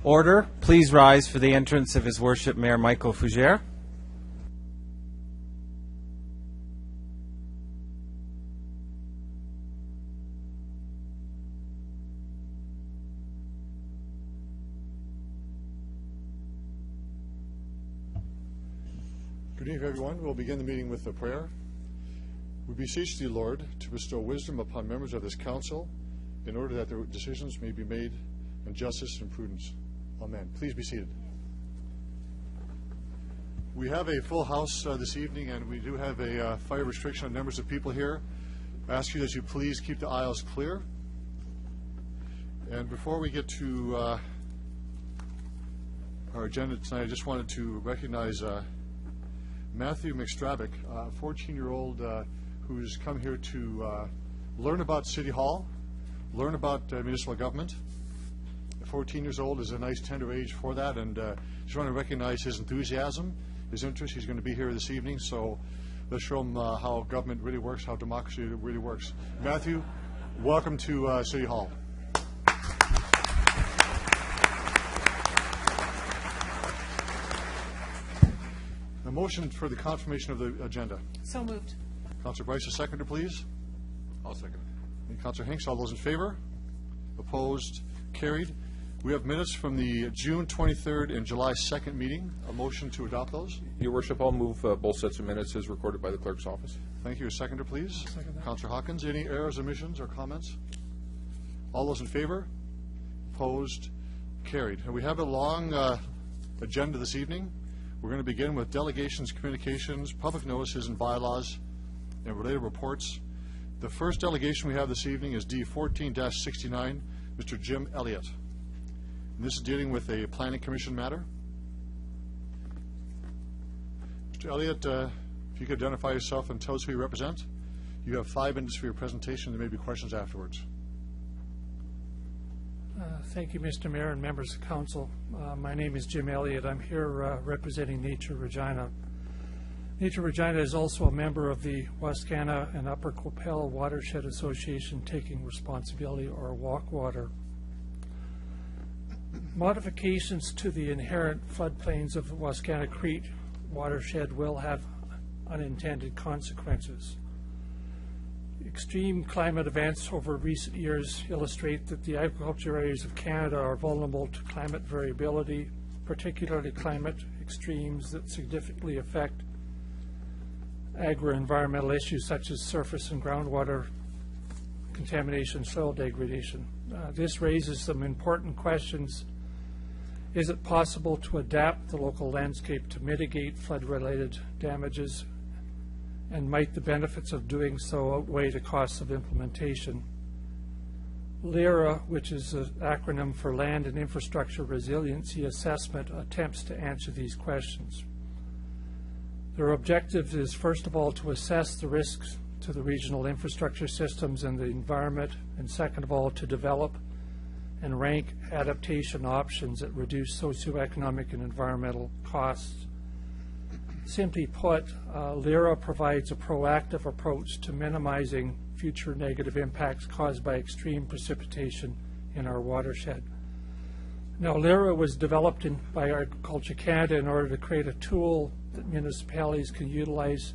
Order. Please rise for the entrance of His Worship Mayor Michael Fougere. Good evening, everyone. We'll begin the meeting with a prayer. We beseech thee, Lord, to bestow wisdom upon members of this council in order that their decisions may be made in justice and prudence. Amen. Please be seated. We have a full house this evening, and we do have a fire restriction on numbers of people here. I ask you that you please keep the aisles clear. And before we get to our agenda tonight, I just wanted to recognize Matthew McStravick, a 14-year-old who's come here to learn about City Hall, learn about municipal government. 14 years old is a nice tender age for that, and just want to recognize his enthusiasm, his interest. He's going to be here this evening, so let's show him how government really works, how democracy really works. Matthew, welcome to City Hall. A motion for the confirmation of the agenda. So moved. Councillor Bryce, a seconder, please. I'll second. And Councillor Hinks, all those in favor? Opposed? Carried. We have minutes from the June 23rd and July 2nd meeting. A motion to adopt those. Your Worship, I'll move both sets of minutes as recorded by the clerk's office. Thank you. A seconder, please. Second. Councillor Hawkins, any errors, omissions, or comments? All those in favor? Opposed? Carried. And we have a long agenda this evening. We're going to begin with delegations, communications, public notices, and bylaws, and related reports. The first delegation we have this evening is D14-69, Mr. Jim Elliott. And this is dealing with a planning commission matter. Mr. Elliott, if you could identify yourself and tell us who you represent. You have 5 minutes for your presentation. There may be questions afterwards. Thank you, Mr. Mayor and members of council. My name is Jim Elliott. I'm here representing Nature Regina. Nature Regina is also a member of the Wascana and Upper Qu'Appelle Watershed Association Taking Responsibility, or WalkWater. Modifications to the inherent floodplains of the Wascana Creek watershed will have unintended consequences. Extreme climate events over recent years illustrate that the agriculture areas of Canada are vulnerable to climate variability, particularly climate extremes that significantly affect agro-environmental issues such as surface and groundwater contamination, soil degradation. This raises some important questions. Is it possible to adapt the local landscape to mitigate flood-related damages? And might the benefits of doing so outweigh the costs of implementation? LIRA, which is an acronym for Land and Infrastructure Resiliency Assessment, attempts to answer these questions. Their objective is, first of all, to assess the risks to the regional infrastructure systems and the environment, and second of all, to develop and rank adaptation options that reduce socioeconomic and environmental costs. Simply put, LIRA provides a proactive approach to minimizing future negative impacts caused by extreme precipitation in our watershed. Now, LIRA was developed by Agriculture Canada in order to create a tool that municipalities can utilize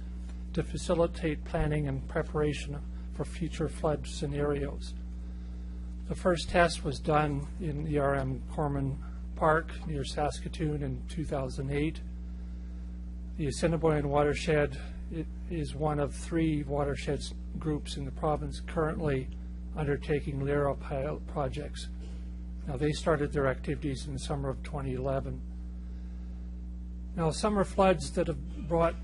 to facilitate planning and preparation for future flood scenarios. The first test was done in ERM Corman Park near Saskatoon in 2008. The Assiniboine watershed is one of 3 watershed groups in the province currently undertaking LIRA pilot projects. Now, they started their activities in the summer of 2011. Now, summer floods that have brought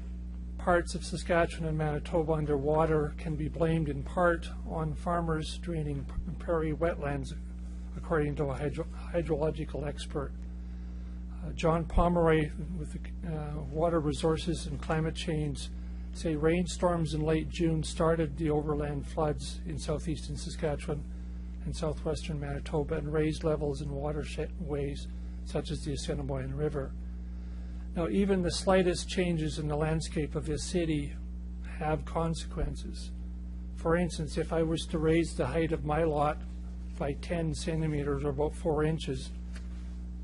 parts of Saskatchewan and Manitoba underwater can be blamed in part on farmers draining prairie wetlands, according to a hydrological expert. John Pomeroy with the Water Resources and Climate Change say rainstorms in late June started the overland floods in southeastern Saskatchewan and southwestern Manitoba and raised levels in waterways such as the Assiniboine River. Now, even the slightest changes in the landscape of this city have consequences. For instance, if I was to raise the height of my lot by 10 centimeters or about 4 inches,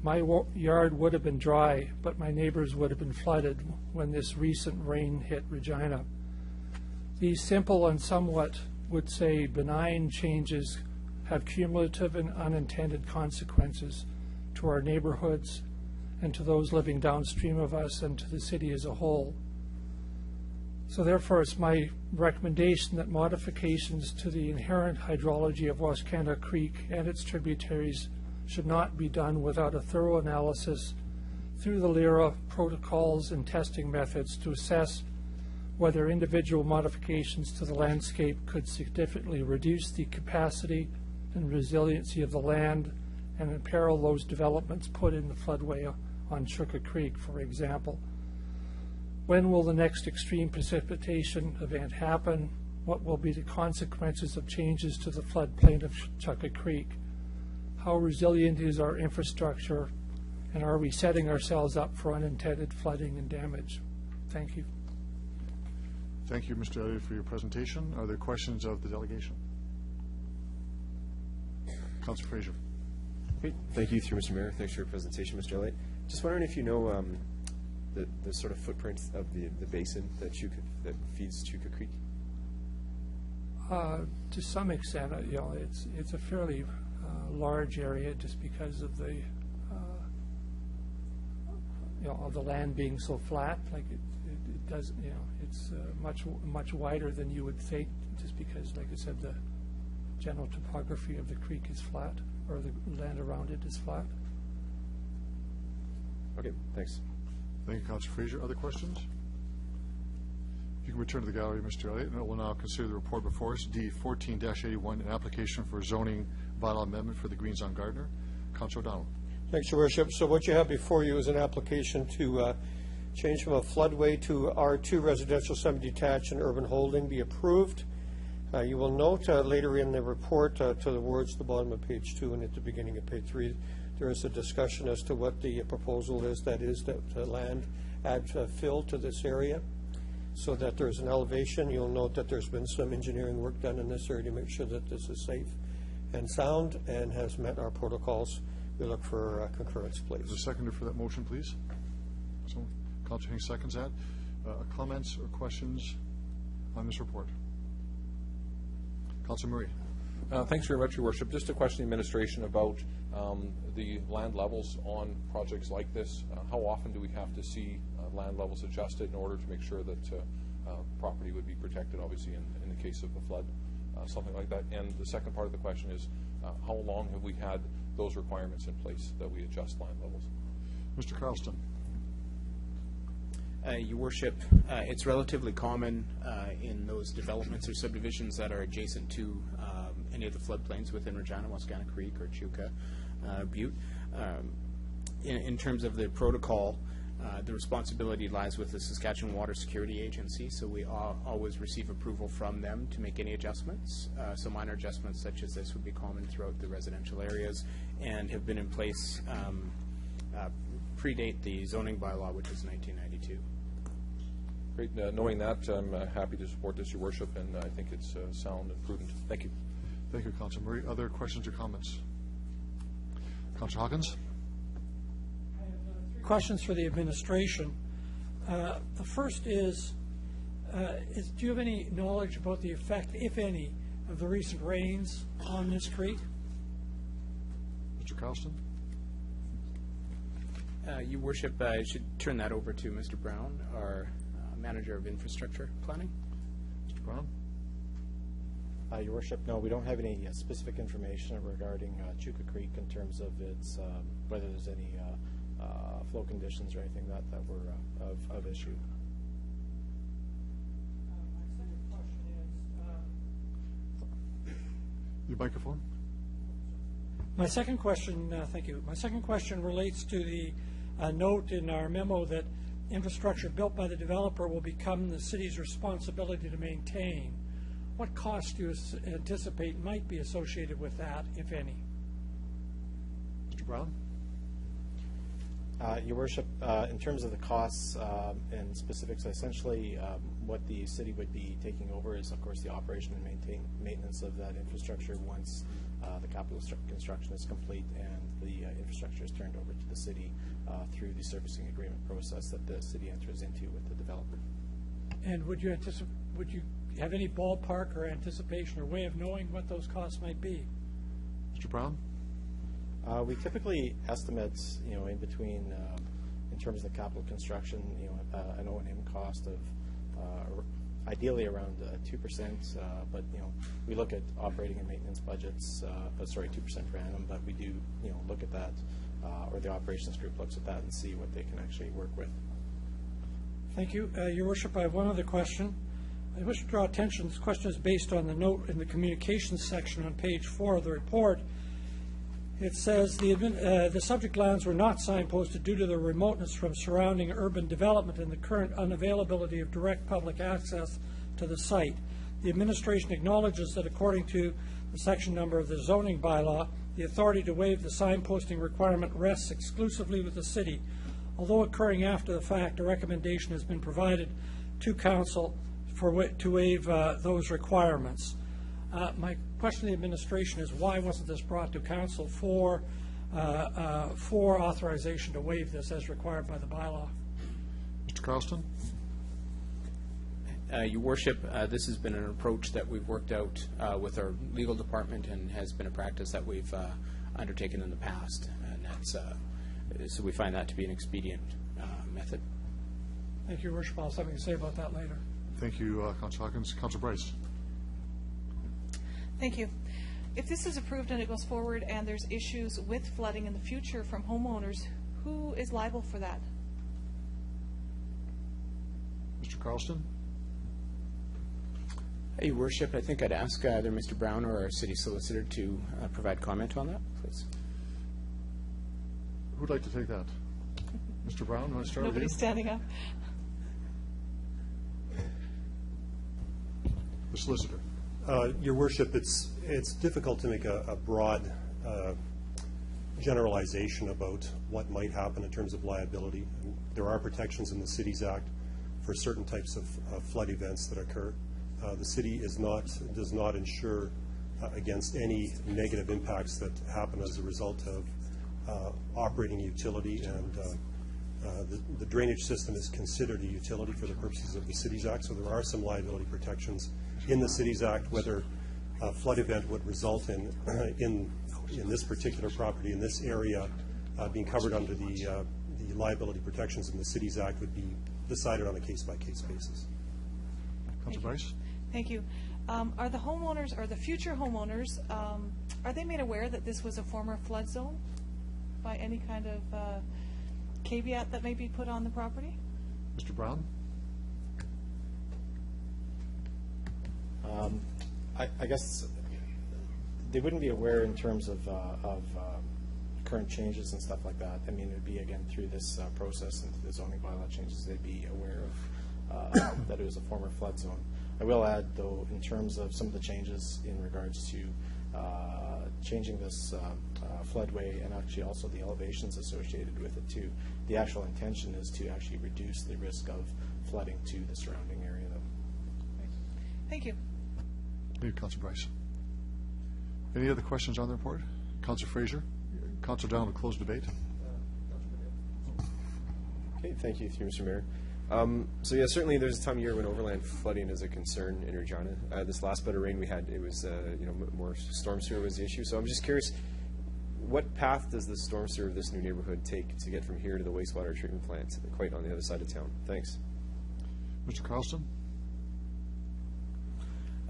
My yard would have been dry, but my neighbors would have been flooded when this recent rain hit Regina. These simple and somewhat, would say, benign changes have cumulative and unintended consequences to our neighborhoods and to those living downstream of us and to the city as a whole. So therefore, it's my recommendation that modifications to the inherent hydrology of Wascana Creek and its tributaries should not be done without a thorough analysis through the LIRA protocols and testing methods to assess whether individual modifications to the landscape could significantly reduce the capacity and resiliency of the land and imperil those developments put in the floodway on Chukka Creek, for example. When will the next extreme precipitation event happen? What will be the consequences of changes to the floodplain of Chukka Creek? How resilient is our infrastructure, and are we setting ourselves up for unintended flooding and damage? Thank you. Thank you, Mr. Elliott, for your presentation. Are there questions of the delegation? Councilor Fraser. Great. Thank you, through Mr. Mayor. Thanks for your presentation, Mr. Elliott. Just wondering if you know the sort of footprint of the basin that feeds Chukka Creek. To some extent, it's a fairly large area just because of the of the land being so flat. Like it does, it's much wider than you would think, just because, like I said, the general topography of the creek is flat, or the land around it is flat. Okay, thanks. Thank you, Councilor Fraser. Other questions? You can return to the gallery, Mr. Elliott, and we'll now consider the report before us, D 14-81, an application for zoning bylaw amendment for the Greens on Gardner. Councilor O'Donnell. Thanks, Your Worship. So what you have before you is an application to change from a floodway to R2 residential semi-detached and urban holding be approved. You will note later in the report to the words at the bottom of page 2 and at the beginning of page 3, there is a discussion as to what the proposal is. That is that land add fill to this area so that there's an elevation. You'll note that there's been some engineering work done in this area to make sure that this is safe and sound and has met our protocols. We look for concurrence, please. Is there a seconder for that motion, please? So, Councilor Hinks seconds that. Comments or questions on this report? Councilor Murray. Thanks very much, Your Worship. Just a question of administration about the land levels on projects like this. How often do we have to see land levels adjusted in order to make sure that property would be protected, obviously, in the case of a flood, something like that? And the second part of the question is, how long have we had those requirements in place that we adjust land levels? Mr. Carlston. Your Worship, it's relatively common in those developments or subdivisions that are adjacent to any of the floodplains within Regina, Wascana Creek, or Chukka Butte. In terms of the protocol, the responsibility lies with the Saskatchewan Water Security Agency, so we always receive approval from them to make any adjustments. So minor adjustments such as this would be common throughout the residential areas and have been in place predate the zoning bylaw, which is 1992. Great. Knowing that, I'm happy to support this, Your Worship, and I think it's sound and prudent. Thank you. Thank you, Councilor Murray. Other questions or comments? Councilor Hawkins. I have 3 questions for the administration. The first is do you have any knowledge about the effect, if any, of the recent rains on this creek? Mr. Carlston. Your Worship, I should turn that over to Mr. Brown, our Manager of Infrastructure Planning. Mr. Brown. Your Worship, no, we don't have any specific information regarding Chukka Creek in terms of its whether there's any flow conditions or anything that were of issue. My second question is Your microphone. my second question. Thank you. My second question relates to the note in our memo that infrastructure built by the developer will become the city's responsibility to maintain. What costs do you anticipate might be associated with that, if any? Mr. Brown. Your Worship, in terms of the costs and specifics, essentially what the city would be taking over is, of course, the operation and maintenance of that infrastructure once the capital construction is complete and the infrastructure is turned over to the city through the servicing agreement process that the city enters into with the developer. And would you have any ballpark or anticipation or way of knowing what those costs might be? Mr. Brown? We typically estimate, in between, in terms of the capital construction, an O&M cost of ideally around 2%, but we look at operating and maintenance budgets. 2% per annum, but we do look at that, or the operations group looks at that and see what they can actually work with. Thank you. Your Worship, I have one other question. I wish to draw attention. This question is based on the note in the communications section on page 4 of the report. It says the subject lands were not signposted due to their remoteness from surrounding urban development and the current unavailability of direct public access to the site. The administration acknowledges that according to the section number of the zoning bylaw, the authority to waive the signposting requirement rests exclusively with the city. Although occurring after the fact, a recommendation has been provided to council to waive those requirements. My question to the administration is, why wasn't this brought to council for authorization to waive this as required by the bylaw? Mr. Carlston? Your Worship, this has been an approach that we've worked out with our legal department and has been a practice that we've undertaken in the past, and that's so we find that to be an expedient method. Thank you, Your Worship. I'll have something to say about that later. Thank you, Councilor Hawkins. Councilor Bryce? Thank you. If this is approved and it goes forward and there's issues with flooding in the future from homeowners, who is liable for that? Mr. Carlston? Your Worship, I think I'd ask either Mr. Brown or our city solicitor to provide comment on that, please. Who'd like to take that? Mr. Brown, want to start with you? Nobody's standing up. The solicitor. Your Worship, it's difficult to make a broad generalization about what might happen in terms of liability. There are protections in the Cities Act for certain types of flood events that occur. The city does not insure against any negative impacts that happen as a result of operating a utility, and the drainage system is considered a utility for the purposes of the Cities Act, so there are some liability protections in the Cities Act. Whether a flood event would result in this particular property, in this area, being covered under the liability protections in the Cities Act would be decided on a case-by-case basis. Councilor Bryce? Thank you. Are the homeowners, or the future homeowners, are they made aware that this was a former flood zone by any kind of caveat that may be put on the property? Mr. Brown? I guess they wouldn't be aware in terms of current changes and stuff like that. I mean, it would be, again, through this process and through the zoning bylaw changes, they'd be aware of that it was a former flood zone. I will add, though, in terms of some of the changes in regards to changing this floodway and actually also the elevations associated with it, too, the actual intention is to actually reduce the risk of flooding to the surrounding area. Thank you. Thank you, Councilor Bryce. Any other questions on the report? Councilor Fraser? Councilor Down will close debate. Okay, thank you, Mr. Mayor. So yeah, certainly there's a time of year when overland flooding is a concern in Regina. This last bit of rain we had, it was more storm sewer was the issue. So I'm just curious, what path does the storm sewer of this new neighborhood take to get from here to the wastewater treatment plant, quite on the other side of town? Thanks. Mr. Carlston?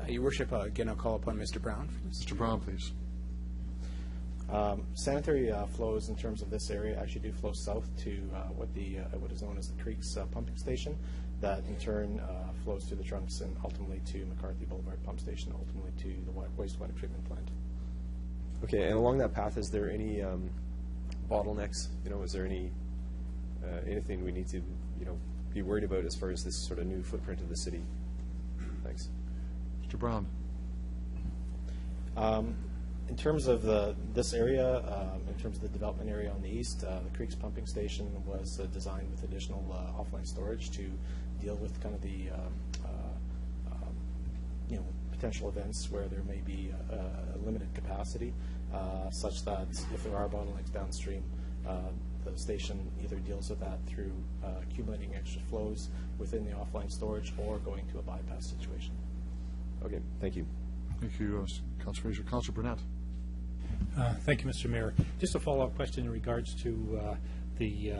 Your Worship, again, I'll call upon Mr. Brown for this. Mr. Brown, please. Sanitary flows in terms of this area actually do flow south to what is known as the Creeks pumping station. That in turn flows to the trunks and ultimately to McCarthy Boulevard pump station, ultimately to the wastewater treatment plant. Okay, and along that path, is there any bottlenecks? Is there any anything we need to be worried about as far as this sort of new footprint of the city? Thanks. Mr. Brown? In terms of this area, in terms of the development area on the east, the Creeks Pumping Station was designed with additional offline storage to deal with kind of the potential events where there may be a limited capacity, such that if there are bottlenecks downstream, the station either deals with that through accumulating extra flows within the offline storage or going to a bypass situation. Okay, thank you. Thank you, Councilor Fraser. Councilor Burnett. Thank you, Mr. Mayor. Just a follow-up question in regards to the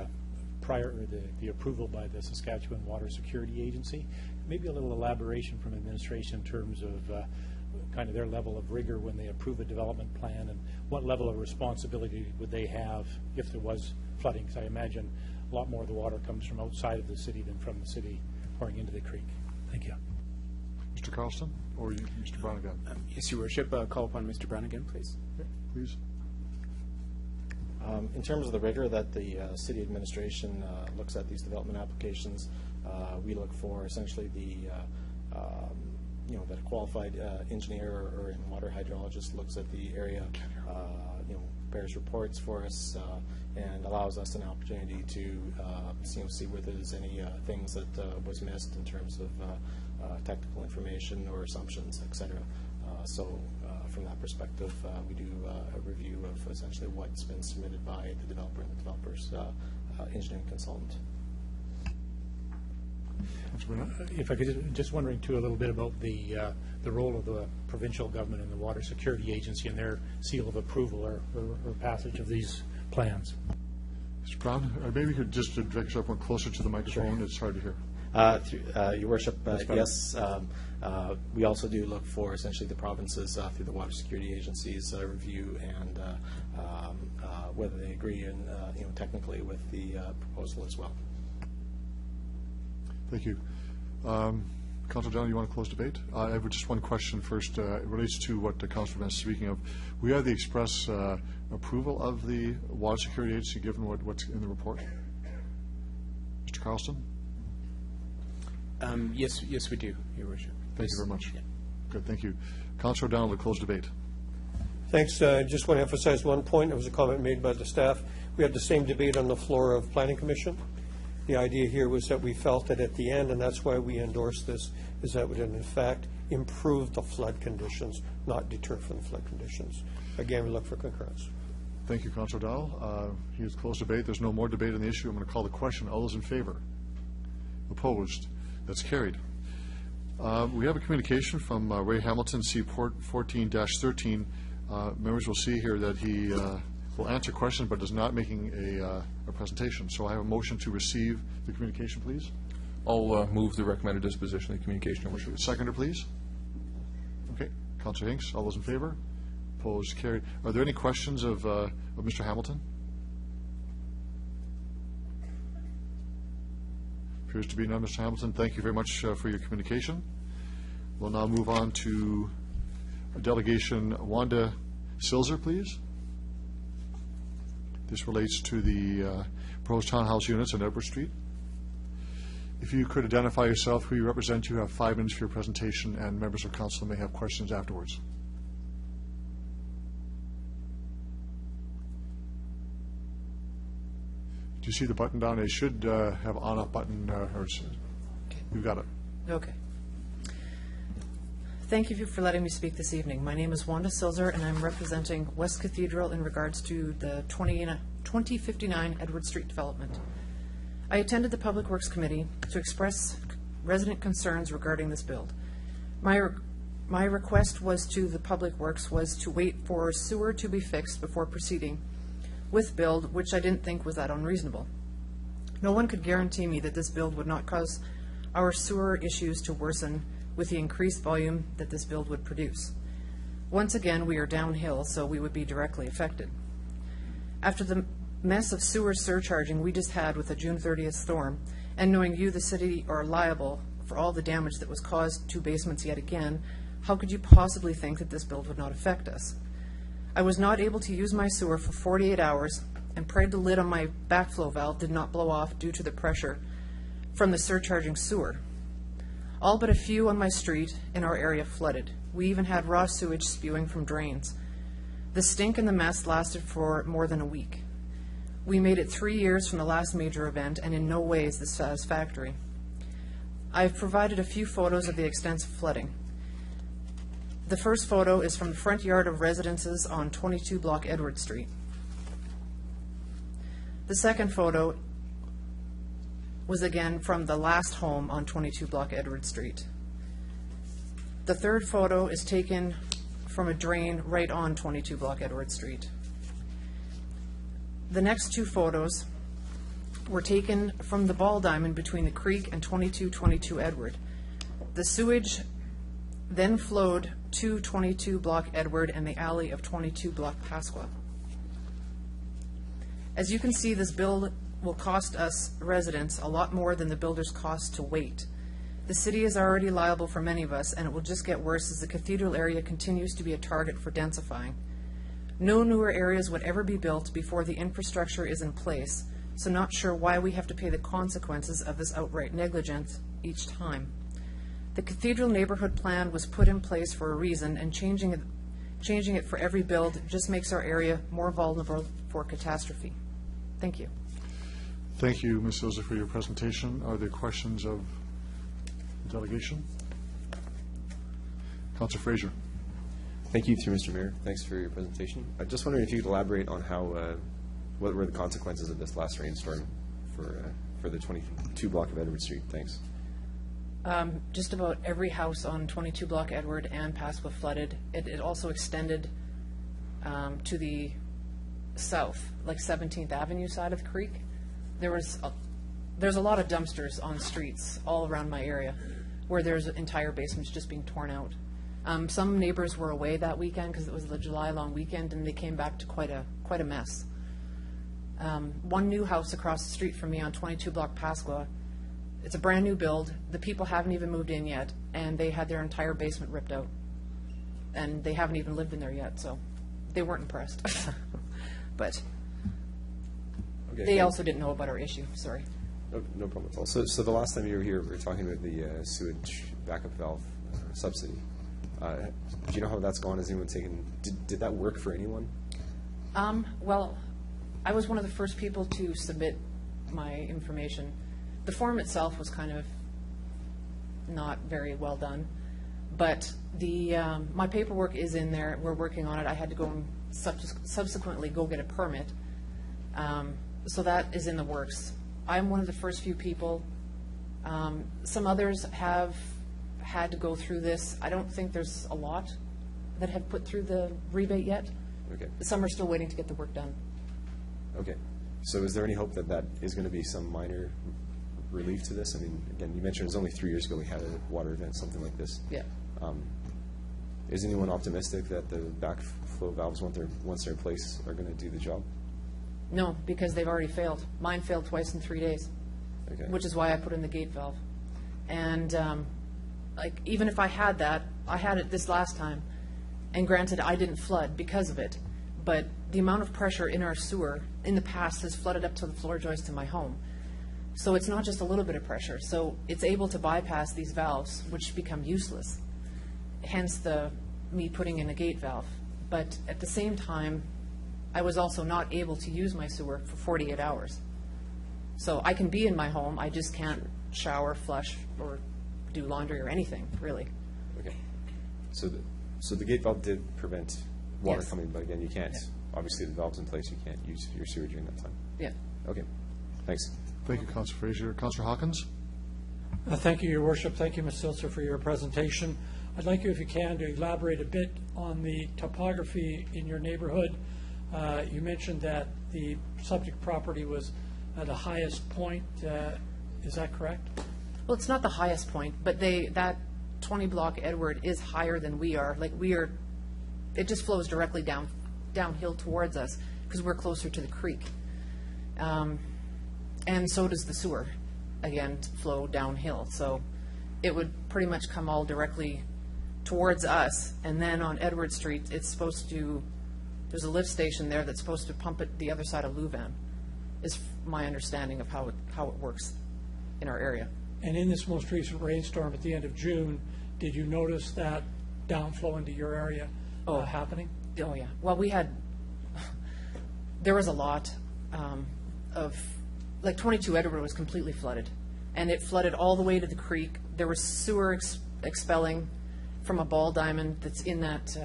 approval by the Saskatchewan Water Security Agency. Maybe a little elaboration from administration in terms of kind of their level of rigor when they approve a development plan, and what level of responsibility would they have if there was flooding? Because I imagine a lot more of the water comes from outside of the city than from the city pouring into the creek. Thank you. Mr. Carlston, or you, Mr. Branigan? Yes, Your Worship. Call upon Mr. Branigan, please. Okay, please. In terms of the rigor that the city administration looks at these development applications, we look for essentially that a qualified engineer or a water hydrologist looks at the area, prepares reports for us, and allows us an opportunity to see whether there's any things that was missed in terms of technical information or assumptions, etc. So from that perspective, we do a review of essentially what's been submitted by the developer and the developer's engineering consultant. If I could, just wondering too a little bit about the role of the provincial government and the Water Security Agency and their seal of approval or passage of these plans. Mr. Brown, or maybe you could just direct yourself more closer to the microphone. Sure. It's hard to hear. Your Worship, yes. We also do look for essentially the provinces through the Water Security Agency's review and whether they agree and technically with the proposal as well. Thank you. Councilor Down, you want to close debate? I have just one question first. It relates to what Councilor Van is speaking of. We have the express approval of the Water Security Agency given what's in the report. Mr. Carlston? Yes, we do, Your Worship. Thank you very much. Yeah. Good, thank you. Councilor O'Donnell to close debate. Thanks. I just want to emphasize one point. It was a comment made by the staff. We had the same debate on the floor of Planning Commission. The idea here was that we felt that at the end, and that's why we endorsed this, is that it would in fact improve the flood conditions, not deter from the flood conditions. Again, we look for concurrence. Thank you, Councilor O'Donnell. He has closed debate. There's no more debate on the issue. I'm going to call the question. All those in favor? Opposed? That's carried. We have a communication from Ray Hamilton, Seaport 14-13. Members will see here that he will answer questions but is not making a presentation. So I have a motion to receive the communication, please. I'll move the recommended disposition of the communication, Your Worship. Seconder, please. Okay. Councilor Hinks, all those in favor? Opposed? Carried. Are there any questions of Mr. Hamilton? Appears to be none, Mr. Hamilton. Thank you very much for your communication. We'll now move on to Delegation Wanda Silzer, please. This relates to the proposed townhouse units on Edward Street. If you could identify yourself, who you represent, you have 5 minutes for your presentation, and members of council may have questions afterwards. Do you see the button down? It should have on-off button. Okay. You've got it. Okay. Thank you for letting me speak this evening. My name is Wanda Silzer, and I'm representing West Cathedral in regards to the 2059 Edward Street development. I attended the Public Works Committee to express resident concerns regarding this build. My request was to the Public Works was to wait for sewer to be fixed before proceeding with build, which I didn't think was that unreasonable. No one could guarantee me that this build would not cause our sewer issues to worsen with the increased volume that this build would produce. Once again, we are downhill, so we would be directly affected. After the mess of sewer surcharging we just had with the June 30th storm, and knowing you, the city, are liable for all the damage that was caused to basements yet again, how could you possibly think that this build would not affect us? I was not able to use my sewer for 48 hours and prayed the lid on my backflow valve did not blow off due to the pressure from the surcharging sewer. All but a few on my street in our area flooded. We even had raw sewage spewing from drains. The stink and the mess lasted for more than a week. We made it 3 years from the last major event, and in no way is this satisfactory. I've provided a few photos of the extensive flooding. The first photo is from the front yard of residences on 22 Block Edward Street. The second photo was again from the last home on 22 Block Edward Street. The third photo is taken from a drain right on 22 Block Edward Street. The next two photos were taken from the ball diamond between the creek and 2222 Edward. The sewage then flowed to 22 Block Edward and the alley of 22 Block Pasqua. As you can see, this build will cost us residents a lot more than the builder's cost to wait. The city is already liable for many of us, and it will just get worse as the cathedral area continues to be a target for densifying. No newer areas would ever be built before the infrastructure is in place, so not sure why we have to pay the consequences of this outright negligence each time. The cathedral neighborhood plan was put in place for a reason, and changing it for every build just makes our area more vulnerable for catastrophe. Thank you. Thank you, Ms. Silza, for your presentation. Are there questions of the delegation? Councillor Fraser. Thank you, through Mr. Mayor. Thanks for your presentation. I'm just wondering if you could elaborate on how, what were the consequences of this last rainstorm for the 22 block of Edward Street? Thanks. Just about every house on 22 Block Edward and Pasqua flooded. It also extended to the south, like 17th Avenue side of the creek. There's a lot of dumpsters on streets all around my area where there's entire basements just being torn out. Some neighbors were away that weekend because it was the July long weekend, and they came back to quite a mess. One new house across the street from me on 22 Block Pasqua, it's a brand new build. The people haven't even moved in yet, and they had their entire basement ripped out. And they haven't even lived in there yet, so they weren't impressed. But Okay, they also didn't know about our issue, sorry. No problem at all. So the last time you were here, we were talking about the sewage backup valve subsidy. Do you know how that's gone? Has anyone taken, did that work for anyone? Well, I was one of the first people to submit my information. The form itself was kind of not very well done, but my paperwork is in there. We're working on it. I had to go and subsequently go get a permit, so that is in the works. I'm one of the first few people. Some others have had to go through this. I don't think there's a lot that have put through the rebate yet. Okay. Some are still waiting to get the work done. Okay. So is there any hope that that is going to be some minor relief to this? I mean, again, you mentioned it was only 3 years ago we had a water event, something like this. Yeah. Is anyone optimistic that the backflow valves, once they're in place, are going to do the job? No, because they've already failed. Mine failed twice in 3 days, Okay. which is why I put in the gate valve. And like, even if I had that, I had it this last time, and granted, I didn't flood because of it, but the amount of pressure in our sewer in the past has flooded up to the floor joist in my home. So it's not just a little bit of pressure. So it's able to bypass these valves, which become useless, hence me putting in a gate valve. But at the same time, I was also not able to use my sewer for 48 hours. So I can be in my home, I just can't shower, flush, or do laundry or anything, really. Okay. So the gate valve did prevent water Yes. coming, but again, you can't, obviously the valve's in place, you can't use your sewer during that time. Yeah. Okay. Thanks. Thank you, Councillor Fraser. Councillor Hawkins? Thank you, Your Worship. Thank you, Ms. Silzer, for your presentation. I'd like you, if you can, to elaborate a bit on the topography in your neighborhood. You mentioned that the subject property was at the highest point. Is that correct? Well, it's not the highest point, but that 20 Block Edward is higher than we are. Like, it just flows directly downhill towards us because we're closer to the creek. And so does the sewer, again, flow downhill. So it would pretty much come all directly towards us. And then on Edward Street, it's supposed to, there's a lift station there that's supposed to pump it the other side of Louvain, is my understanding of how it works in our area. And in this most recent rainstorm at the end of June, did you notice that downflow into your area happening? Oh, yeah. Well, there was a lot of, like 22 Edward was completely flooded. And it flooded all the way to the creek. There was sewer expelling from a ball diamond that's in that,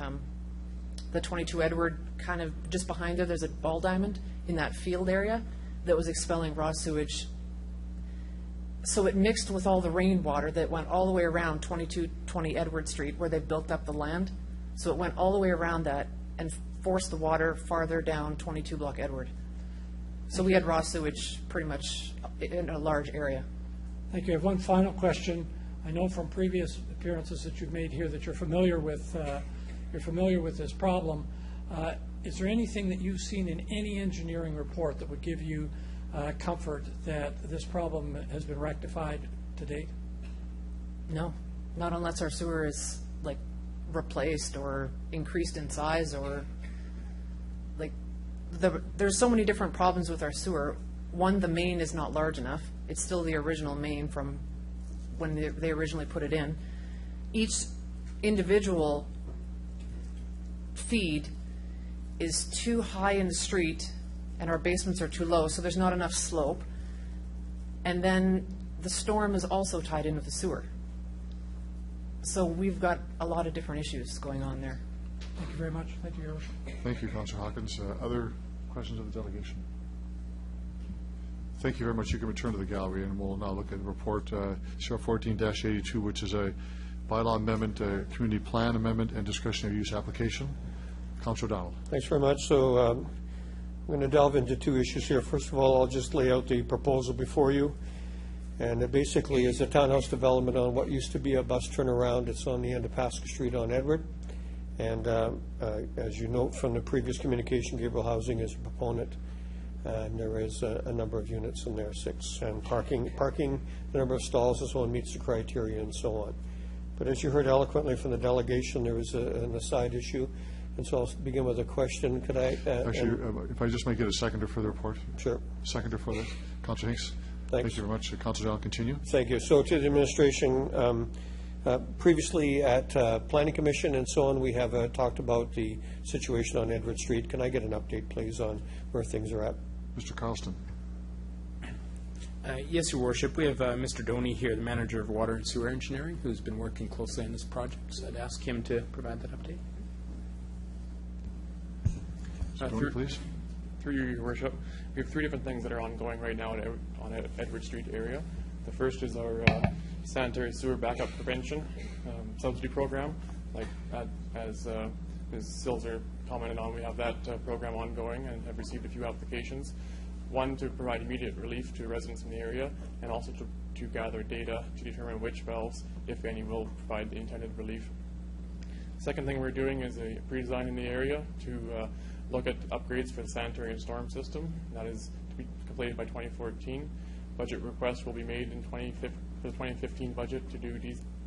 the 22 Edward, kind of just behind there's a ball diamond in that field area that was expelling raw sewage. So it mixed with all the rainwater that went all the way around 2220 Edward Street where they built up the land. So it went all the way around that and forced the water farther down 22 Block Edward. So we had raw sewage pretty much in a large area. Thank you. I have one final question. I know from previous appearances that you've made here that you're familiar with this problem. Is there anything that you've seen in any engineering report that would give you comfort that this problem has been rectified to date? No, not unless our sewer is like replaced or increased in size, or like there's so many different problems with our sewer. One, the main is not large enough. It's still the original main from when they originally put it in. Each individual feed is too high in the street and our basements are too low, so there's not enough slope. And then the storm is also tied in with the sewer. So we've got a lot of different issues going on there. Thank you very much. Thank you, Your Worship. Thank you, Councillor Hawkins. Other questions of the delegation? Thank you very much. You can return to the gallery, and we'll now look at report CR 14-82, which is a bylaw amendment, community plan amendment, and discretionary use application. Councillor Donald. Thanks very much. So I'm going to delve into two issues here. First of all, I'll just lay out the proposal before you. And it basically is a townhouse development on what used to be a bus turnaround. It's on the end of Pasca Street on Edward. And as you note from the previous communication, Gabriel Housing is a proponent. And there is a number of units in there, 6. And parking, the number of stalls as well meets the criteria and so on. But as you heard eloquently from the delegation, there was an aside issue. And so I'll begin with a question. Could I? Actually, if I just may get a seconder for the report. Sure. Seconder for the Councillor Hinks. Thanks. Thank you very much. Councillor Donald, continue. Thank you. So to the administration, previously at Planning Commission and so on, we have talked about the situation on Edward Street. Can I get an update, please, on where things are at? Mr. Carlston. Yes, Your Worship. We have Mr. Doney here, the Manager of Water and Sewer Engineering, who's been working closely on this project. So I'd ask him to provide that update. Mr. Doney, please. Through you, Your Worship, we have 3 different things that are ongoing right now on Edward Street area. The first is our sanitary sewer backup prevention subsidy program. Like as Ms. Silzer commented on, we have that program ongoing and have received a few applications. One, to provide immediate relief to residents in the area, and also to gather data to determine which valves, if any, will provide the intended relief. Second thing we're doing is a pre-design in the area to look at upgrades for the sanitary and storm system. That is to be completed by 2014. Budget requests will be made in for the 2015 budget to do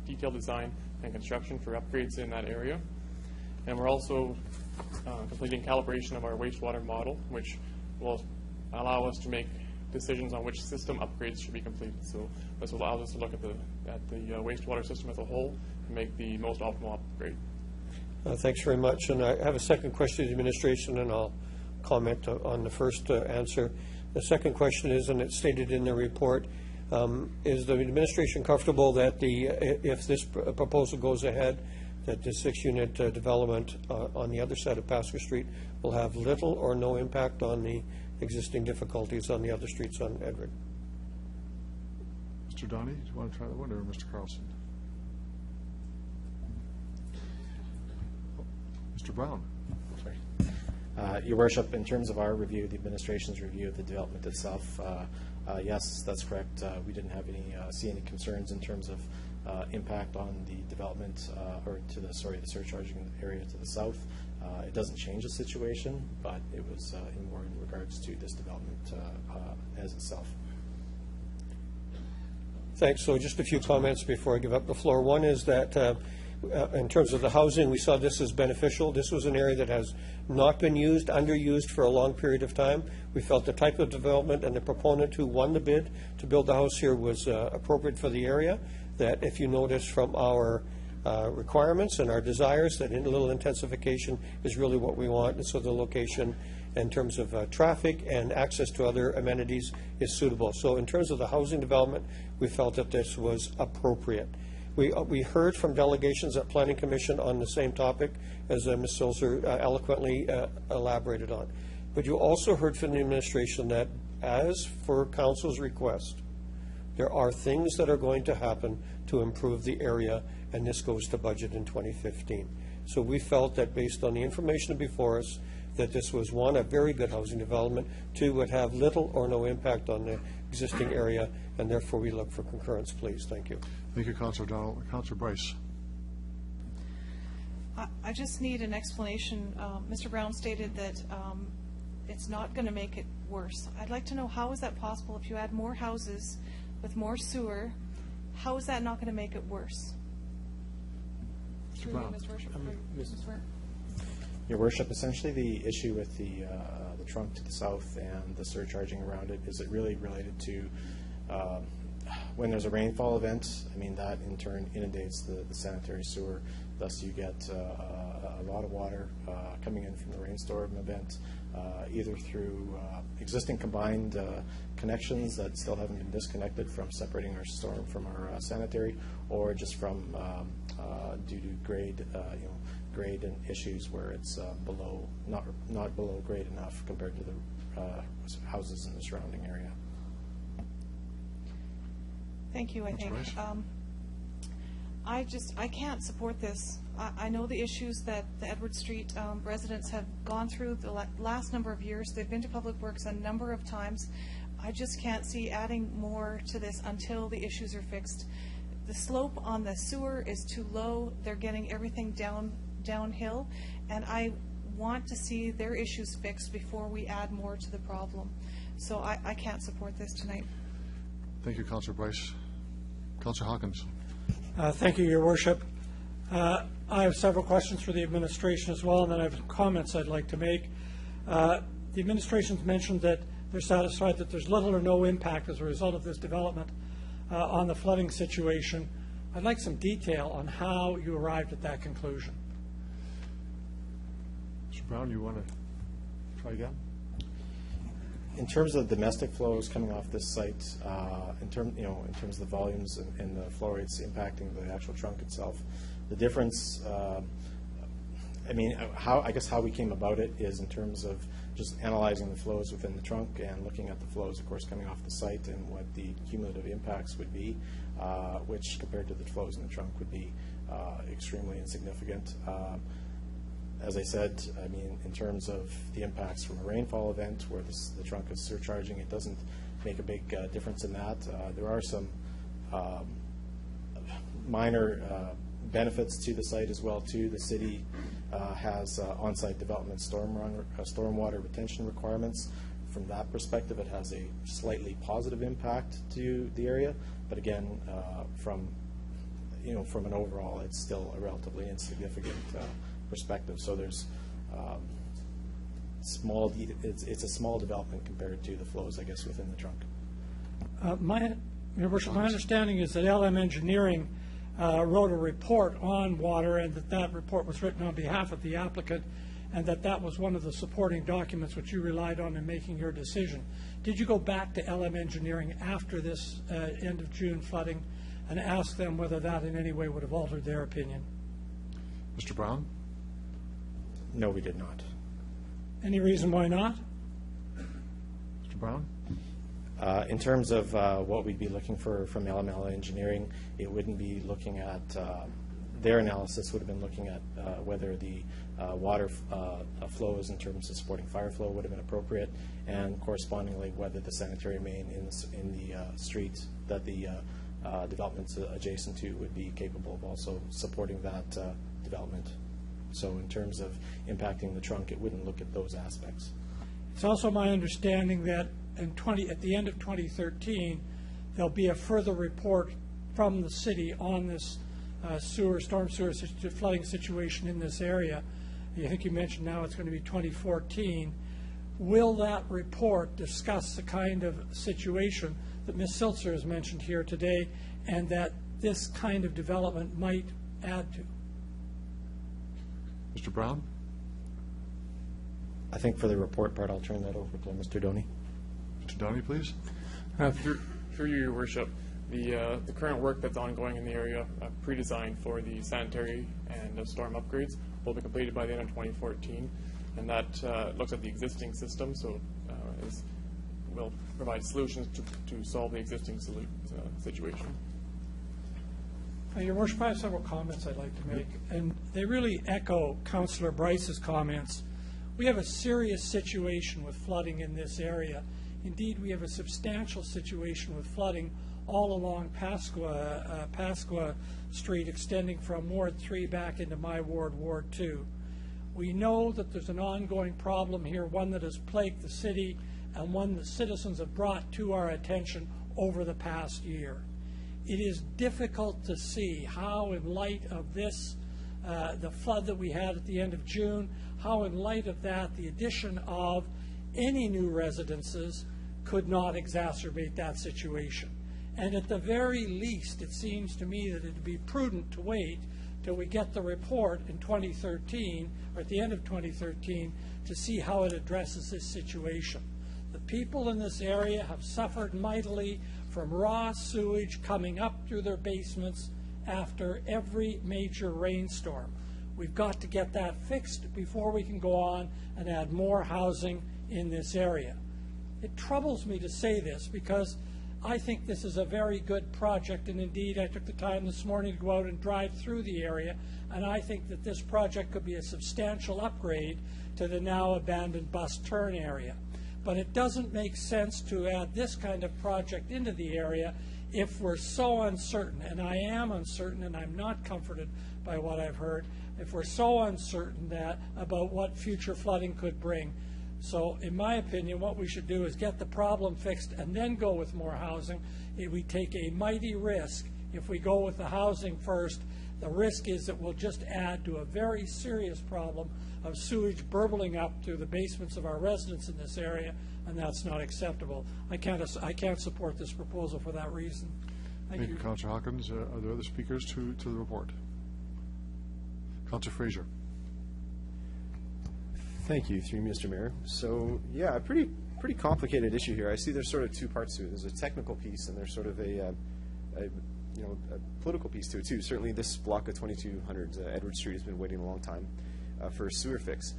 detailed design and construction for upgrades in that area. And we're also completing calibration of our wastewater model, which will allow us to make decisions on which system upgrades should be completed. So this will allow us to look at the wastewater system as a whole and make the most optimal upgrade. Thanks very much. And I have a second question to the administration, and I'll comment on the first answer. The second question is, and it's stated in the report, is the administration comfortable that if this proposal goes ahead, that the 6-unit development on the other side of Pasca Street will have little or no impact on the existing difficulties on the other streets on Edward? Mr. Donnie, do you want to try that one, or Mr. Carlson? Mr. Brown. Sorry. Your Worship, in terms of our review, the administration's review of the development itself, yes, that's correct. We didn't have see any concerns in terms of impact on the development or to the surcharging area to the south. It doesn't change the situation, but it was more in regards to this development as itself. Thanks. So just a few comments before I give up the floor. One is that in terms of the housing, we saw this as beneficial. This was an area that has not been underused for a long period of time. We felt the type of development and the proponent who won the bid to build the house here was appropriate for the area. That if you notice from our requirements and our desires, that a little intensification is really what we want, and so the location in terms of traffic and access to other amenities is suitable. So in terms of the housing development, we felt that this was appropriate. We heard from delegations at Planning Commission on the same topic as Ms. Silzer eloquently elaborated on. But you also heard from the administration that, as for Council's request, there are things that are going to happen to improve the area, and this goes to budget in 2015. So we felt that based on the information before us, that this was, one, a very good housing development, two, would have little or no impact on the existing area, and therefore we look for concurrence, please. Thank you. Thank you, Councillor Donald. Councillor Bryce. I just need an explanation. Mr. Brown stated that it's not going to make it worse. I'd like to know, how is that possible? If you add more houses with more sewer, how is that not going to make it worse? Mr. Brown. Your Worship, essentially the issue with the trunk to the south and the surcharging around it, is it really related to when there's a rainfall event? I mean, that in turn inundates the sanitary sewer. Thus, you get a lot of water coming in from the rainstorm event, either through existing combined connections that still haven't been disconnected from separating our storm from our sanitary, or just from due to grade, grade and issues where it's below, not below grade enough compared to the houses in the surrounding area. Thank you. I think I can't support this. I know the issues that the Edward Street residents have gone through the last number of years. They've been to Public Works a number of times. I just can't see adding more to this until the issues are fixed. The slope on the sewer is too low. They're getting everything downhill, and I want to see their issues fixed before we add more to the problem. So I can't support this tonight. Thank you, Councillor Bryce. Councillor Hawkins. Thank you, Your Worship. I have several questions for the administration as well, and then I have comments I'd like to make. The administration's mentioned that they're satisfied that there's little or no impact as a result of this development on the flooding situation. I'd like some detail on how you arrived at that conclusion. Mr. Brown, you want to try again? In terms of domestic flows coming off this site, in terms of the volumes and the flow rates impacting the actual trunk itself, the difference, I guess how we came about it is in terms of just analyzing the flows within the trunk and looking at the flows, of course, coming off the site and what the cumulative impacts would be, which compared to the flows in the trunk would be extremely insignificant. As I said, I mean, in terms of the impacts from a rainfall event where the trunk is surcharging, it doesn't make a big difference in that. There are some minor benefits to the site as well, too. The city has on-site development stormwater retention requirements. From that perspective, it has a slightly positive impact to the area. But again, from an overall, it's still a relatively insignificant perspective. So there's it's a small development compared to the flows, I guess, within the trunk. Your Worship, my understanding is that LM Engineering wrote a report on water, and that report was written on behalf of the applicant, and that was one of the supporting documents which you relied on in making your decision. Did you go back to LM Engineering after this end of June flooding and ask them whether that in any way would have altered their opinion? Mr. Brown? No, we did not. Any reason why not? Mr. Brown? In terms of what we'd be looking for from LML Engineering, it wouldn't be looking at, their analysis would have been looking at whether the water flows in terms of supporting fire flow would have been appropriate, and correspondingly whether the sanitary main in the street that the development's adjacent to would be capable of also supporting that development. So in terms of impacting the trunk, it wouldn't look at those aspects. It's also my understanding that at the end of 2013, there'll be a further report from the city on this storm sewer flooding situation in this area. I think you mentioned now it's going to be 2014. Will that report discuss the kind of situation that Ms. Silzer has mentioned here today, and that this kind of development might add to? Mr. Brown? I think for the report part, I'll turn that over to Mr. Doney. Mr. Downey, please. Through you, Your Worship, the current work that's ongoing in the area, pre-designed for the sanitary and storm upgrades, will be completed by the end of 2014, and that looks at the existing system, so will provide solutions to solve the existing situation. Your Worship, I have several comments I'd like to make, and they really echo Councillor Bryce's comments. We have a serious situation with flooding in this area. Indeed, we have a substantial situation with flooding all along Pasqua Street, extending from Ward 3 back into my ward, Ward 2. We know that there's an ongoing problem here, one that has plagued the city and one that citizens have brought to our attention over the past year. It is difficult to see how, in light of this, the flood that we had at the end of June, how in light of that, the addition of any new residences could not exacerbate that situation. And at the very least, it seems to me that it would be prudent to wait till we get the report in 2013, or at the end of 2013, to see how it addresses this situation. The people in this area have suffered mightily from raw sewage coming up through their basements after every major rainstorm. We've got to get that fixed before we can go on and add more housing in this area. It troubles me to say this because I think this is a very good project, and indeed I took the time this morning to go out and drive through the area, and I think that this project could be a substantial upgrade to the now abandoned bus turn area. But it doesn't make sense to add this kind of project into the area if we're so uncertain, and I am uncertain, and I'm not comforted by what I've heard, if we're so uncertain that about what future flooding could bring. So in my opinion, what we should do is get the problem fixed and then go with more housing. We take a mighty risk if we go with the housing first. The risk is that we'll just add to a very serious problem of sewage burbling up through the basements of our residents in this area, and that's not acceptable. I can't support this proposal for that reason. Thank you, Councillor Hawkins. Are there other speakers to the report? Councillor Fraser. Thank you, through Mr. Mayor. So, yeah, a pretty complicated issue here. I see there's sort of two parts to it. There's a technical piece, and there's sort of a political piece to it too. Certainly, this block of 2200 Edward Street has been waiting a long time for a sewer fix.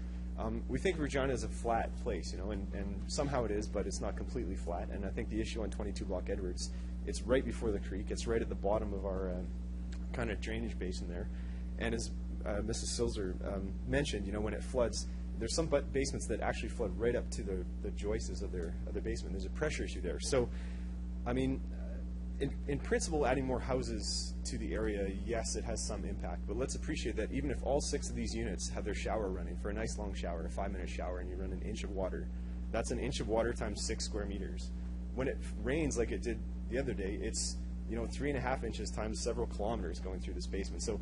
We think Regina is a flat place, and somehow it is, but it's not completely flat. And I think the issue on 22 block Edwards, it's right before the creek. It's right at the bottom of our kind of drainage basin there. And as Mrs. Silzer mentioned, when it floods, there's some basements that actually flood right up to the joists of their basement. There's a pressure issue there. So, I mean, in principle, adding more houses to the area, yes, it has some impact. But let's appreciate that even if all 6 of these units have their shower running for a nice long shower, a 5-minute shower, and you run an inch of water, that's an inch of water times 6 square meters. When it rains like it did the other day, it's 3.5 inches times several kilometers going through this basement. So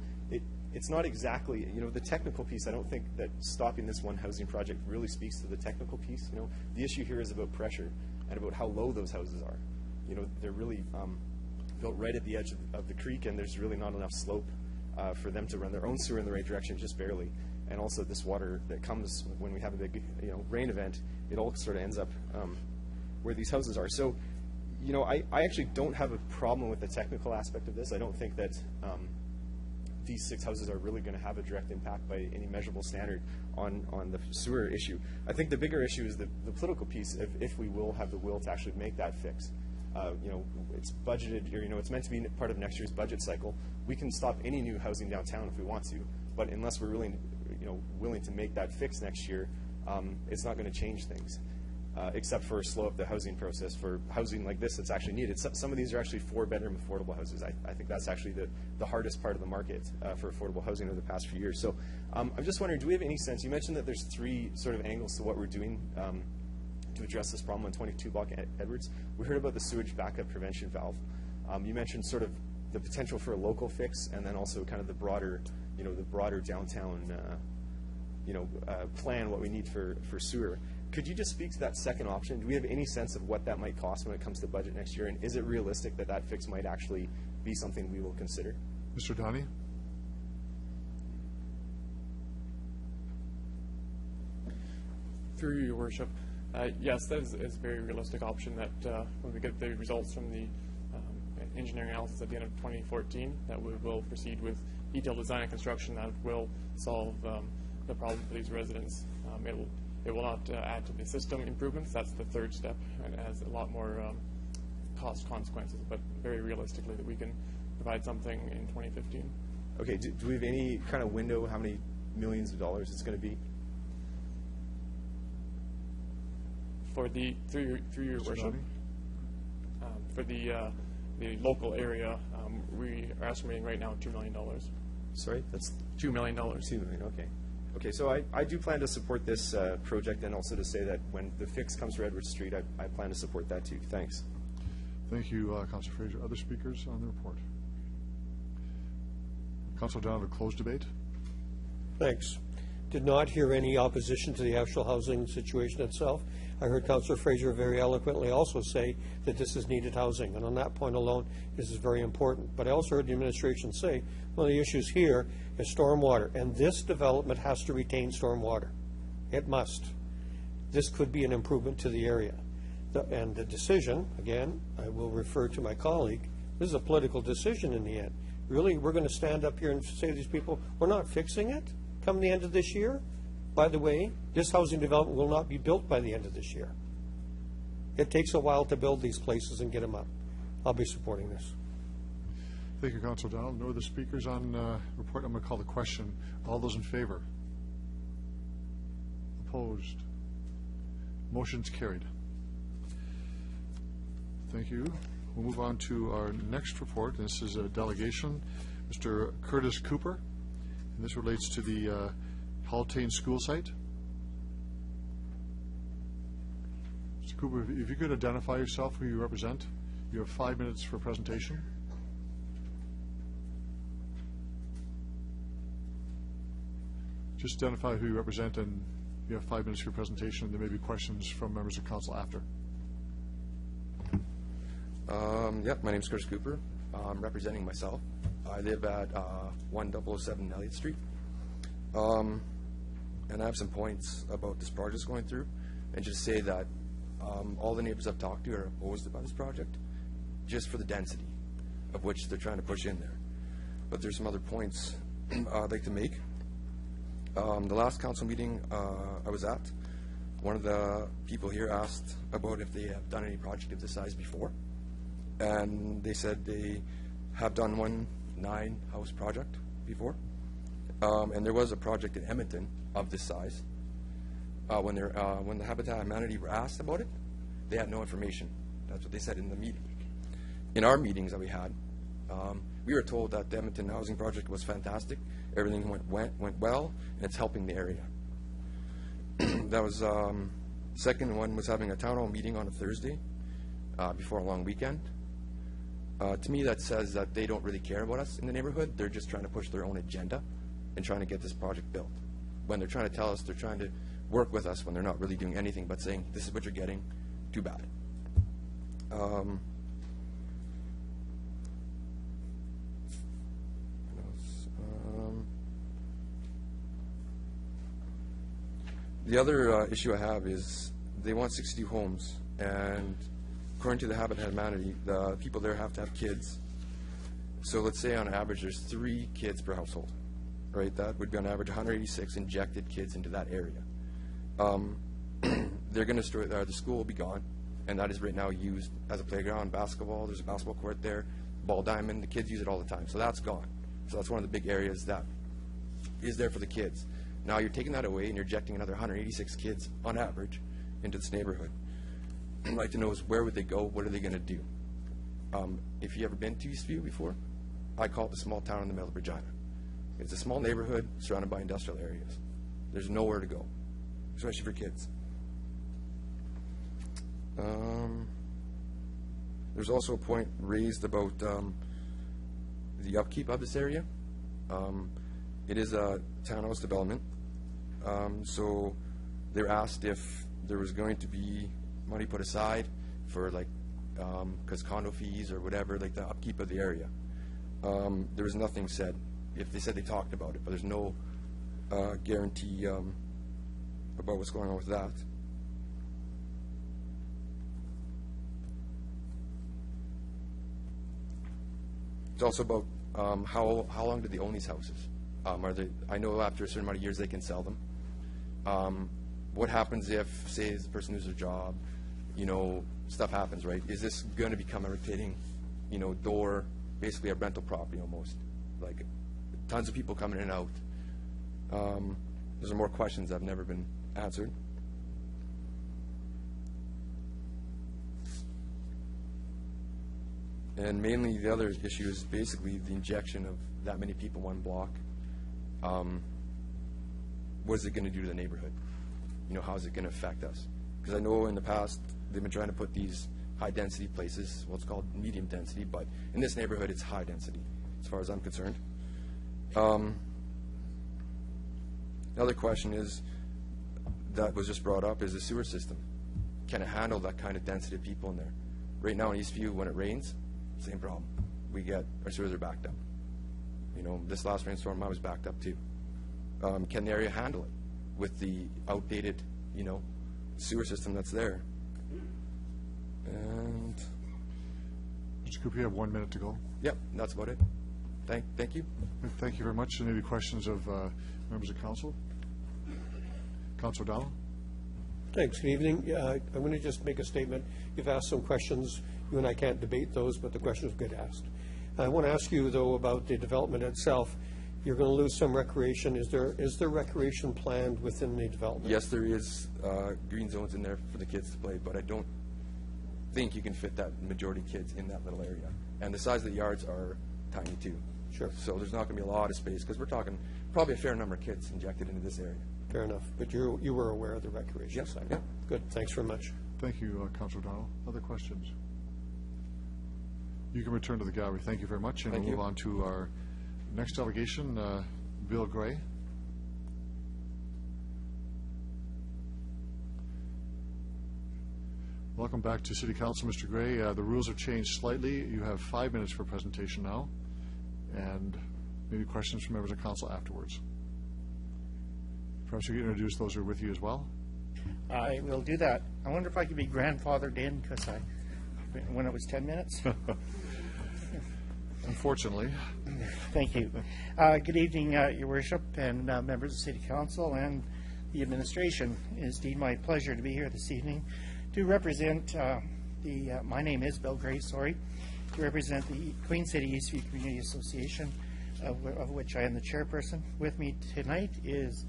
it's not exactly, the technical piece. I don't think that stopping this one housing project really speaks to the technical piece. The issue here is about pressure and about how low those houses are. They're really built right at the edge of the creek, and there's really not enough slope for them to run their own sewer in the right direction, just barely. And also this water that comes when we have a big rain event, it all sort of ends up where these houses are. So, I actually don't have a problem with the technical aspect of this. I don't think that these 6 houses are really going to have a direct impact by any measurable standard on the sewer issue. I think the bigger issue is the political piece, if we will have the will to actually make that fix. It's budgeted, or it's meant to be part of next year's budget cycle. We can stop any new housing downtown if we want to, but unless we're really, willing to make that fix next year, it's not going to change things, except for slow up the housing process for housing like this that's actually needed. Some of these are actually 4-bedroom affordable houses. I think that's actually the hardest part of the market for affordable housing over the past few years. So I'm just wondering, do we have any sense? You mentioned that there's 3 sort of angles to what we're doing to address this problem on 22 block Edwards. We heard about the sewage backup prevention valve. You mentioned sort of the potential for a local fix, and then also kind of the broader downtown, plan, what we need for sewer. Could you just speak to that second option? Do we have any sense of what that might cost when it comes to budget next year, and is it realistic that fix might actually be something we will consider? Mr. Donnie? Through your worship, yes, that is a very realistic option that when we get the results from the engineering analysis at the end of 2014, that we will proceed with detailed design and construction that will solve the problem for these residents. It will not add to the system improvements. That's the third step, and it has a lot more cost consequences, but very realistically that we can provide something in 2015. Okay, do we have any kind of window how many millions of dollars it's going to be? For the through your worship, for the local area, we are estimating right now $2 million. Sorry, that's $2 million. $2 million. Okay. Okay, so I do plan to support this project, and also to say that when the fix comes for Edward Street, I plan to support that too. Thanks. Thank you, Councillor Fraser. Other speakers on the report? Councillor Down to close debate. Thanks. Did not hear any opposition to the actual housing situation itself. I heard Councillor Fraser very eloquently also say that this is needed housing, and on that point alone, this is very important. But I also heard the administration say one of the issues here is stormwater, and this development has to retain stormwater. It must. This could be an improvement to the area. And the decision, again, I will refer to my colleague, this is a political decision in the end. Really, we're going to stand up here and say to these people, we're not fixing it come the end of this year? By the way, this housing development will not be built by the end of this year. It takes a while to build these places and get them up. I'll be supporting this. Thank you, Councillor Donald. No other speakers on report. I'm going to call the question. All those in favor? Opposed? Motion's carried. Thank you. We'll move on to our next report. This is a delegation. Mr. Curtis Cooper. And this relates to the Haltane school site. Mr. Cooper, if you could identify yourself, who you represent. You have 5 minutes for presentation. Just identify who you represent, and you have 5 minutes for your presentation. There may be questions from members of council after. Yep, my name is Curtis Cooper. I'm representing myself. I live at 1007 Elliott Street. And I have some points about this project going through, and just say that all the neighbors I've talked to are opposed about this project, just for the density of which they're trying to push in there. But there's some other points I'd like to make. The last council meeting I was at, one of the people here asked about if they have done any project of this size before, and they said they have done one 9-house project before, and there was a project in Edmonton of this size. When the Habitat Humanity were asked about it, they had no information. That's what they said in the meeting. In our meetings that we had, we were told that the Edmonton housing project was fantastic. Everything went well, and it's helping the area. That was second one was having a town hall meeting on a Thursday before a long weekend. To me, that says that they don't really care about us in the neighborhood. They're just trying to push their own agenda and trying to get this project built. When they're trying to tell us, they're trying to work with us when they're not really doing anything but saying, this is what you're getting, too bad. The other issue I have is they want 62 homes, and according to the Habitat Humanity, the people there have to have kids. So let's say on average there's 3 kids per household, right? That would be on average 186 injected kids into that area. They're going to store the school will be gone, and that is right now used as a playground, basketball. There's a basketball court there, ball diamond. The kids use it all the time, so that's gone. So that's one of the big areas that is there for the kids. Now you're taking that away and you're injecting another 186 kids on average into this neighborhood. I'd like to know is where would they go? What are they going to do? If you ever been to Eastview before, I call it the small town in the middle of Regina. It's a small neighborhood surrounded by industrial areas. There's nowhere to go, especially for kids. There's also a point raised about the upkeep of this area. It is a townhouse development, so they're asked if there was going to be money put aside for because condo fees or whatever, like the upkeep of the area. There was nothing said. If they said they talked about it, but there's no guarantee about what's going on with that. It's also about how long do they own these houses? Are they? I know after a certain amount of years they can sell them. What happens if, say, the person loses their job? You know, stuff happens, right? Is this going to become a rotating, you know, door, basically a rental property almost? Like, tons of people coming in and out. Those are more questions that have never been answered. And mainly the other issue is basically the injection of that many people in one block. What is it going to do to the neighborhood? You know, how is it going to affect us? Because I know in the past they've been trying to put these high-density places, what's called medium density, but in this neighborhood it's high density, as far as I'm concerned. Another question is, that was just brought up, is the sewer system. Can it handle that kind of density of people in there? Right now in Eastview, when it rains, same problem. Our sewers are backed up. You know, this last rainstorm I was backed up too. Can the area handle it with the outdated, you know, sewer system that's there? And Mr. Cooper, you have 1 minute to go. Yep, that's about it. Thank you. Thank you very much. Any questions of members of council? Councilor O'Donnell? Thanks. Good evening. I'm going to just make a statement. You've asked some questions. You and I can't debate those, but the questions get asked. I want to ask you, though, about the development itself. You're going to lose some recreation. Is there recreation planned within the development? Yes, there is green zones in there for the kids to play, but I don't think you can fit that majority kids in that little area. And the size of the yards are tiny too. Sure. So there's not going to be a lot of space because we're talking probably a fair number of kids injected into this area. Fair enough. But you were aware of the recreation side? Yep. Good. Thanks very much. Thank you, Councilor O'Donnell. Other questions? You can return to the gallery. Thank you very much. And we'll move on to our next delegation, Bill Gray. Welcome back to City Council, Mr. Gray. The rules have changed slightly. You have 5 minutes for presentation now, and maybe questions from members of council afterwards. Perhaps you can introduce those who are with you as well. I will do that. I wonder if I could be grandfathered in because when it was 10 minutes. Unfortunately. Thank you. Good evening, Your Worship, and members of City Council and the administration. It is indeed my pleasure to be here this evening to represent my name is Bill Gray, to represent the Queen City Eastview Community Association, of which I am the chairperson. With me tonight is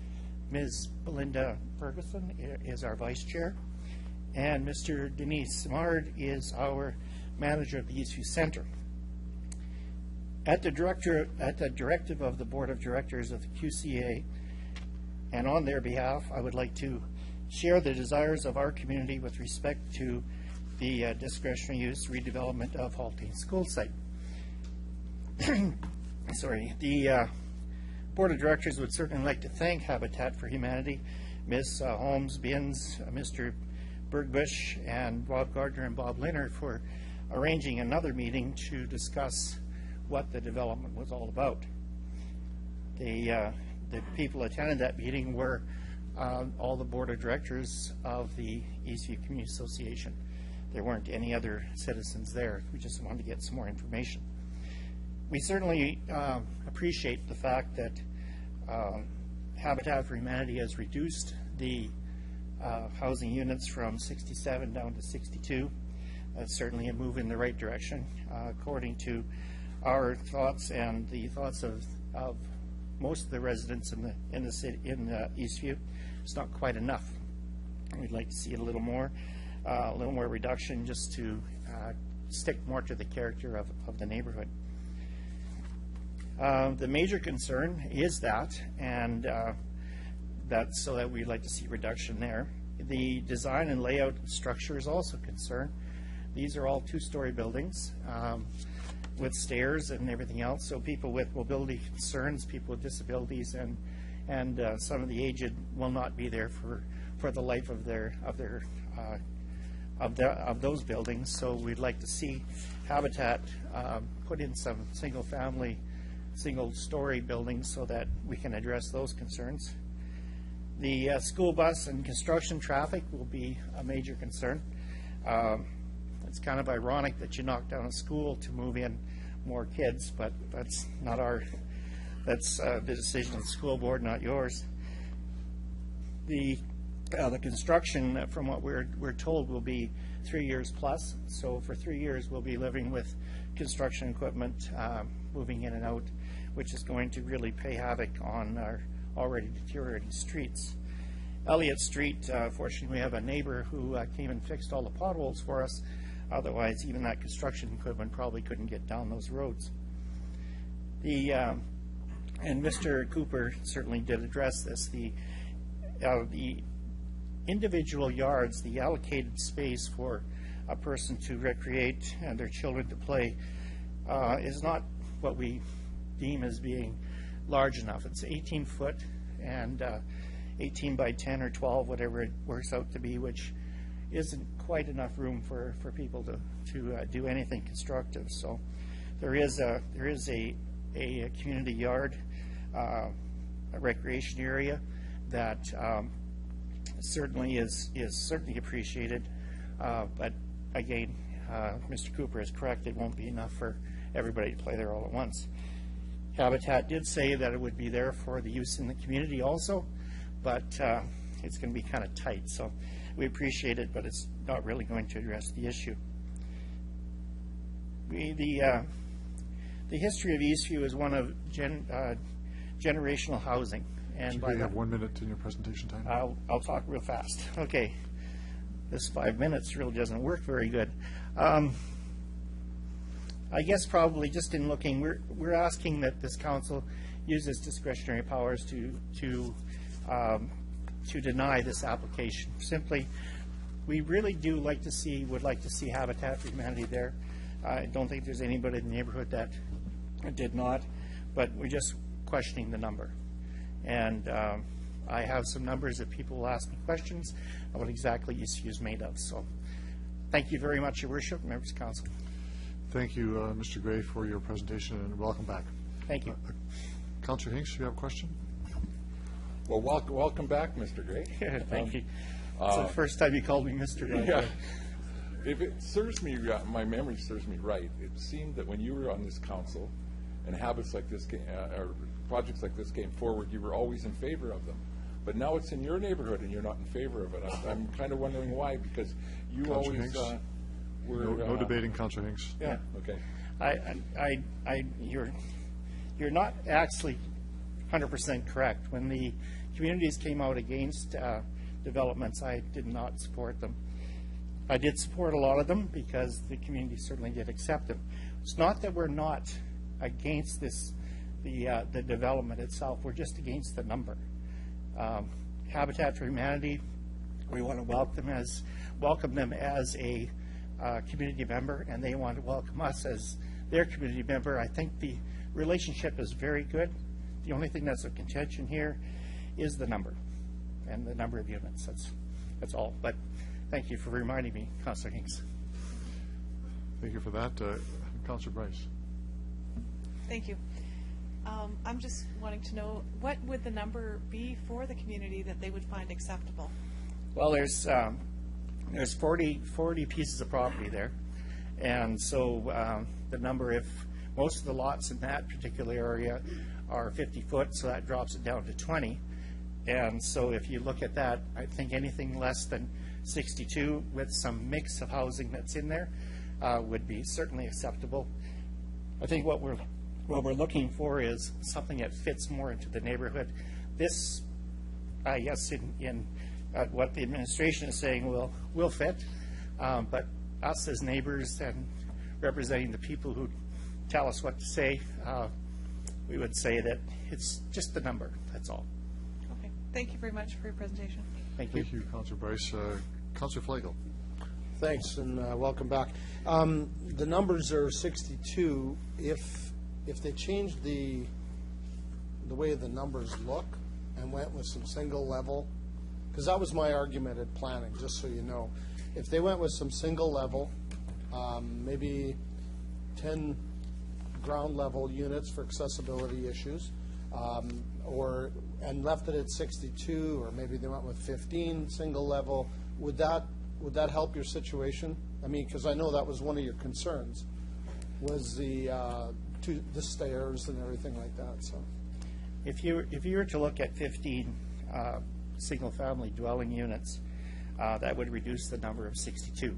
Ms. Belinda Ferguson, is our vice chair, and Mr. Denise Simard is our manager of the Eastview Center. At the directive of the Board of Directors of the QCA, and on their behalf, I would like to share the desires of our community with respect to the discretionary use redevelopment of Haltane School site. Sorry, the Board of Directors would certainly like to thank Habitat for Humanity, Ms. Holmes Binns, Mr. Bergbush, and Bob Gardner and Bob Leonard for arranging another meeting to discuss what the development was all about. The people attended that meeting were all the Board of Directors of the Eastview Community Association. There weren't any other citizens there. We just wanted to get some more information. We certainly appreciate the fact that Habitat for Humanity has reduced the housing units from 67 down to 62. That's certainly a move in the right direction. According to our thoughts and the thoughts of most of the residents in the city, in Eastview, it's not quite enough. We'd like to see it a little more reduction, just to stick more to the character of the neighborhood. The major concern is that, and that's so that we'd like to see reduction there. The design and layout structure is also a concern. These are all two-story buildings with stairs and everything else, so people with mobility concerns, people with disabilities, and some of the aged will not be there for the life of those buildings. So we'd like to see Habitat put in some single-story buildings so that we can address those concerns. The school bus and construction traffic will be a major concern. It's kind of ironic that you knock down a school to move in more kids, but that's not that's the decision of the school board, not yours. The construction, from what we're told, will be 3 years plus. So for 3 years, we'll be living with construction equipment moving in and out, which is going to really pay havoc on our already deteriorating streets. Elliott Street, fortunately, we have a neighbor who came and fixed all the potholes for us. Otherwise, even that construction equipment probably couldn't get down those roads. And Mr. Cooper certainly did address this. The individual yards, the allocated space for a person to recreate and their children to play is not what we deem as being large enough. It's 18 foot and 18 by 10 or 12, whatever it works out to be, which isn't quite enough room for people to do anything constructive. So there is a community yard, a recreation area that certainly is certainly appreciated, but again, Mr. Cooper is correct. It won't be enough for everybody to play there all at once. Habitat did say that it would be there for the use in the community also, but it's going to be kind of tight. So we appreciate it, but it's not really going to address the issue. The history of Eastview is one of generational housing. And you have 1 minute in your presentation time. I'll talk real fast. Okay. This 5 minutes really doesn't work very good. I guess probably just in looking, we're asking that this council uses discretionary powers to deny this application. Simply, we really would like to see Habitat for Humanity there. I don't think there's anybody in the neighborhood that did not, but we're just questioning the number. And I have some numbers that people will ask me questions on what exactly Eastview is made of. So thank you very much, Your Worship, members of council. Thank you, Mr. Gray, for your presentation, and welcome back. Thank you. Councillor Hinks, you have a question? Well, welcome back, Mr. Gray. Thank you. It's the first time you called me Mr. Gray. Yeah. If it serves me, my memory serves me right, it seemed that when you were on this council and habits like this or projects like this came forward, you were always in favor of them. But now it's in your neighborhood and you're not in favor of it. I'm kind of wondering why, because you Councillor always were... No debating, Councillor Hinks. Yeah, okay. You're not actually 100% correct. When the communities came out against developments, I did not support them. I did support a lot of them because the community certainly did accept them. It's not that we're not against the development itself. We're just against the number. Habitat for Humanity, we want to welcome them as a community member, and they want to welcome us as their community member. I think the relationship is very good. The only thing that's of contention here is the number and the number of units. That's all. But thank you for reminding me, Councillor Hinks. Thank you for that. Councillor Bryce. Thank you. I'm just wanting to know, what would the number be for the community that they would find acceptable? Well, there's 40 pieces of property there, and so the number, if most of the lots in that particular area are 50 foot, so that drops it down to 20. And so if you look at that, I think anything less than 62 with some mix of housing that's in there would be certainly acceptable. I think what we're looking for is something that fits more into the neighborhood. This, I guess, in what the administration is saying will fit, but us as neighbors and representing the people who tell us what to say, we would say that it's just the number. That's all. Okay. Thank you very much for your presentation. Thank you. Thank you, Councillor Bryce. Councillor Flegel. Thanks, and welcome back. The numbers are 62. If they changed the way the numbers look and went with some single level, because that was my argument at planning, just so you know. If they went with some single level, maybe 10 ground level units for accessibility issues, and left it at 62, or maybe they went with 15 single level, would that help your situation? I mean, because I know that was one of your concerns, was the stairs and everything like that. So, if you were to look at 15 single-family dwelling units, that would reduce the number of 62,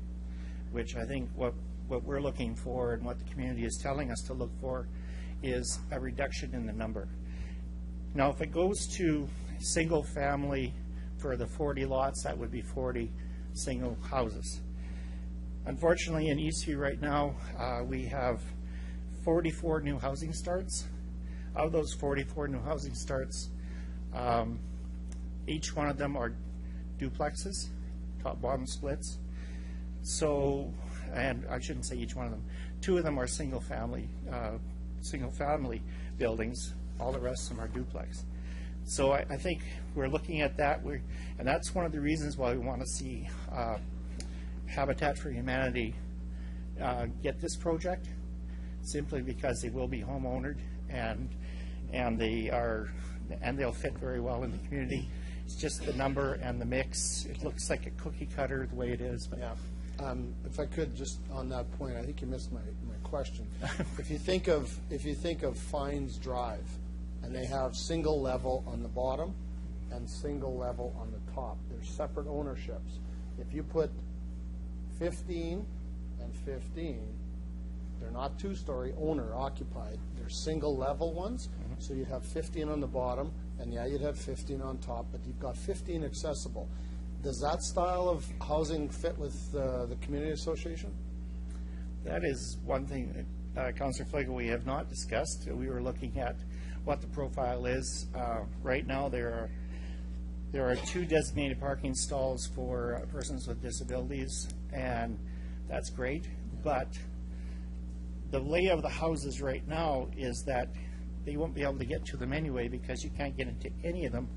which I think what we're looking for and what the community is telling us to look for is a reduction in the number. Now, if it goes to single-family for the 40 lots, that would be 40 single houses. Unfortunately, in Eastview right now, we have 44 new housing starts. Of those 44 new housing starts, each one of them are duplexes, top-bottom splits. So, and I shouldn't say each one of them. 2 of them are single-family buildings. All the rest of them are duplex. So I think we're looking at that, and that's one of the reasons why we want to see Habitat for Humanity get this project, simply because they will be homeownered and they'll fit very well in the community. It's just the number and the mix. It looks like a cookie cutter the way it is. But yeah. If I could, just on that point, I think you missed my question. If you think of Fines Drive, and they have single level on the bottom and single level on the top, they're separate ownerships. If you put 15 and 15, they're not 2-story owner occupied. They're single level ones. Mm-hmm. So you'd have 15 on the bottom, and yeah, you'd have 15 on top, but you've got 15 accessible. Does that style of housing fit with the community association? That is one thing that, Councillor Flegel, we have not discussed. We were looking at what the profile is. Right now, there are 2 designated parking stalls for persons with disabilities, and that's great. But the layout of the houses right now is that they won't be able to get to them anyway, because you can't get into any of them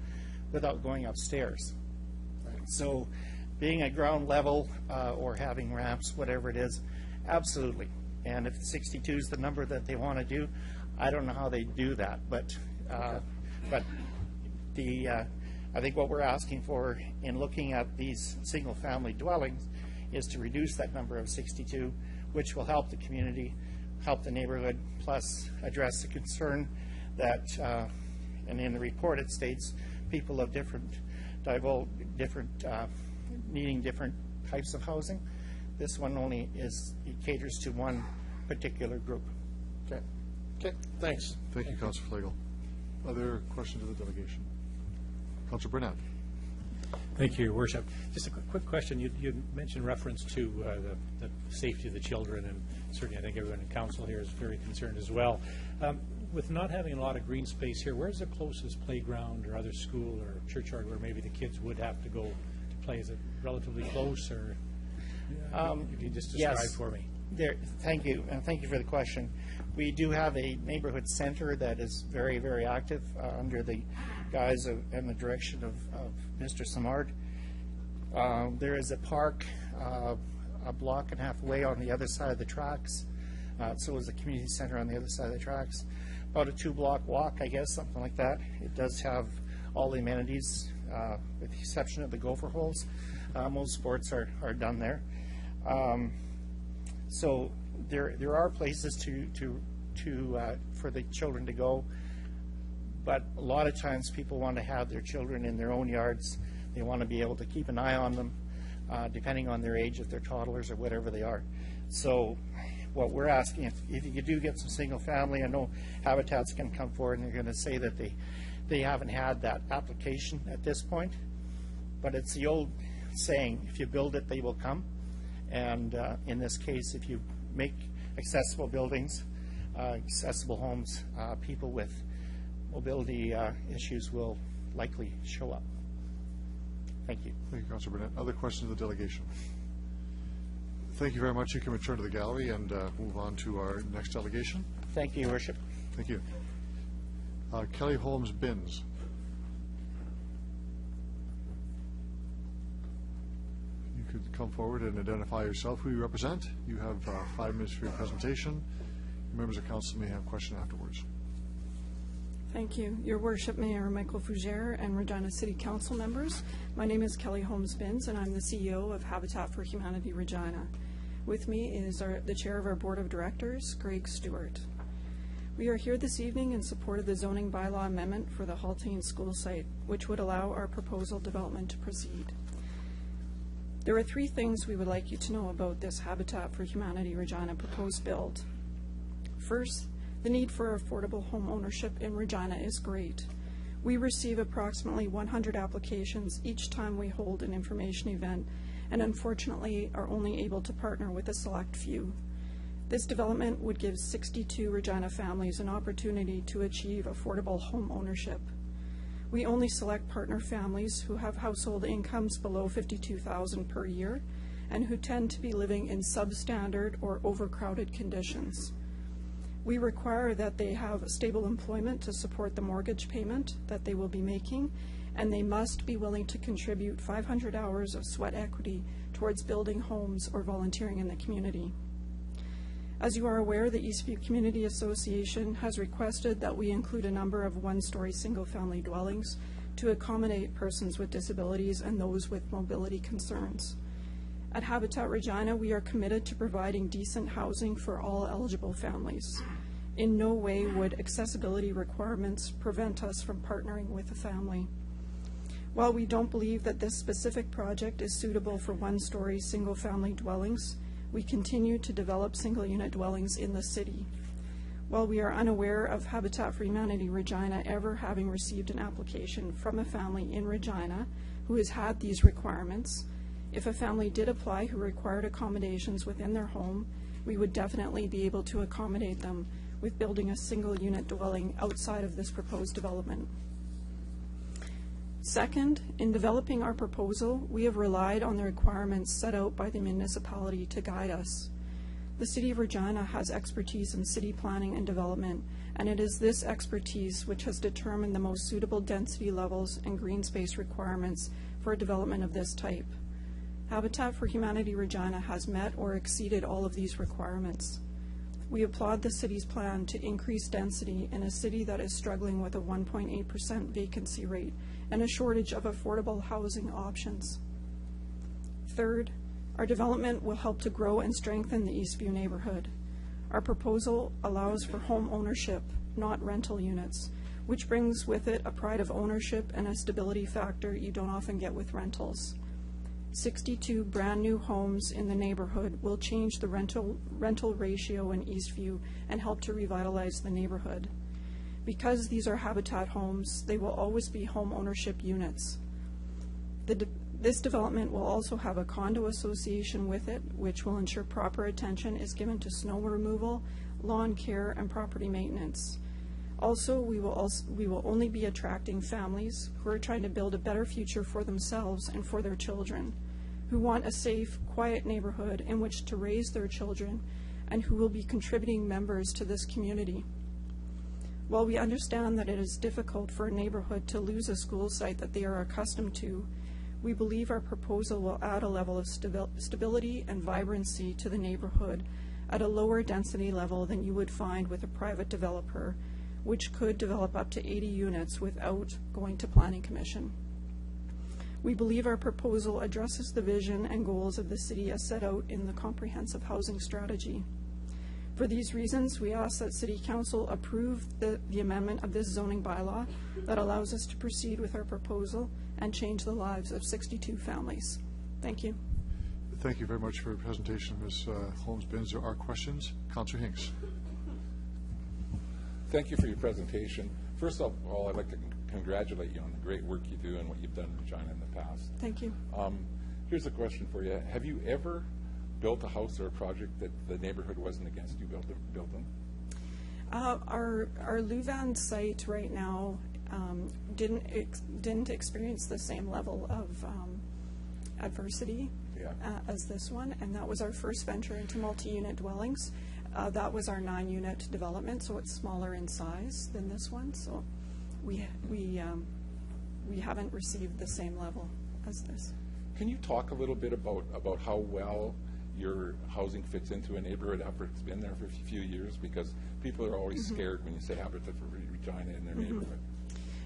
without going upstairs. So being at ground level or having ramps, whatever it is, absolutely. And if 62 is the number that they want to do, I don't know how they do that. But I think what we're asking for in looking at these single-family dwellings is to reduce that number of 62, which will help the community, help the neighborhood, plus address the concern that, and in the report it states, people of needing different types of housing. This one only it caters to one particular group. Okay. Okay. Thanks. Thank you, Councillor Flegel. Other questions of the delegation? Councillor Burnett. Thank you, Your Worship. Just a quick question. You mentioned reference to the safety of the children, and certainly I think everyone in council here is very concerned as well. With not having a lot of green space here, where's the closest playground or other school or churchyard where maybe the kids would have to go to play? Is it relatively close, or if you just describe yes. for me? Thank you, and thank you for the question. We do have a neighborhood center that is very, very active under the guise and the direction of Mr. Samard. There is a park a block and a half away on the other side of the tracks. So is a community center on the other side of the tracks. About a 2-block walk, I guess, something like that. It does have all the amenities, with the exception of the gopher holes. Most sports are done there. So there are places for the children to go, but a lot of times people want to have their children in their own yards. They want to be able to keep an eye on them, depending on their age, if they're toddlers or whatever they are. So what we're asking, if you do get some single family, I know Habitat's going to come forward and they're going to say that they haven't had that application at this point, but it's the old saying, if you build it, they will come. And in this case, if you make accessible buildings, accessible homes, people with mobility issues will likely show up. Thank you. Thank you, Councillor Burnett. Other questions of the delegation? Thank you very much. You can return to the gallery and move on to our next delegation. Thank you, Your Worship. Thank you. Kelly Holmes Binns. You could come forward and identify yourself, who you represent. You have 5 minutes for your presentation. Members of council may have questions afterwards. Thank you. Your Worship, Mayor Michael Fougere and Regina City Council members. My name is Kelly Holmes-Binns, and I'm the CEO of Habitat for Humanity Regina. With me is the Chair of our Board of Directors, Greg Stewart. We are here this evening in support of the zoning bylaw amendment for the Haltane school site, which would allow our proposal development to proceed. There are 3 things we would like you to know about this Habitat for Humanity Regina proposed build. First, the need for affordable home ownership in Regina is great. We receive approximately 100 applications each time we hold an information event, and unfortunately are only able to partner with a select few. This development would give 62 Regina families an opportunity to achieve affordable home ownership. We only select partner families who have household incomes below $52,000 per year and who tend to be living in substandard or overcrowded conditions. We require that they have stable employment to support the mortgage payment that they will be making, and they must be willing to contribute 500 hours of sweat equity towards building homes or volunteering in the community. As you are aware, the Eastview Community Association has requested that we include a number of one-story single-family dwellings to accommodate persons with disabilities and those with mobility concerns. At Habitat Regina, we are committed to providing decent housing for all eligible families. In no way would accessibility requirements prevent us from partnering with a family. While we don't believe that this specific project is suitable for one-story single-family dwellings, we continue to develop single-unit dwellings in the city. While we are unaware of Habitat for Humanity Regina ever having received an application from a family in Regina who has had these requirements, if a family did apply who required accommodations within their home, we would definitely be able to accommodate them with building a single-unit dwelling outside of this proposed development. Second, in developing our proposal, we have relied on the requirements set out by the municipality to guide us. The City of Regina has expertise in city planning and development, and it is this expertise which has determined the most suitable density levels and green space requirements for a development of this type. Habitat for Humanity Regina has met or exceeded all of these requirements. We applaud the city's plan to increase density in a city that is struggling with a 1.8% vacancy rate and a shortage of affordable housing options. Third, our development will help to grow and strengthen the Eastview neighborhood. Our proposal allows for home ownership, not rental units, which brings with it a pride of ownership and a stability factor you don't often get with rentals. 62 brand new homes in the neighborhood will change the rental ratio in Eastview and help to revitalize the neighborhood. Because these are Habitat homes, they will always be home ownership units. This development will also have a condo association with it, which will ensure proper attention is given to snow removal, lawn care, and property maintenance. Also, we will only be attracting families who are trying to build a better future for themselves and for their children, who want a safe, quiet neighborhood in which to raise their children, and who will be contributing members to this community. While we understand that it is difficult for a neighborhood to lose a school site that they are accustomed to, we believe our proposal will add a level of stability and vibrancy to the neighborhood at a lower density level than you would find with a private developer, which could develop up to 80 units without going to Planning Commission. We believe our proposal addresses the vision and goals of the city as set out in the comprehensive housing strategy. For these reasons, we ask that City Council approve the amendment of this zoning bylaw that allows us to proceed with our proposal and change the lives of 62 families. Thank you. Thank you very much for your presentation, Ms. Holmes-Binns. There are questions. Councillor Hinks. Thank you for your presentation. First of all, I'd like to congratulate you on the great work you do and what you've done in Regina in the past. Thank you. Here's a question for you. Have you ever built a house or a project that the neighborhood wasn't against you building? Our Louvain site right now didn't experience the same level of adversity as this one, and that was our first venture into multi-unit dwellings. That was our 9-unit development, so it's smaller in size than this one. So we haven't received the same level as this. Can you talk a little bit about how well your housing fits into a neighborhood after it's been there for a few years? Because people are always scared when you say Habitat for Regina in their neighborhood.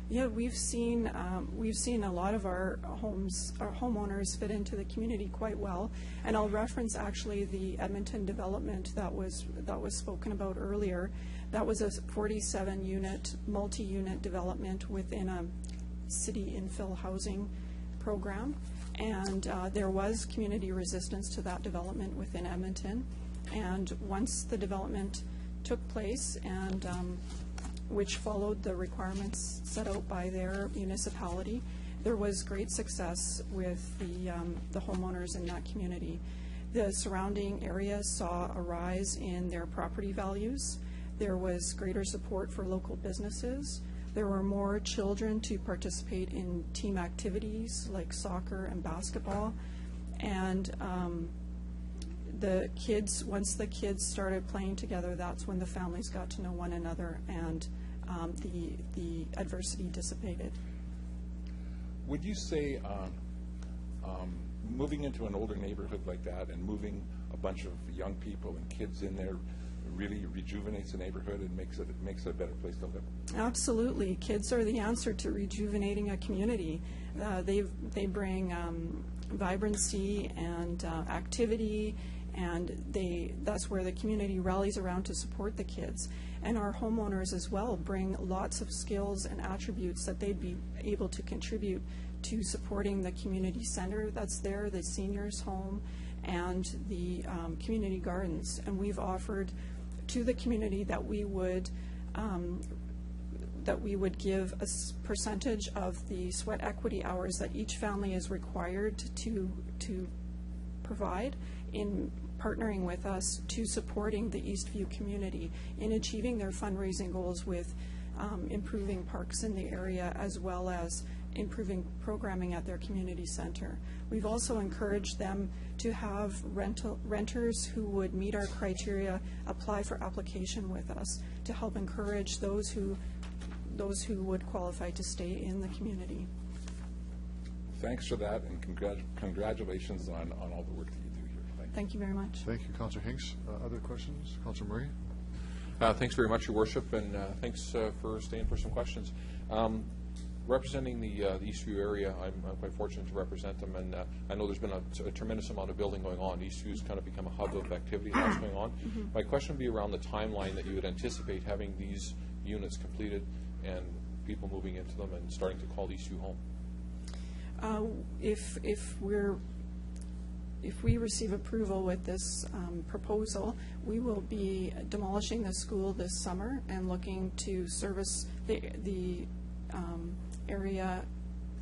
Yeah, we've seen a lot of our homeowners fit into the community quite well, and I'll reference actually the Edmonton development that was spoken about earlier. That was a 47-unit, multi-unit development within a city infill housing program, and there was community resistance to that development within Edmonton. And once the development took place and which followed the requirements set out by their municipality, there was great success with the homeowners in that community. The surrounding areas saw a rise in their property values. There was greater support for local businesses. There were more children to participate in team activities like soccer and basketball. And the kids, once the kids started playing together, that's when the families got to know one another, and the adversity dissipated. Would you say moving into an older neighborhood like that and moving a bunch of young people and kids in there really rejuvenates the neighborhood and makes it a better place to live? Absolutely. Kids are the answer to rejuvenating a community. They bring vibrancy and activity, and that's where the community rallies around to support the kids. And our homeowners as well bring lots of skills and attributes that they'd be able to contribute to supporting the community center that's there, the seniors' home, and the community gardens. And we've offered to the community that we would give a percentage of the sweat equity hours that each family is required to provide in partnering with us to supporting the Eastview community in achieving their fundraising goals with improving parks in the area, as well as improving programming at their community center. We've also encouraged them to have renters who would meet our criteria apply for application with us to help encourage those who would qualify to stay in the community. Thanks for that, and congratulations on all the work that you do here. Thank you very much. Thank you, Councillor Hinks. Other questions? Councillor Murray? Thanks very much, Your Worship, and thanks for staying for some questions. Representing the Eastview area, I'm quite fortunate to represent them, and I know there's been a tremendous amount of building going on. Eastview's kind of become a hub of activity that's going on. My question would be around the timeline that you would anticipate having these units completed and people moving into them and starting to call Eastview home. If we receive approval with this proposal, we will be demolishing the school this summer and looking to service the area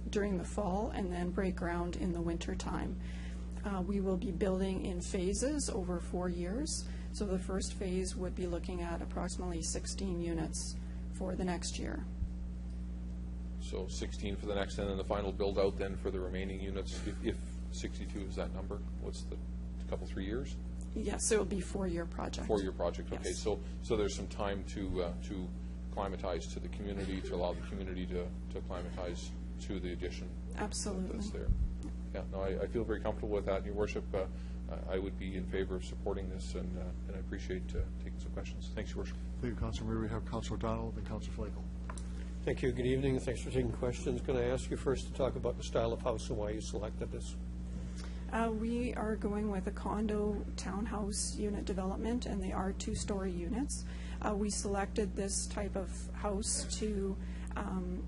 during the fall and then break ground in the winter time. We will be building in phases over 4 years. So the first phase would be looking at approximately 16 units for the next year. So 16 for the next, and then the final build out then for the remaining units, if 62 is that number, what's the couple, 3 years? Yes, it will be a 4-year project. 4-year project, okay. Yes. So there's some time to climatize to the community, to allow the community to climatize to the addition. Absolutely. That's there. Yeah, no, I feel very comfortable with that. Your Worship, I would be in favor of supporting this, and I appreciate taking some questions. Thanks, Your Worship. Thank you, Councillor Murray. We have Councillor O'Donnell and Councillor Flakel. Thank you. Good evening. Thanks for taking questions. Can I ask you first to talk about the style of house and why you selected this? We are going with a condo townhouse unit development, and they are 2-story units. We selected this type of house to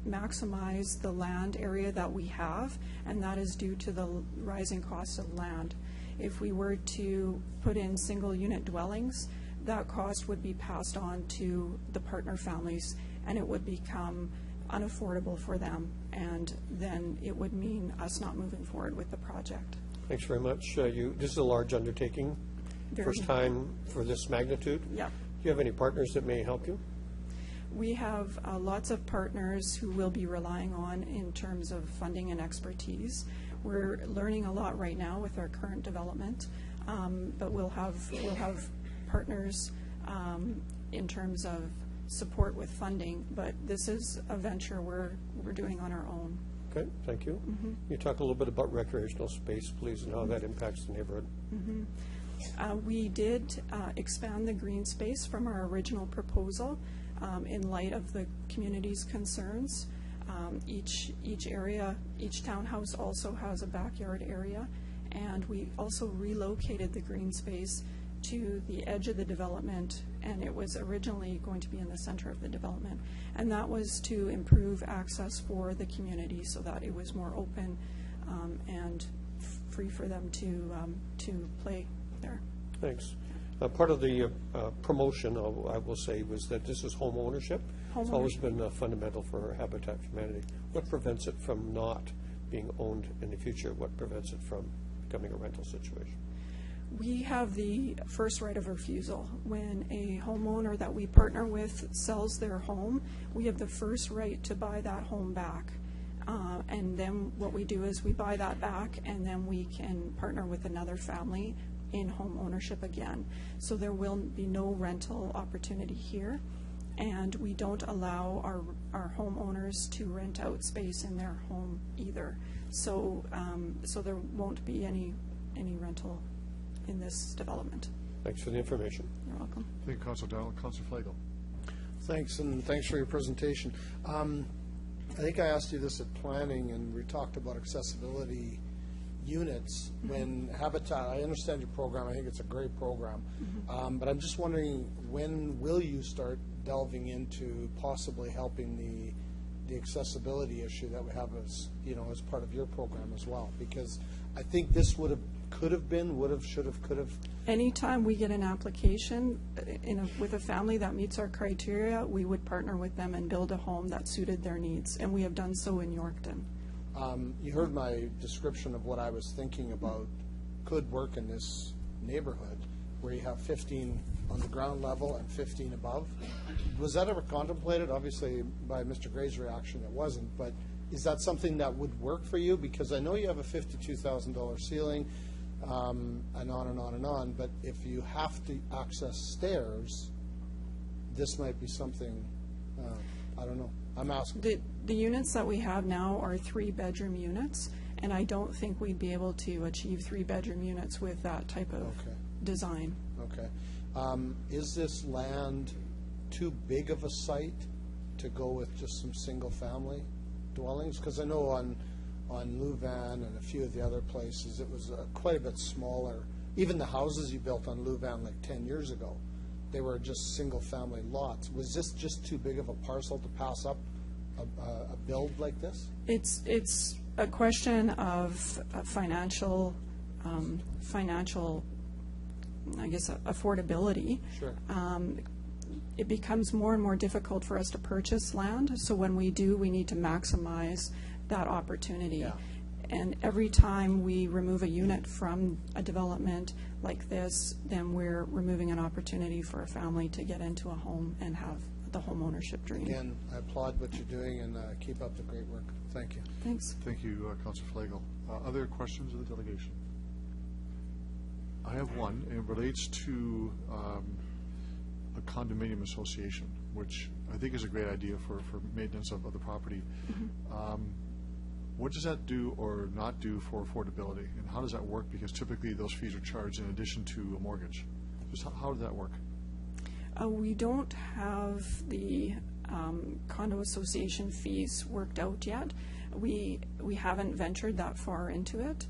maximize the land area that we have, and that is due to the rising cost of land. If we were to put in single unit dwellings, that cost would be passed on to the partner families, and it would become unaffordable for them, and then it would mean us not moving forward with the project. Thanks very much. This is a large undertaking. First time for this magnitude? Yep. Do you have any partners that may help you? We have lots of partners who we'll be relying on in terms of funding and expertise. We're learning a lot right now with our current development, but we'll have partners in terms of support with funding. But this is a venture we're doing on our own. Okay, thank you. You talk a little bit about recreational space, please, and how that impacts the neighborhood. We did expand the green space from our original proposal in light of the community's concerns. Each area, each townhouse also has a backyard area, and we also relocated the green space to the edge of the development, and it was originally going to be in the center of the development. And that was to improve access for the community so that it was more open and free for them to play there. Thanks. Part of the promotion, I will say, was that this is home ownership. It's always been fundamental for Habitat for Humanity. What prevents it from not being owned in the future? What prevents it from becoming a rental situation? We have the first right of refusal. When a homeowner that we partner with sells their home, we have the first right to buy that home back. And then what we do is we buy that back, and then we can partner with another family in home ownership again. So there will be no rental opportunity here, and we don't allow our homeowners to rent out space in their home either. So so there won't be any rental in this development. Thanks for the information. You're welcome. Thank you, Councilor Donald. Councilor Flagel. Thanks, and thanks for your presentation. I think I asked you this at planning, and we talked about accessibility units. When Habitat, I understand your program, I think it's a great program, but I'm just wondering, when will you start delving into possibly helping the accessibility issue that we have as, you know, as part of your program as well? Because I think this could have been, would have, should have, could have. Anytime we get an application with a family that meets our criteria, we would partner with them and build a home that suited their needs, and we have done so in Yorkton. You heard my description of what I was thinking about could work in this neighborhood, where you have 15 on the ground level and 15 above. Was that ever contemplated? Obviously, by Mr. Gray's reaction, it wasn't, but is that something that would work for you? Because I know you have a $52,000 ceiling, and on and on and on, but if you have to access stairs, this might be something, I don't know. I'm asking. The units that we have now are 3-bedroom units, and I don't think we'd be able to achieve 3-bedroom units with that type of design. Okay. Is this land too big of a site to go with just some single-family dwellings? Because I know on Louvain and a few of the other places, it was quite a bit smaller. Even the houses you built on Louvain like 10 years ago, they were just single-family lots. Was this just too big of a parcel to pass up a build like this? It's a question of financial, I guess, affordability. Sure. It becomes more and more difficult for us to purchase land. So when we do, we need to maximize that opportunity. Yeah. And every time we remove a unit from a development like this, then we're removing an opportunity for a family to get into a home and have the home ownership dream. Again, I applaud what you're doing, and keep up the great work. Thank you. Thanks. Thank you, Councilor Flagel. Other questions of the delegation? I have one, and it relates to a condominium association, which I think is a great idea for maintenance of the property. What does that do or not do for affordability, and how does that work? Because typically those fees are charged in addition to a mortgage. Just how does that work? We don't have the condo association fees worked out yet. We haven't ventured that far into it,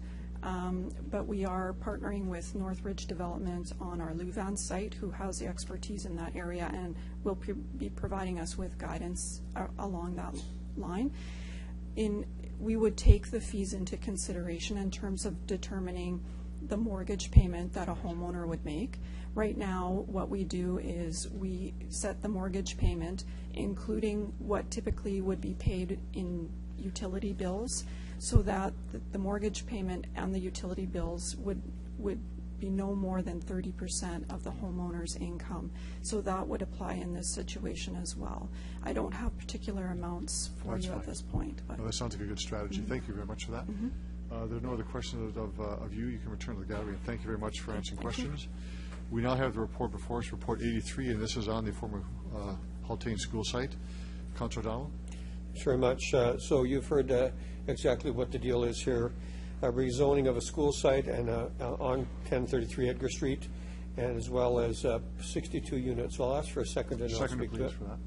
but we are partnering with Northridge Development on our Louvain site, who has the expertise in that area and will be providing us with guidance along that line. We would take the fees into consideration in terms of determining the mortgage payment that a homeowner would make. Right now, what we do is we set the mortgage payment, including what typically would be paid in utility bills, so that the mortgage payment and the utility bills would be no more than 30% of the homeowner's income. So that would apply in this situation as well. I don't have particular amounts for you at this point. But that sounds like a good strategy. Thank you very much for that. There are no other questions of you. You can return to the gallery, and thank you very much for answering questions. We now have the report before us, Report 83, and this is on the former Haltane School site. Councilor Donald? Thanks very much. So you've heard exactly what the deal is here. a rezoning of a school site and on 1033 Edgar Street, and as well as 62 units. So I'll ask for a second and I'll Second, speak to please, it. for that.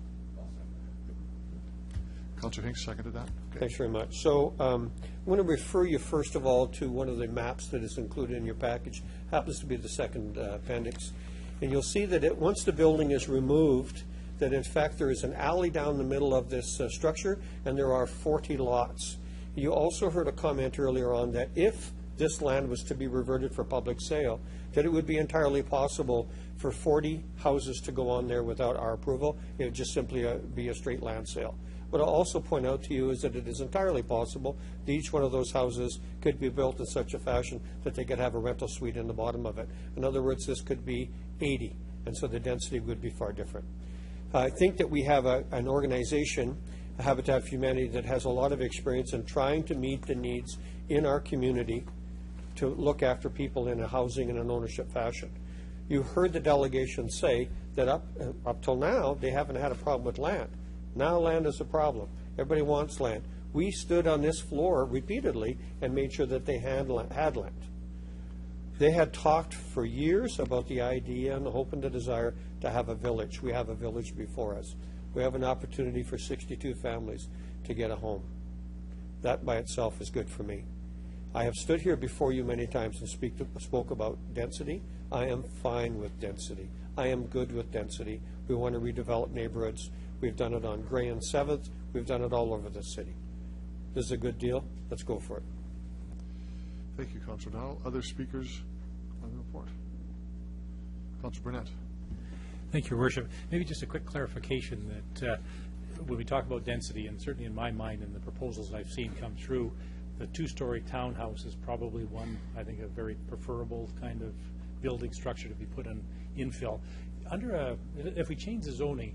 Councillor Hinks seconded that. Okay. Thanks very much. So I'm going to refer you first of all to one of the maps that is included in your package. Happens to be the second appendix. And you'll see that once the building is removed, that in fact there is an alley down the middle of this structure, and there are 40 lots. You also heard a comment earlier on that if this land was to be reverted for public sale, that it would be entirely possible for 40 houses to go on there without our approval. It would just simply be a straight land sale. What I'll also point out to you is that it is entirely possible that each one of those houses could be built in such a fashion that they could have a rental suite in the bottom of it. In other words, this could be 80, and so the density would be far different. I think that we have an organization, Habitat for Humanity, that has a lot of experience in trying to meet the needs in our community to look after people in a housing and an ownership fashion. You heard the delegation say that up till now, they haven't had a problem with land. Now land is a problem. Everybody wants land. We stood on this floor repeatedly and made sure that they had land. They had talked for years about the idea and the hope and the desire to have a village. We have a village before us. We have an opportunity for 62 families to get a home. That by itself is good for me. I have stood here before you many times and spoke about density. I am fine with density. I am good with density. We want to redevelop neighborhoods. We've done it on Gray and 7th. We've done it all over the city. This is a good deal. Let's go for it. Thank you, Councillor Dowell. Other speakers on the report? Councillor Burnett. Thank you, Your Worship. Maybe just a quick clarification that when we talk about density, and certainly in my mind in the proposals I've seen come through, the two-story townhouse is probably one, I think, a very preferable kind of building structure to be put in infill. If we change the zoning,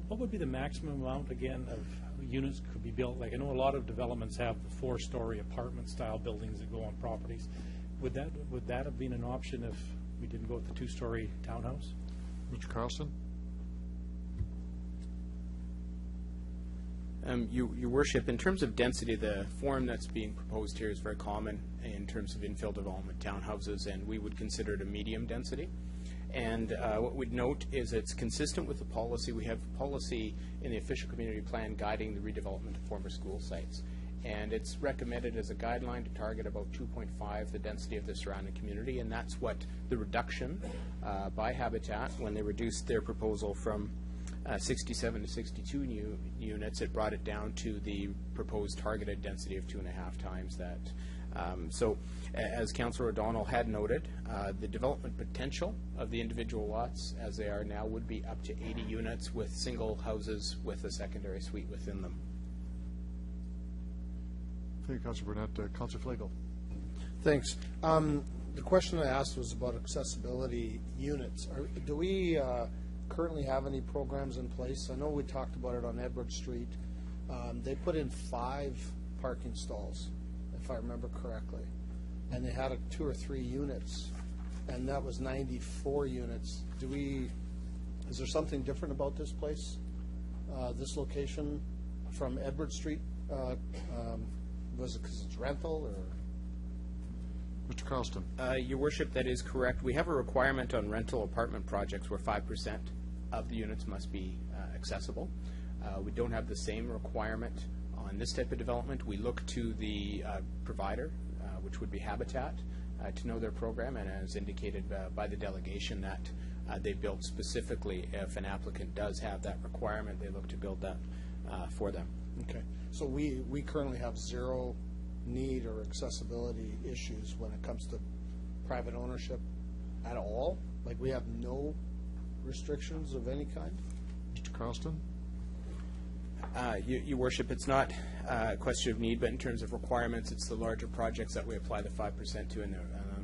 what would be the maximum amount, again, of units could be built? Like, I know a lot of developments have the 4-story apartment-style buildings that go on properties. Would that have been an option if we didn't go with the 2-story townhouse? Mr. Carlson? Your Worship, in terms of density, the form that's being proposed here is very common in terms of infill development townhouses, and we would consider it a medium density. And what we'd note is it's consistent with the policy. We have policy in the official community plan guiding the redevelopment of former school sites. And it's recommended as a guideline to target about 2.5 the density of the surrounding community, and that's what the reduction by Habitat, when they reduced their proposal from 67 to 62 units, it brought it down to the proposed targeted density of 2.5 times that. So, as Councillor O'Donnell had noted, the development potential of the individual lots as they are now would be up to 80 units with single houses with a secondary suite within them. Thank you, Councillor Burnett. Councillor Flagel. Thanks. The question I asked was about accessibility units. Do we currently have any programs in place? I know we talked about it on Edward Street. They put in 5 parking stalls, if I remember correctly, and they had 2 or 3 units, and that was 94 units. Is there something different about this place, this location from Edward Street? Was it because it's rental, or? Mr. Carlston. Your Worship, that is correct. We have a requirement on rental apartment projects where 5% of the units must be accessible. We don't have the same requirement on this type of development. We look to the provider, which would be Habitat, to know their program, and as indicated by the delegation that they build specifically if an applicant does have that requirement, they look to build that for them. Okay. So we currently have zero need or accessibility issues when it comes to private ownership at all? Like, we have no restrictions of any kind? Mr. Carlston? Your Worship, it's not a question of need, but in terms of requirements, it's the larger projects that we apply the 5% to on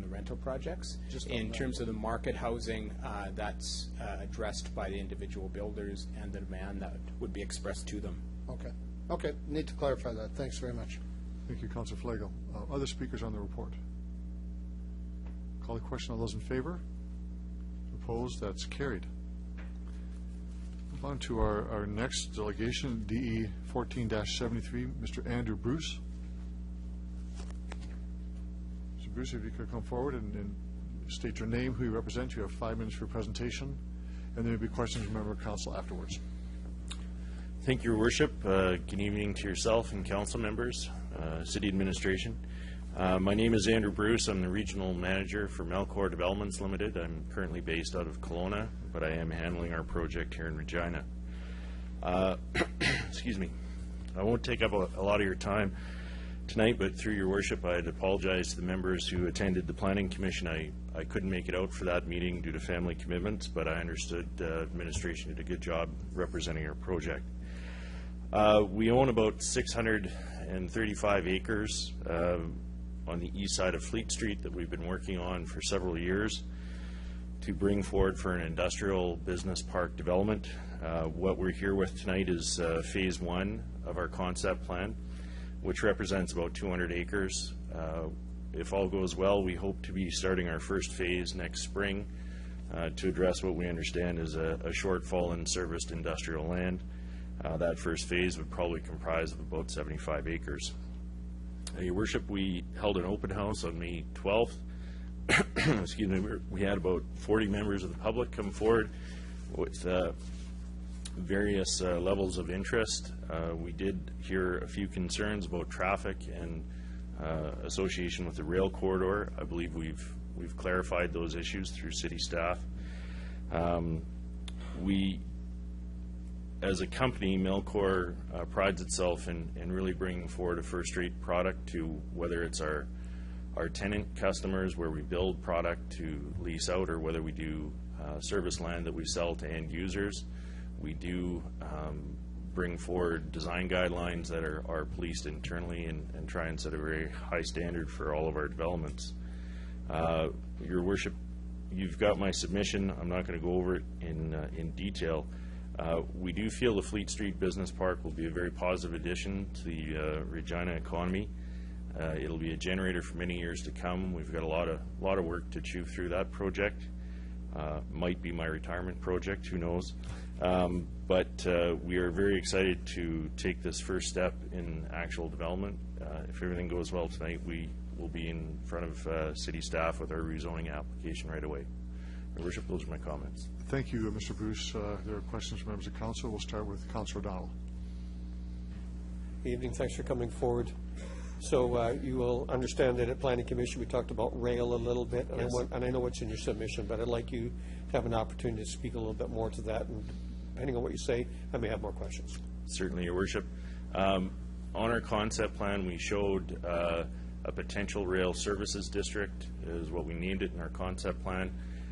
the rental projects. In terms of the market housing, that's addressed by the individual builders and the demand that would be expressed to them. Okay. Okay. Need to clarify that. Thanks very much. Thank you, Councillor Flagel. Other speakers on the report? Call the question. All those in favor? Opposed? That's carried. Move on to our next delegation, DE 14-73, Mr. Andrew Bruce. Bruce, if you could come forward and state your name, who you represent. You have 5 minutes for your presentation, and there will be questions from member of council afterwards. Thank you, Your Worship. Good evening to yourself and council members, city administration. My name is Andrew Bruce. I'm the regional manager for Melcor Developments Limited. I'm currently based out of Kelowna, but I am handling our project here in Regina. Excuse me. I won't take up a lot of your time tonight, but through Your Worship, I'd apologize to the members who attended the Planning Commission. I couldn't make it out for that meeting due to family commitments, but I understood administration did a good job representing our project. We own about 635 acres on the east side of Fleet Street that we've been working on for several years to bring forward for an industrial business park development. What we're here with tonight is phase 1 of our concept plan, which represents about 200 acres. If all goes well, we hope to be starting our first phase next spring to address what we understand is a shortfall in serviced industrial land. That first phase would probably comprise of about 75 acres. Your Worship, we held an open house on May 12th. Excuse me, we had about 40 members of the public come forward with various levels of interest. We did hear a few concerns about traffic and association with the rail corridor. I believe we've clarified those issues through city staff. We, as a company, Melcor prides itself in really bringing forward a first-rate product to whether it's our tenant customers where we build product to lease out, or whether we do service land that we sell to end users. We do bring forward design guidelines that are policed internally and try and set a very high standard for all of our developments. Your Worship, you've got my submission. I'm not going to go over it in detail. We do feel the Fleet Street Business Park will be a very positive addition to the Regina economy. It'll be a generator for many years to come. We've got a lot of work to chew through that project. Might be my retirement project, who knows? But we are very excited to take this first step in actual development. If everything goes well tonight, we will be in front of city staff with our rezoning application right away. Your Worship, those are my comments. Thank you, Mr. Bruce. There are questions from members of council. We'll start with Councillor O'Donnell. Good evening. Thanks for coming forward. So you will understand that at Planning Commission we talked about rail a little bit, and, Yes. I know what's in your submission, but I'd like you to have an opportunity to speak a little bit more to that, and depending on what you say, I may have more questions. Certainly, Your Worship. On our concept plan, we showed a potential rail services district is what we named it in our concept plan,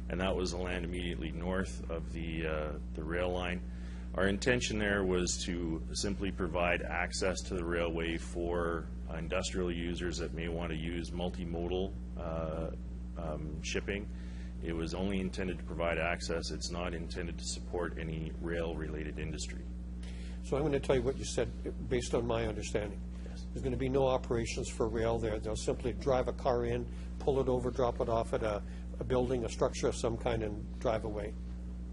and that was the land immediately north of the rail line. Our intention there was to simply provide access to the railway for industrial users that may want to use multimodal shipping. It was only intended to provide access. It's not intended to support any rail-related industry. So I'm going to tell you what you said based on my understanding. Yes. There's going to be no operations for rail there. They'll simply drive a car in, pull it over, drop it off at a building, a structure of some kind, and drive away.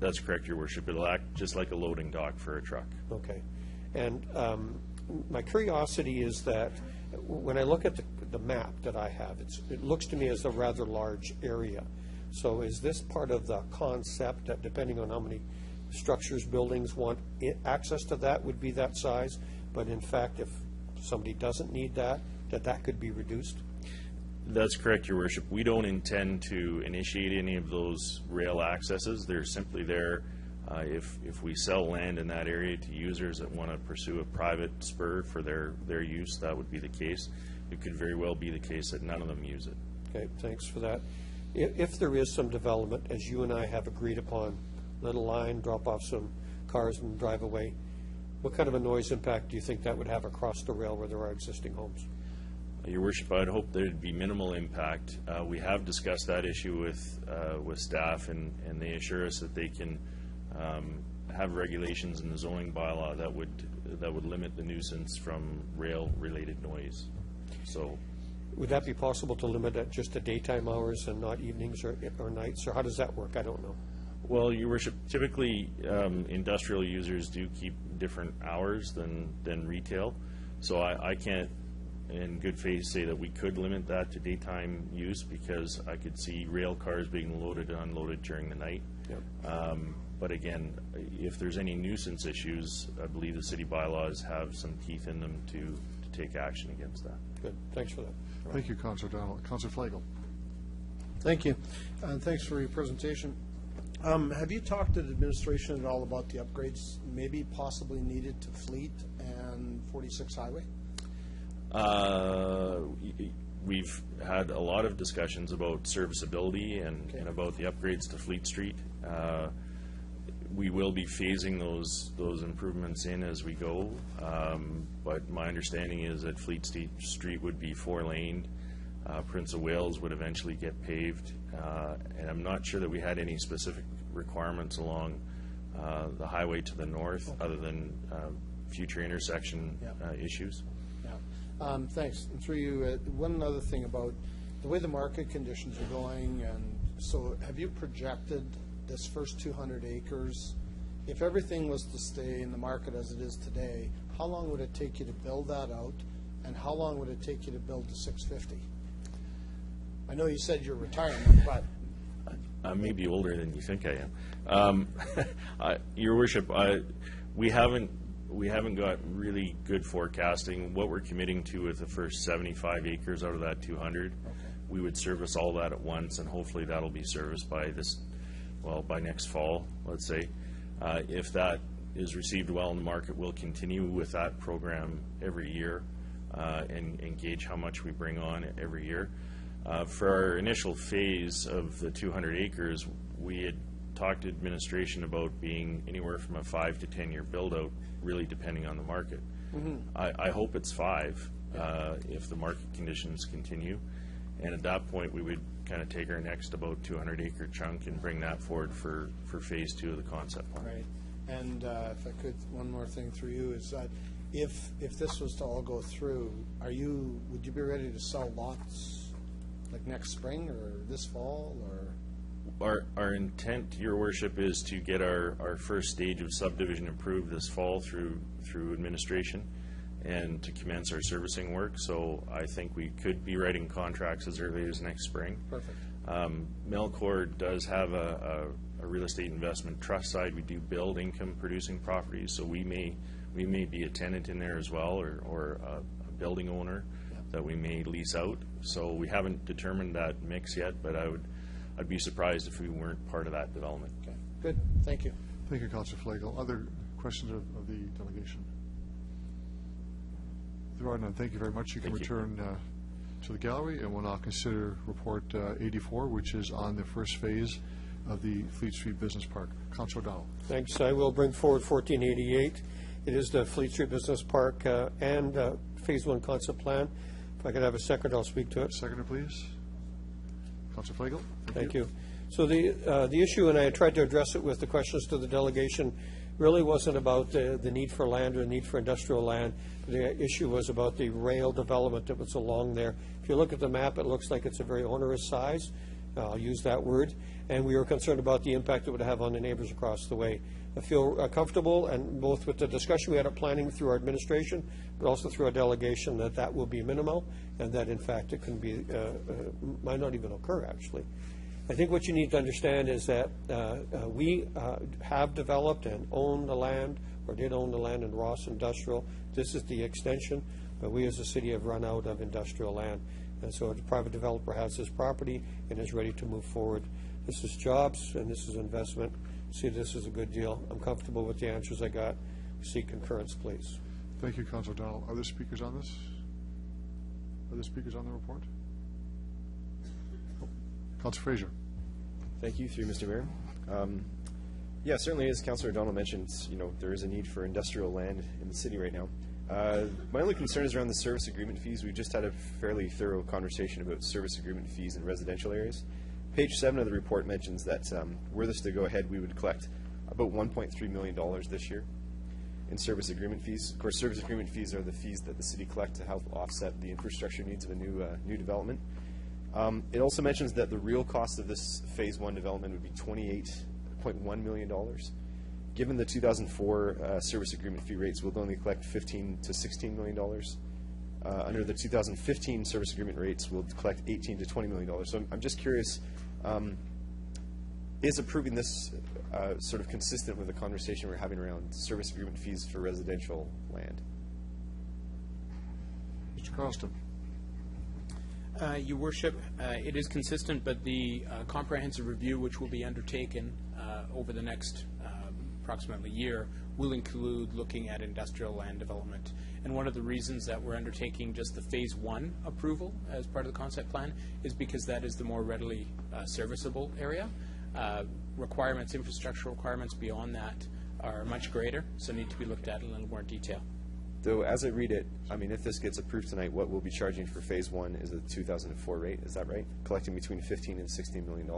That's correct, Your Worship. It'll act just like a loading dock for a truck. Okay. And my curiosity is that when I look at the map that I have, it looks to me as a rather large area. So is this part of the concept that depending on how many structures, buildings want access to that would be that size, but in fact if somebody doesn't need that could be reduced? That's correct, Your Worship. We don't intend to initiate any of those rail accesses. They're simply there if we sell land in that area to users that want to pursue a private spur for their use, that would be the case. It could very well be the case that none of them use it. Okay, thanks for that. If there is some development, as you and I have agreed upon, let a line, drop off some cars and drive away, what kind of a noise impact do you think that would have across the rail where there are existing homes? Your Worship, I'd hope there'd be minimal impact. We have discussed that issue with staff, and they assure us that they can have regulations in the zoning bylaw that would limit the nuisance from rail-related noise. So, would that be possible to limit it just to daytime hours and not evenings or nights, or how does that work? I don't know. Well, Your Worship, typically industrial users do keep different hours than retail, so I can't in good faith say that we could limit that to daytime use, because I could see rail cars being loaded and unloaded during the night. But again, if there's any nuisance issues, I believe the city bylaws have some teeth in them to take action against that. Good, thanks for that. Thank you, Councillor Donald. Councillor Flagel. Thank you, and thanks for your presentation. Have you talked to the administration at all about the upgrades maybe possibly needed to Fleet and 46 Highway? We've had a lot of discussions about serviceability and about the upgrades to Fleet Street. We will be phasing those improvements in as we go, but my understanding is that Fleet Street would be 4-laned. Prince of Wales would eventually get paved, and I'm not sure that we had any specific requirements along the highway to the north, other than future intersection issues. Thanks. And through you, one other thing about the way the market conditions are going, and so have you projected this first 200 acres, if everything was to stay in the market as it is today, how long would it take you to build that out, and how long would it take you to build to 650? I know you said you're retiring, but I may be older than you think I am. Your Worship, we haven't got really good forecasting. What we're committing to with the first 75 acres out of that 200, we would service all that at once, and hopefully that'll be serviced by by next fall, let's say. If that is received well in the market, we'll continue with that program every year and gauge how much we bring on every year. For our initial phase of the 200 acres, we had talked to administration about being anywhere from a 5 to 10 year build out, really depending on the market. I hope it's 5 if the market conditions continue, and at that point we would kind of take our next about 200 acre chunk and bring that forward for phase 2 of the concept plan. right. And if I could, one more thing through you is that if this was to all go through, would you be ready to sell lots like next spring or this fall, or? Our intent, Your Worship, is to get our first stage of subdivision approved this fall through administration, and to commence our servicing work. So I think we could be writing contracts as early as next spring. Perfect. Melcor does have a real estate investment trust side. We do build income producing properties, so we may be a tenant in there as well, or a building owner that we may lease out. So we haven't determined that mix yet, but I'd be surprised if we weren't part of that development. Okay, good. Thank you. Thank you, Councillor Flagel. Other questions of the delegation? There are none. Thank you very much. You can return to the gallery, and we'll now consider Report 84, which is on the first phase of the Fleet Street Business Park. Councillor O'Donnell. Thanks. I will bring forward 1488. It is the Fleet Street Business Park and Phase 1 concept plan. If I could have a second, I'll speak to it. Seconder, please. Councillor Flagel. Thank you. So the issue, and I tried to address it with the questions to the delegation, really wasn't about the need for land or the need for industrial land. The issue was about the rail development that was along there. If you look at the map, it looks like it's a very onerous size. I'll use that word. And we were concerned about the impact it would have on the neighbors across the way. I feel comfortable, and both with the discussion we had at planning through our administration, but also through our delegation, that will be minimal, and that in fact it can be, might not even occur actually. I think what you need to understand is that we have developed and own the land, or did own the land in Ross Industrial. This is the extension, but we as a city have run out of industrial land. And so the private developer has this property and is ready to move forward. This is jobs and this is investment. See, this is a good deal. I'm comfortable with the answers I got. Seek concurrence, please. Thank you, Councillor O'Donnell. Other speakers on this? Other speakers on the report? Councillor Fraser. Thank you, through Mr. Mayor. Yeah, certainly, as Councillor O'Donnell mentioned, there is a need for industrial land in the city right now. My only concern is around the service agreement fees. We've just had a fairly thorough conversation about service agreement fees in residential areas. Page 7 of the report mentions that were this to go ahead, we would collect about $1.3 million this year in service agreement fees. Of course, service agreement fees are the fees that the city collects to help offset the infrastructure needs of a new development. It also mentions that the real cost of this Phase 1 development would be $28.1 million. Given the 2004 service agreement fee rates, we'll only collect $15 to $16 million under the 2015 service agreement rates, will collect $18 to $20 million. So I'm just curious, is approving this sort of consistent with the conversation we're having around service agreement fees for residential land? Mr. Carlston. Your Worship, it is consistent, but the comprehensive review which will be undertaken over the next approximately year will include looking at industrial land development. And one of the reasons that we're undertaking just the Phase 1 approval as part of the concept plan is because that is the more readily serviceable area. Requirements, infrastructure requirements beyond that are much greater, so need to be looked at in a little more detail. Though, as I read it, I mean, if this gets approved tonight, what we'll be charging for Phase 1 is the 2004 rate. Is that right? Collecting between $15 and $16 million.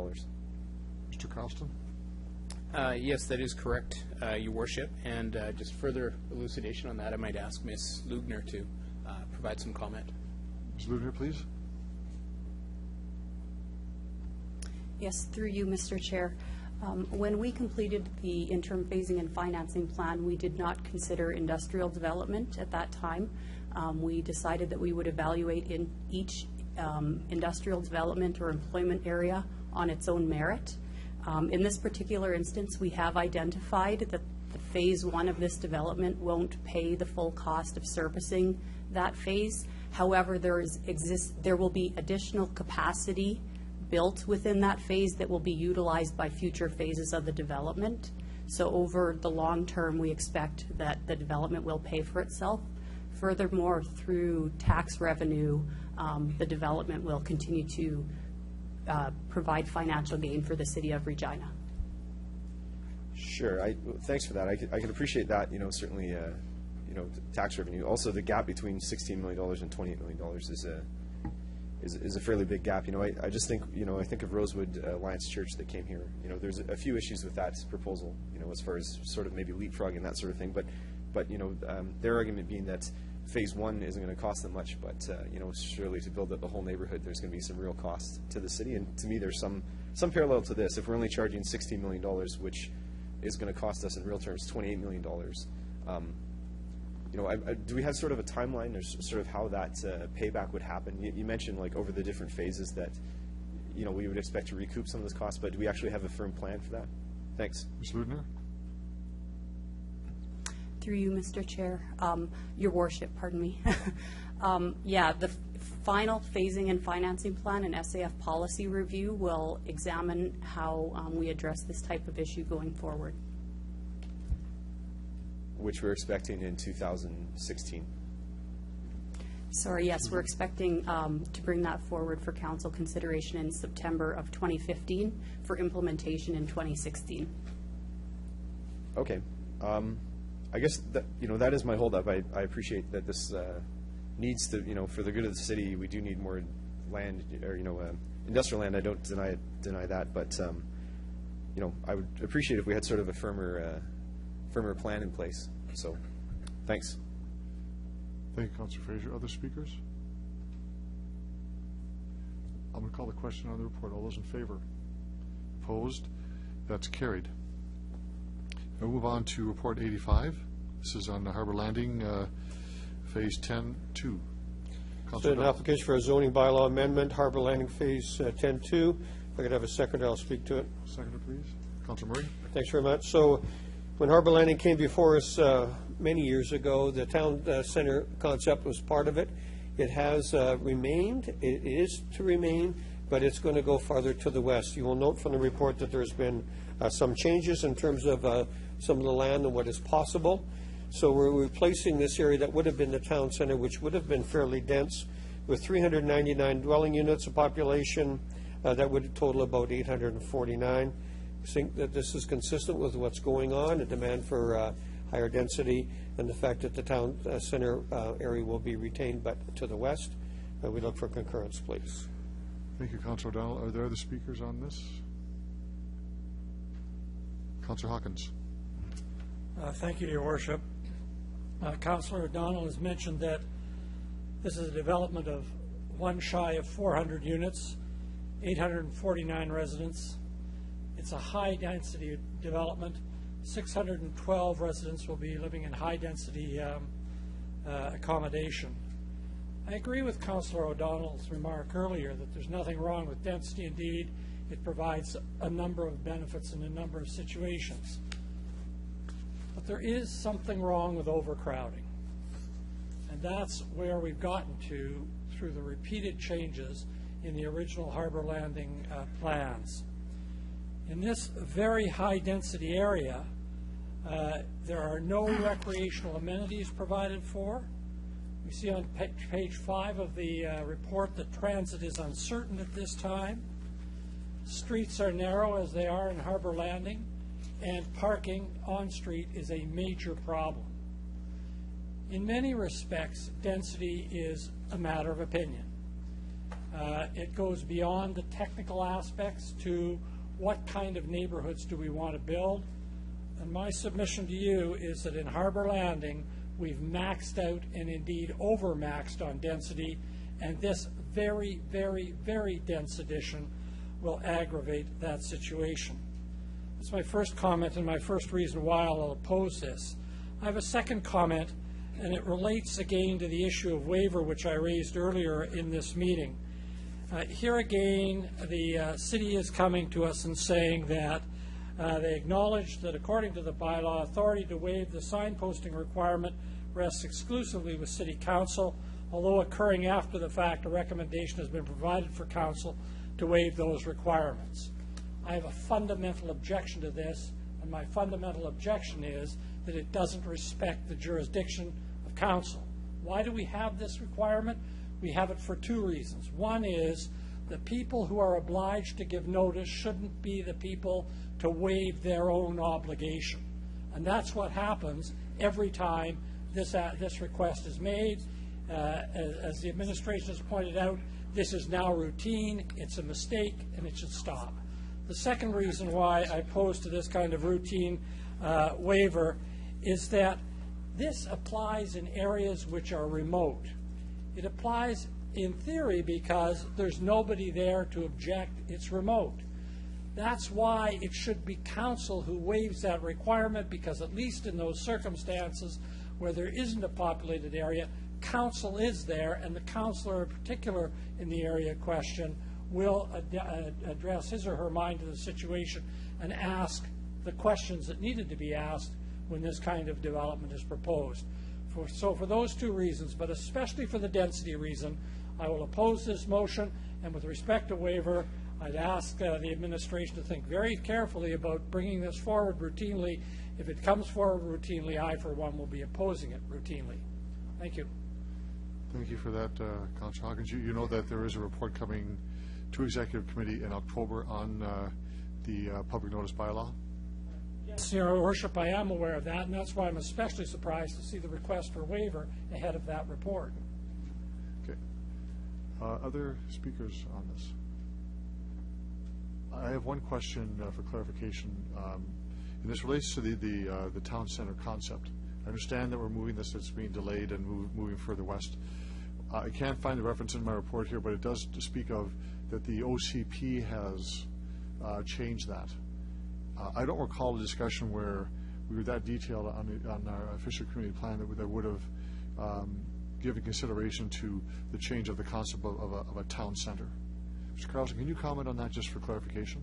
Mr. Carlston. Yes, that is correct, Your Worship. And just further elucidation on that, I might ask Ms. Lugner to provide some comment. Ms. Lugner, please. Yes, through you, Mr. Chair. When we completed the interim phasing and financing plan, we did not consider industrial development at that time. We decided that we would evaluate in each industrial development or employment area on its own merit. In this particular instance, we have identified that the Phase 1 of this development won't pay the full cost of servicing that phase. However, there will be additional capacity built within that phase that will be utilized by future phases of the development. So over the long term, we expect that the development will pay for itself. Furthermore, through tax revenue, the development will continue to provide financial gain for the city of Regina. Sure. Thanks for that. I can appreciate that. Certainly, tax revenue. Also, the gap between $16 million and $28 million is a fairly big gap. I just think, I think of Rosewood Alliance Church that came here. There's a few issues with that proposal, as far as sort of maybe leapfrogging that sort of thing. But their argument being that Phase 1 isn't going to cost them much, but surely to build up the whole neighborhood, there's going to be some real cost to the city. And to me, there's some parallel to this. If we're only charging $16 million, which is going to cost us in real terms $28 million, do we have sort of a timeline or sort of how that payback would happen? You mentioned like over the different phases that we would expect to recoup some of this cost, but do we actually have a firm plan for that? Thanks. Ms. Lugner. Through you, Mr. Chair. Your Worship, pardon me. The final phasing and financing plan and SAF policy review will examine how we address this type of issue going forward. Which we're expecting in 2016. Sorry, yes, we're expecting to bring that forward for council consideration in September of 2015 for implementation in 2016. Okay. I guess that that is my holdup. I appreciate that this needs to for the good of the city. We do need more land or industrial land. I don't deny that, but I would appreciate if we had sort of a firmer plan in place. So, thanks. Thank you, Councilor Fraser. Other speakers? I'm going to call the question on the report. All those in favor? Opposed? That's carried. We'll move on to Report 85. This is on the Harbor Landing, Phase 10-2. So an application for a zoning bylaw amendment, Harbor Landing Phase 10-2. If I could have a seconder, I'll speak to it. Seconder, please. Councilor Murray. Thanks very much. So when Harbor Landing came before us many years ago, the town center concept was part of it. It has remained. It is to remain, but it's going to go farther to the west. You will note from the report that there's been some changes in terms of some of the land and what is possible. So we're replacing this area that would have been the town center, which would have been fairly dense, with 399 dwelling units, a population that would total about 849. I think that this is consistent with what's going on, a demand for higher density, and the fact that the town center area will be retained, but to the west. We look for concurrence, please. Thank you, Councilor O'Donnell. Are there other speakers on this? Councilor Hawkins. Thank you, Your Worship. Councilor O'Donnell has mentioned that this is a development of one shy of 400 units, 849 residents. It's a high-density development. 612 residents will be living in high-density accommodation. I agree with Councillor O'Donnell's remark earlier that there's nothing wrong with density. Indeed, it provides a number of benefits in a number of situations. But there is something wrong with overcrowding. And that's where we've gotten to through the repeated changes in the original Harbour Landing plans. In this very high-density area, there are no recreational amenities provided for. We see on page 5 of the report that transit is uncertain at this time. Streets are narrow as they are in Harbour Landing, and parking on street is a major problem. In many respects, density is a matter of opinion. It goes beyond the technical aspects to what kind of neighborhoods do we want to build. And my submission to you is that in Harbour Landing, we've maxed out and indeed over-maxed on density, and this very, very, very dense addition will aggravate that situation. That's my first comment and my first reason why I'll oppose this. I have a second comment, and it relates again to the issue of waiver, which I raised earlier in this meeting. Here again, the city is coming to us and saying that they acknowledge that according to the bylaw, authority to waive the signposting requirement rests exclusively with City Council, although occurring after the fact, a recommendation has been provided for Council to waive those requirements. I have a fundamental objection to this, and my fundamental objection is that it doesn't respect the jurisdiction of Council. Why do we have this requirement? We have it for two reasons. One is the people who are obliged to give notice shouldn't be the people to waive their own obligation. And that's what happens every time this request is made. As the administration has pointed out, this is now routine, it's a mistake, and it should stop. The second reason why I oppose to this kind of routine waiver is that this applies in areas which are remote. It applies in theory because there's nobody there to object, it's remote. That's why it should be Council who waives that requirement, because at least in those circumstances where there isn't a populated area, Council is there, and the councillor in particular in the area question will address his or her mind to the situation and ask the questions that needed to be asked when this kind of development is proposed. So for those two reasons, but especially for the density reason, I will oppose this motion, and with respect to waiver, I'd ask the administration to think very carefully about bringing this forward routinely. If it comes forward routinely, I, for one, will be opposing it routinely. Thank you. Thank you for that, Councillor Hawkins. You know that there is a report coming to Executive Committee in October on the public notice bylaw? Yes, Your Worship, I am aware of that, and that's why I'm especially surprised to see the request for waiver ahead of that report. Okay. Other speakers on this? I have one question for clarification, and this relates to the town center concept. I understand that we're moving this, it's being delayed and moving further west. I can't find the reference in my report here, but it does speak of that the OCP has changed that. I don't recall a discussion where we were that detailed on our official community plan that would have given consideration to the change of the concept of a town center. Mr. Carlson, can you comment on that just for clarification?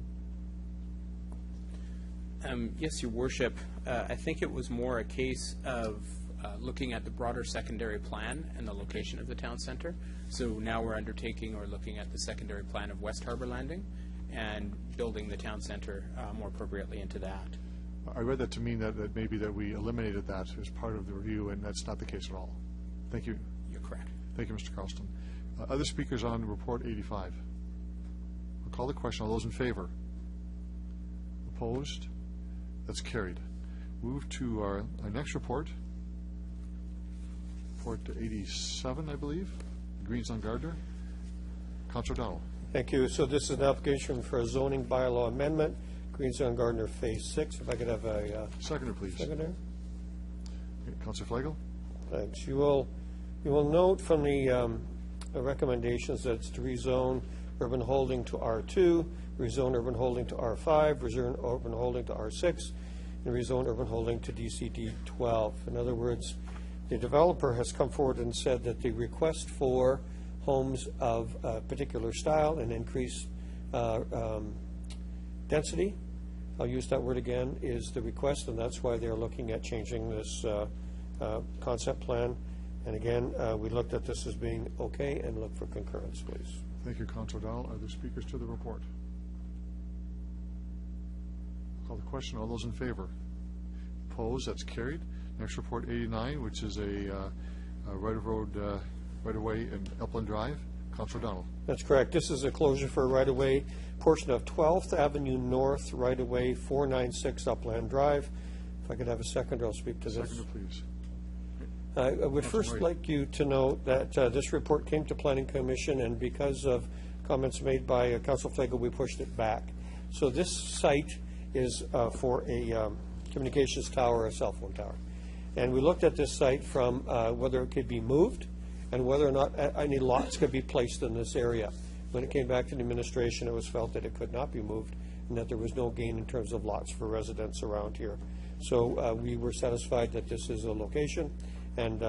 Yes, Your Worship. I think it was more a case of looking at the broader secondary plan and the location of the town center. So now we're undertaking or looking at the secondary plan of West Harbour Landing and building the town center more appropriately into that. I read that to mean that maybe that we eliminated that as part of the review, and that's not the case at all. Thank you. You're correct. Thank you, Mr. Carlston. Other speakers on Report 85? I'll call the question. All those in favor? Opposed? That's carried. Move to our next report. Report 87, I believe. Greens on Gardner. Councillor O'Donnell. Thank you. So this is an application for a zoning bylaw amendment, Greens on Gardner Phase 6. If I could have a seconder, please. Seconder. Okay, Councillor Flagel. Thanks. You will note from the recommendations that it's to rezone urban holding to R2, rezone urban holding to R5, rezone urban holding to R6, and rezone urban holding to DCD 12. In other words, The developer has come forward and said that the request for homes of a particular style and increased density, I'll use that word again, is the request, and that's why they're looking at changing this concept plan. And again, we looked at this as being okay and look for concurrence, please. Thank you, Councilor O'Donnell. Are there speakers to the report? Call the question. All those in favor? Opposed? That's carried. Next report, 89, which is a right-of-way in Upland Drive. Councilor O'Donnell. That's correct. This is a closure for a right-of-way portion of 12th Avenue North, right-of-way 496 Upland Drive. If I could have a seconder, I'll speak to this. Seconder, please. I would first like you to note that this report came to Planning Commission, and because of comments made by Councilor Flagel, we pushed it back. So this site is for a communications tower, a cell phone tower. And we looked at this site from whether it could be moved and whether or not any lots could be placed in this area. When it came back to the administration, it was felt that it could not be moved and that there was no gain in terms of lots for residents around here. So we were satisfied that this is a location, and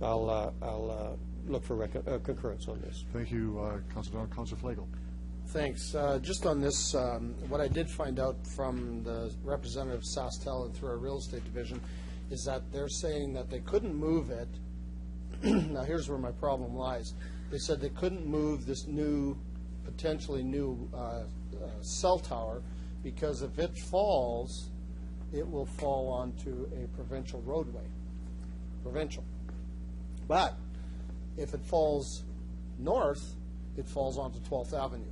I'll look for concurrence on this. Thank you, Councilor O'Donnell. Councilor Flagel. Thanks. Just on this, what I did find out from the representative of SaskTel and through our real estate division is that they're saying that they couldn't move it. Now, here's where my problem lies. They said they couldn't move this potentially new cell tower because if it falls, it will fall onto a provincial roadway. Provincial. But if it falls north, it falls onto 12th Avenue.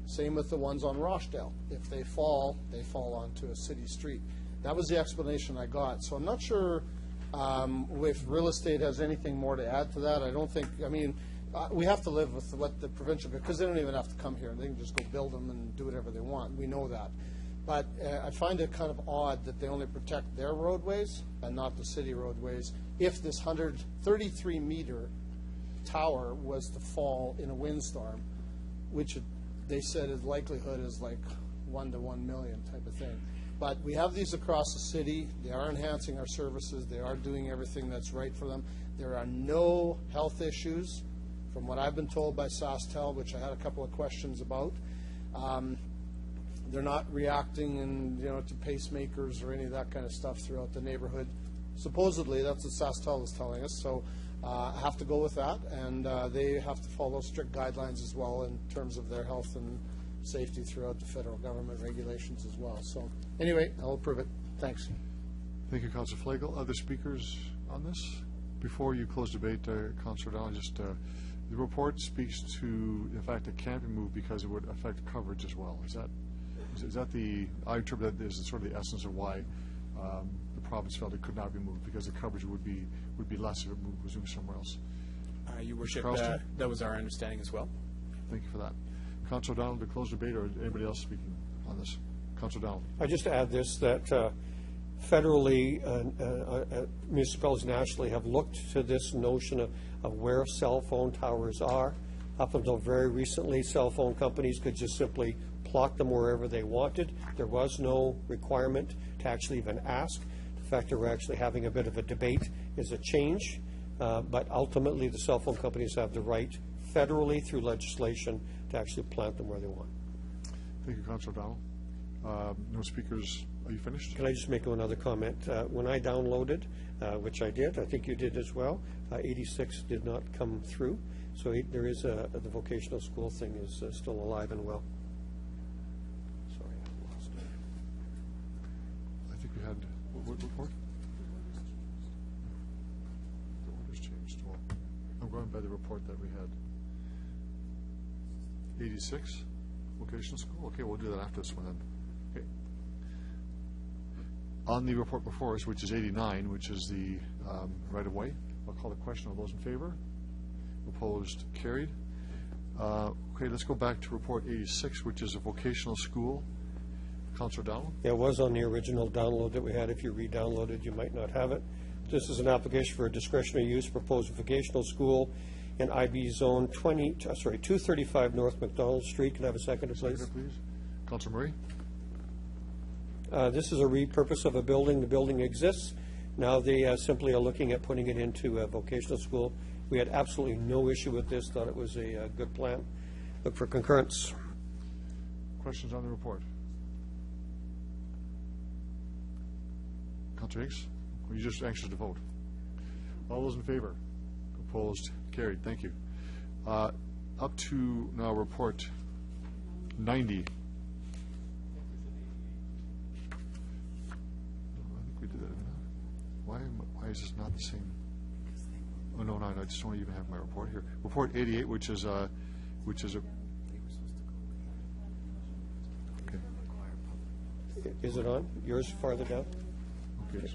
Same with the ones on Rochdale. If they fall onto a city street. That was the explanation I got. So I'm not sure if real estate has anything more to add to that. I don't think, we have to live with what the provincial, because they don't even have to come here. They can just go build them and do whatever they want. We know that. But I find it kind of odd that they only protect their roadways and not the city roadways if this 133-meter tower was to fall in a windstorm, which they said his likelihood is like 1 to 1 million type of thing. But we have these across the city. They are enhancing our services. They are doing everything that's right for them. There are no health issues, from what I've been told by SaskTel, which I had a couple of questions about. They're not reacting to pacemakers or any of that kind of stuff throughout the neighborhood. Supposedly, that's what SaskTel is telling us. So I have to go with that, and they have to follow strict guidelines as well in terms of their health and safety throughout the federal government regulations as well. So anyway, I'll approve it. Thanks. Thank you, Councilor Flagel. Other speakers on this? Before you close debate, Councilor O'Donnell, just the report speaks to the fact it can't be moved because it would affect coverage as well. Is that the, I interpret that as sort of the essence of why the province felt it could not be moved, because the coverage would be less if it was moved somewhere else. Your Worship, that was our understanding as well. Thank you for that. Councilor O'Donnell, to close debate, or anybody else speaking on this? Councilor O'Donnell. I just add this, that federally, municipalities nationally have looked to this notion of where cell phone towers are. Up until very recently, cell phone companies could just simply plot them wherever they wanted. There was no requirement to actually even ask. The fact that we're actually having a bit of a debate is a change, but ultimately the cell phone companies have the right federally through legislation to actually plant them where they want. Thank you, Councilor O'Donnell. No speakers. Are you finished? Can I just make another comment? When I downloaded, which I did, I think you did as well, 86 did not come through. So there is the vocational school thing is still alive and well. Sorry, I lost it. I think we had, what report? The order's changed. Well, I'm going by the report that we had. 86, vocational school? Okay, we'll do that after this one then. Okay. On the report before us, which is 89, which is the right-of-way, I'll call the question. All those in favor? Opposed? Carried. Okay, let's go back to report 86, which is a vocational school. Councilor O'Donnell? Yeah, it was on the original download that we had. If you re-downloaded, you might not have it. This is an application for a discretionary use proposed vocational school in IB zone 235 North McDonald Street. Can I have a seconder, please? Seconder, please. Councilor Murray? This is a repurpose of a building. The building exists. Now they simply are looking at putting it into a vocational school. We had absolutely no issue with this, thought it was a good plan. Look for concurrence. Questions on the report? Councillor Higgs, were you just anxious to vote? All those in favor? Opposed? Carried. Thank you. Up to now report 90. I think we did that. Why is this not the same? Oh, no, I just don't even have my report here. Report 88, which is a. Okay. Is it on? Yours farther down? Okay.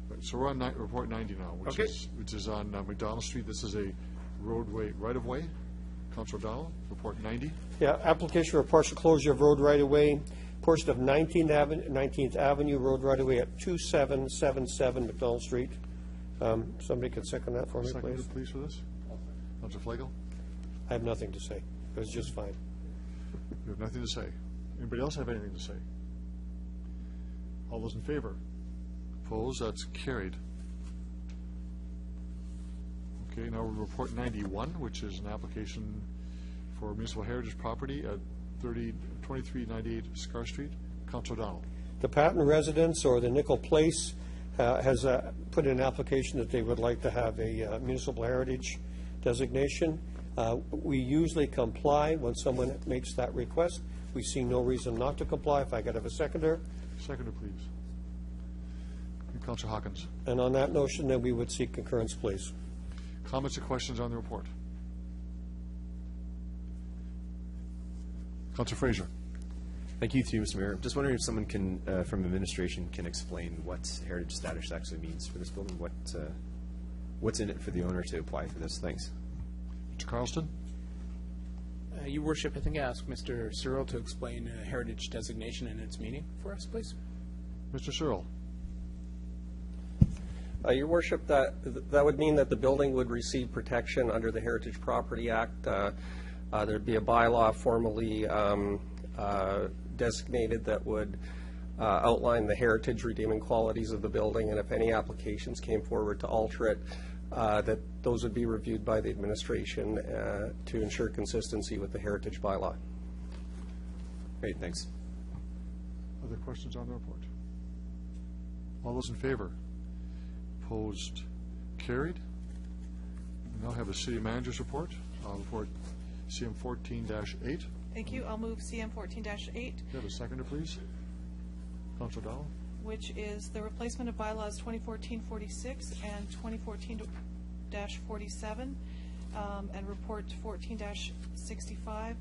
Right, so we're on report 90 now, which is on McDonald Street. This is a roadway right-of-way. Councilor O'Donnell, report 90. Yeah, application for partial closure of road right-of-way, portion of 19th Avenue road right-of-way at 2777 McDonald Street. Somebody could second that for me, please. Please, for this. Councilor Flagel. I have nothing to say. It was just fine. You have nothing to say. Anybody else have anything to say? All those in favor? Opposed? That's carried. Okay, now we report 91, which is an application for municipal heritage property at 2398 Scar Street. Councilor O'Donnell. The Patton residence or the Nickel Place has put in an application that they would like to have a municipal heritage designation. We usually comply when someone makes that request. We see no reason not to comply. If I could have a seconder. Seconder, please. Councilor Hawkins. And on that notion, then we would seek concurrence, please. Comments or questions on the report? Councilor Fraser. Thank you, through Mr. Mayor. Just wondering if someone can, from administration, can explain what heritage status actually means for this building. What's in it for the owner to apply for this? Thanks. Mr. Carlston. Your Worship, I think I asked Mr. Searle to explain heritage designation and its meaning for us, please. Mr. Searle. Your Worship, that would mean that the building would receive protection under the Heritage Property Act. There'd be a bylaw formally designated that would outline the heritage redeeming qualities of the building, and if any applications came forward to alter it, that those would be reviewed by the administration to ensure consistency with the heritage bylaw. Great, thanks. Other questions on the report? All those in favor? Opposed? Carried. We now have a city manager's report. Report CM 14-8. Thank you. I'll move CM 14-8. You have a seconder, please. Councilor Dowell. Which is the replacement of bylaws 2014-46 and 2014-47, and report 14-65,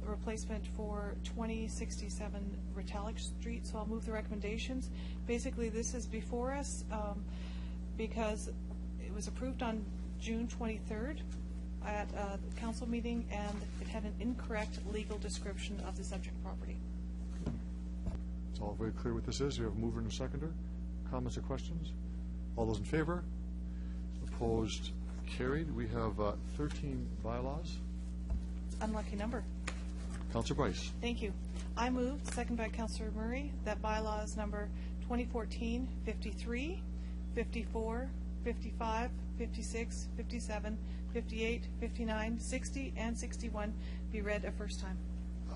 replacement for 2067 Retallick Street. So I'll move the recommendations. Basically, this is before us because it was approved on June 23rd at the council meeting, and it had an incorrect legal description of the subject property. It's all very clear what this is. We have a mover and a seconder. Comments or questions? All those in favor? Opposed? Carried. We have 13 bylaws. Unlucky number. Councilor Bryce. Thank you. I moved, second by Councilor Murray, that bylaws number 2014, 53, 54, 55, 56, 57, 58, 59, 60, and 61 be read a first time.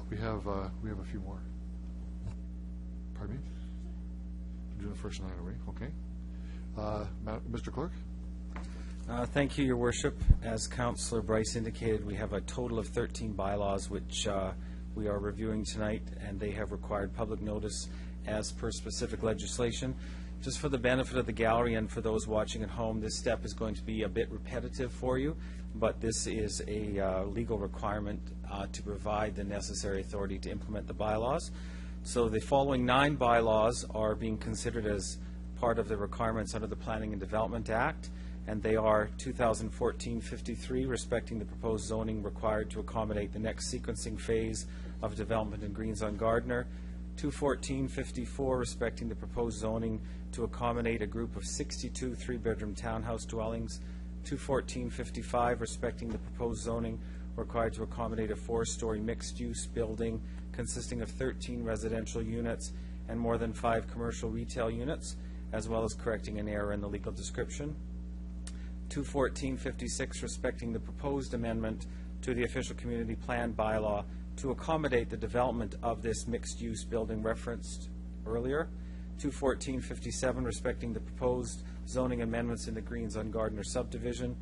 We have a few more. Pardon me? I'm doing the first 9 already. Okay. Mr. Clerk. Thank you, Your Worship. As Councillor Bryce indicated, we have a total of 13 bylaws which we are reviewing tonight, and they have required public notice as per specific legislation. Just for the benefit of the gallery and for those watching at home, this step is going to be a bit repetitive for you, but this is a legal requirement to provide the necessary authority to implement the bylaws. So the following 9 bylaws are being considered as part of the requirements under the Planning and Development Act, and they are 2014-53, respecting the proposed zoning required to accommodate the next sequencing phase of development in Greens on Gardner, 214-54, respecting the proposed zoning to accommodate a group of 62 three-bedroom townhouse dwellings, 214-55, respecting the proposed zoning required to accommodate a 4-story mixed-use building consisting of 13 residential units and more than 5 commercial retail units, as well as correcting an error in the legal description. 21456, respecting the proposed amendment to the official community plan bylaw to accommodate the development of this mixed-use building referenced earlier. 21457, respecting the proposed zoning amendments in the Greens on Gardner subdivision.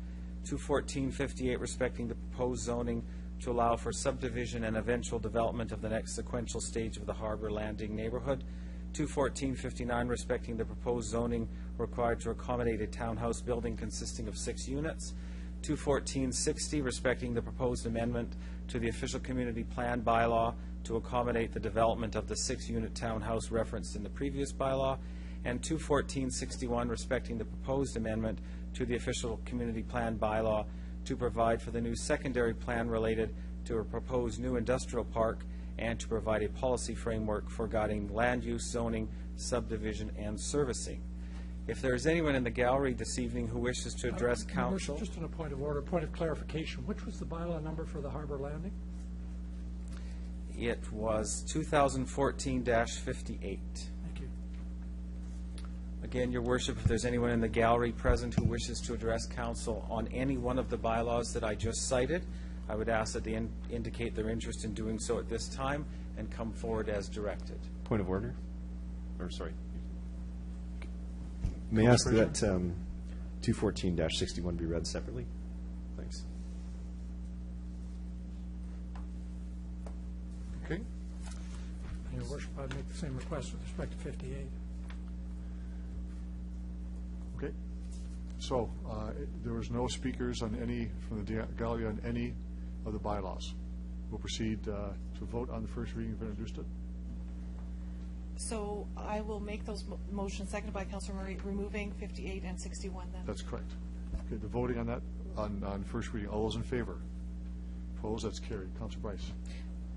21458, respecting the proposed zoning to allow for subdivision and eventual development of the next sequential stage of the Harbor Landing neighborhood. 21459, respecting the proposed zoning required to accommodate a townhouse building consisting of 6 units. 21460, respecting the proposed amendment to the official community plan bylaw to accommodate the development of the 6-unit townhouse referenced in the previous bylaw. And 21461, respecting the proposed amendment to the official community plan bylaw to provide for the new secondary plan related to a proposed new industrial park and to provide a policy framework for guiding land use, zoning, subdivision, and servicing. If there is anyone in the gallery this evening who wishes to address council. Just on a point of order, point of clarification, which was the bylaw number for the Harbor Landing? It was 2014-58. Thank you. Again, Your Worship, if there's anyone in the gallery present who wishes to address council on any one of the bylaws that I just cited, I would ask that they indicate their interest in doing so at this time and come forward as directed. Point of order? Or, sorry. May I ask that 214-61 be read separately? Thanks. Okay. Your Worship, I'd make the same request with respect to 58. Okay. So there was no speakers on any from the gallery on any of the bylaws. We'll proceed to vote on the first reading. You've introduced it. So I will make those motions, seconded by Councillor Murray, removing 58 and 61 then. That's correct. Okay, the voting on that, on first reading. All those in favor? Opposed? That's carried. Councillor Bryce.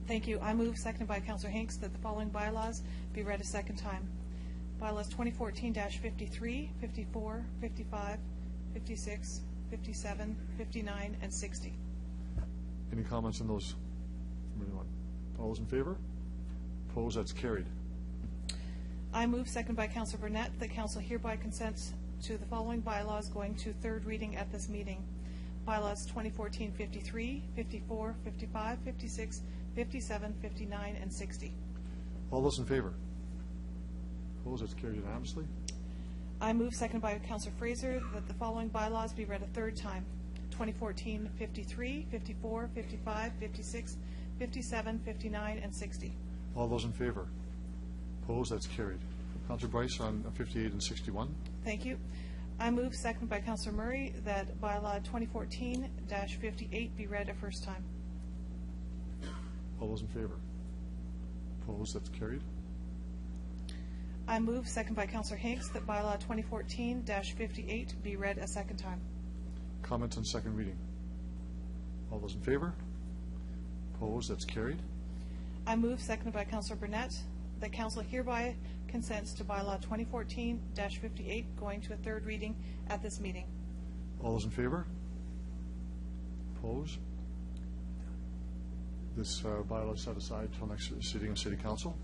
Thank you. I move, seconded by Councillor Hinks, that the following bylaws be read a second time. Bylaws 2014-53, 54, 55, 56, 57, 59, and 60. Any comments on those from anyone? All those in favor? Opposed? That's carried. I move, seconded by Councillor Burnett, that Council hereby consents to the following bylaws going to third reading at this meeting. Bylaws 2014-53, 54, 55, 56, 57, 59, and 60. All those in favor? Opposed? That's carried unanimously. I move, seconded by Councillor Fraser, that the following bylaws be read a third time. 2014-53, 54, 55, 56, 57, 59, and 60. All those in favor? Opposed? That's carried. Councillor Bryce on 58 and 61. Thank you. I move, seconded by Councillor Murray, that bylaw 2014-58 be read a first time. All those in favor? Opposed? That's carried. I move, seconded by Councillor Hinks, that bylaw 2014-58 be read a second time. Comments on second reading. All those in favor? Opposed? That's carried. I move, seconded by Councillor Burnett, that Council hereby consents to bylaw 2014-58 going to a third reading at this meeting. All those in favor? Opposed? This bylaw is set aside until next sitting of City Council.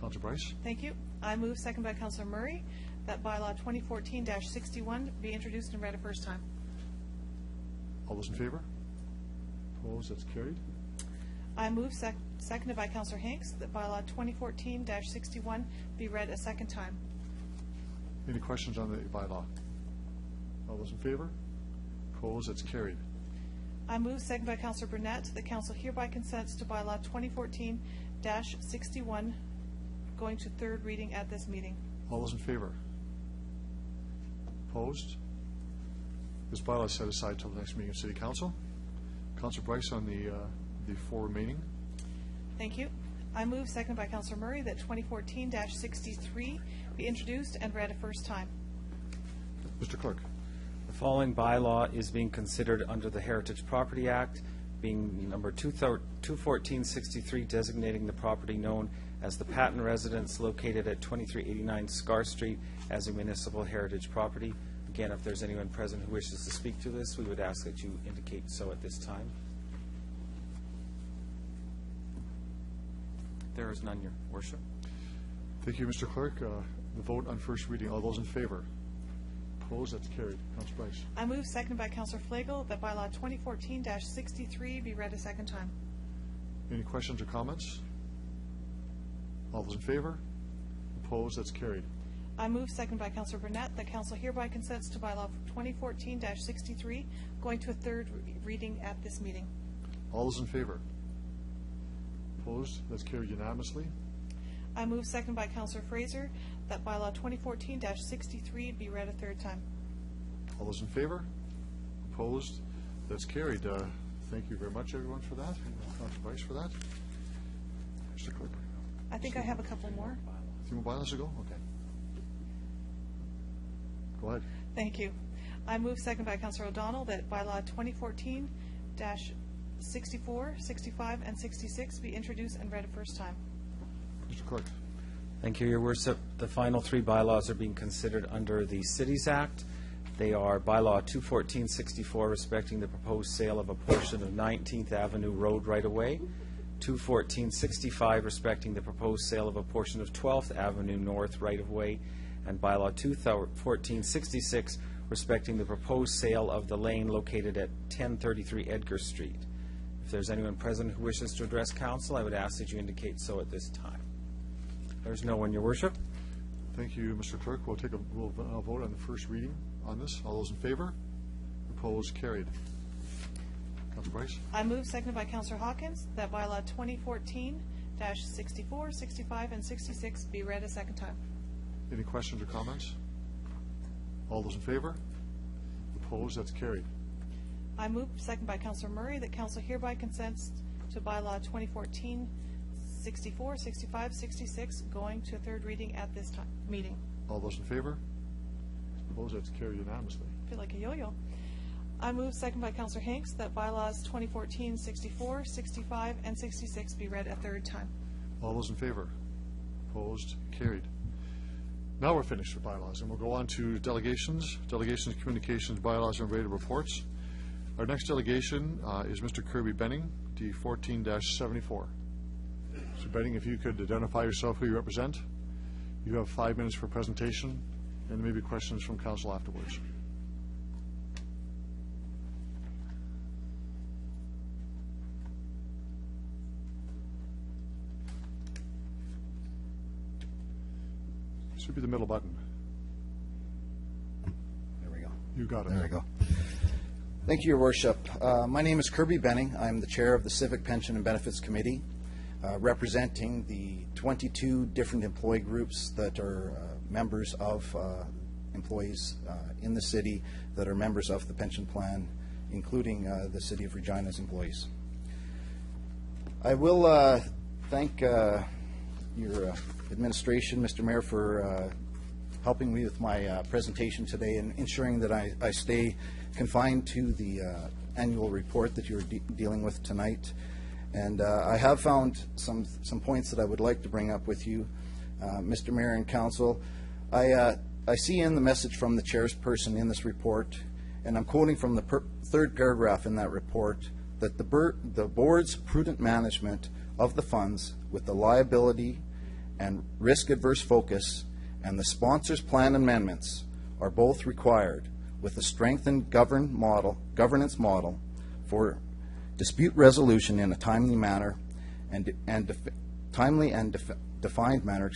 Councillor Bryce. Thank you. I move, seconded by Councillor Murray, that bylaw 2014-61 be introduced and read a first time. All those in favor? Opposed? That's carried. I move, seconded by Councillor Hinks, that bylaw 2014-61 be read a second time. Any questions on the bylaw? All those in favor? Opposed? That's carried. I move, seconded by Councillor Burnett, that Council hereby consents to bylaw 2014-61 going to third reading at this meeting. All those in favor? Opposed? This bylaw is set aside until the next meeting of City Council. Councillor Bryce on the four remaining. Thank you. I move, seconded by Councillor Murray, that 2014-63 be introduced and read a first time. Mr. Clerk. The following bylaw is being considered under the Heritage Property Act, being number 214-63, designating the property known as the Patton Residence located at 2389 Scar Street as a municipal heritage property. Again, if there's anyone present who wishes to speak to this, we would ask that you indicate so at this time. There is none, Your Worship. Thank you, Mr. Clerk. The vote on first reading. All those in favor? Opposed? That's carried. Councilor Bryce. I move, seconded by Councillor Flagel, that bylaw 2014-63 be read a second time. Any questions or comments? All those in favor? Opposed? That's carried. I move, seconded by Councillor Burnett, that council hereby consents to bylaw 2014-63 going to a third reading at this meeting. All those in favor? Opposed? That's carried unanimously. I move, seconded by Councillor Fraser, that bylaw 2014-63 be read a third time. All those in favor? Opposed? That's carried. Thank you very much, everyone, for that. Councilor Bryce for that. Mr. Clerk. I think I have a couple more. A few more bylaws to go? Okay. Go ahead. Thank you. I move, seconded by Councillor O'Donnell, that bylaw 2014-64, 65, and 66 be introduced and read a first time. Mr. Clerk. Thank you, Your Worship. The final three bylaws are being considered under the Cities Act. They are bylaw 214-64 respecting the proposed sale of a portion of 19th Avenue Road right-of-way, 214-65 respecting the proposed sale of a portion of 12th Avenue North right-of-way, and bylaw 214-66 respecting the proposed sale of the lane located at 1033 Edgar Street. If there's anyone present who wishes to address council, I would ask that you indicate so at this time. There's no one, Your Worship. Thank you, Mr. Clerk. We'll vote on the first reading on this. All those in favor? Opposed? Carried. Councilor Bryce. I move, seconded by Councillor Hawkins, that bylaw 2014-64, 65, and 66 be read a second time. Any questions or comments? All those in favor? Opposed? That's carried. I move, seconded by Councillor Murray, that council hereby consents to bylaw 2014-64, 65, 66 going to a third reading at this time meeting. All those in favor? Opposed? That's carried unanimously. I feel like a yo-yo. I move, seconded by Councillor Hanks, that bylaws 2014-64, 65, and 66 be read a third time. All those in favor? Opposed? Carried. Now we're finished with bylaws, and we'll go on to delegations, communications, bylaws, and related reports. Our next delegation is Mr. Kirby Benning, D 14-74. Mr. Benning, if you could identify yourself, who you represent. You have 5 minutes for presentation, and maybe questions from council afterwards. Should be the middle button. There we go. You got it. There we go. Thank you, Your Worship. My name is Kirby Benning. I'm the chair of the Civic Pension and Benefits Committee, representing the 22 different employee groups that are members of employees in the city that are members of the pension plan, including the City of Regina's employees. I will thank your administration, Mr. Mayor, for helping me with my presentation today and ensuring that I stay confined to the annual report that you're dealing with tonight. And I have found some points that I would like to bring up with you, Mr. Mayor and Council. I see in the message from the chairperson in this report, and I'm quoting from the third paragraph in that report, that the board's prudent management of the funds with the liability and risk-adverse focus and the sponsor's plan amendments are both required with a strengthened governance model for dispute resolution in a timely manner defined manner.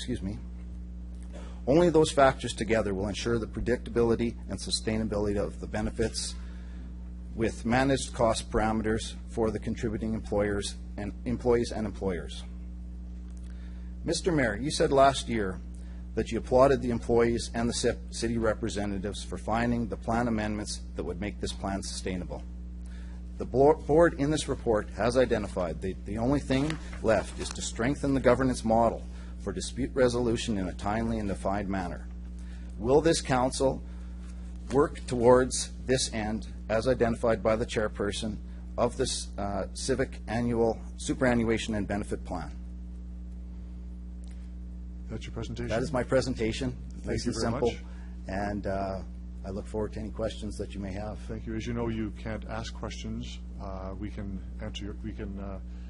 Only those factors together will ensure the predictability and sustainability of the benefits with managed cost parameters for the contributing employees and employers. Mr. Mayor, you said last year that you applauded the employees and the city representatives for finding the plan amendments that would make this plan sustainable. The board in this report has identified the only thing left is to strengthen the governance model for dispute resolution in a timely and defined manner. Will this council work towards this end as identified by the chairperson of this civic annual superannuation and benefit plan? That's your presentation? That is my presentation. Nice and simple. And I look forward to any questions that you may have. Thank you. As you know, you can't ask questions. We can answer. We can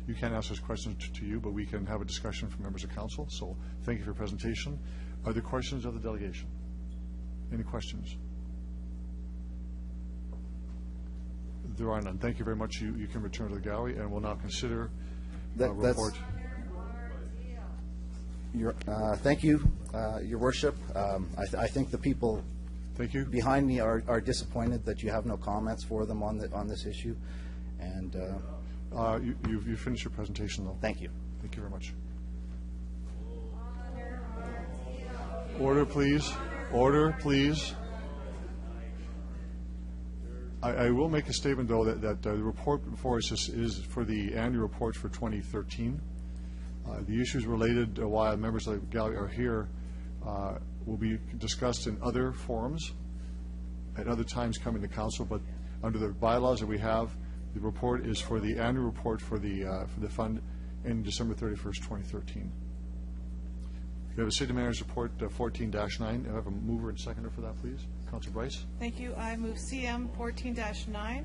You can't ask us questions to you, but we can have a discussion from members of council. So thank you for your presentation. Are there questions of the delegation? Any questions? There are none. Thank you very much. You can return to the gallery, and we'll now consider report. Thank you, Your Worship. I think the people behind me are disappointed that you have no comments for them on this issue. And you finished your presentation, though. Thank you. Thank you very much. Order, please. Order, please. I will make a statement, though, that the report before us is for the annual report for 2013. The issues related, while members of the gallery are here, will be discussed in other forums at other times coming to council. But under the bylaws that we have, the report is for the annual report for the fund ending December 31st, 2013. We have a City Manager's Report 14-9. I have a mover and seconder for that, please. Councilor Bryce. Thank you. I move CM 14-9,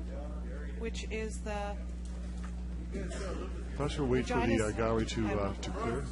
which is the. Perhaps we'll wait for the gallery to clear.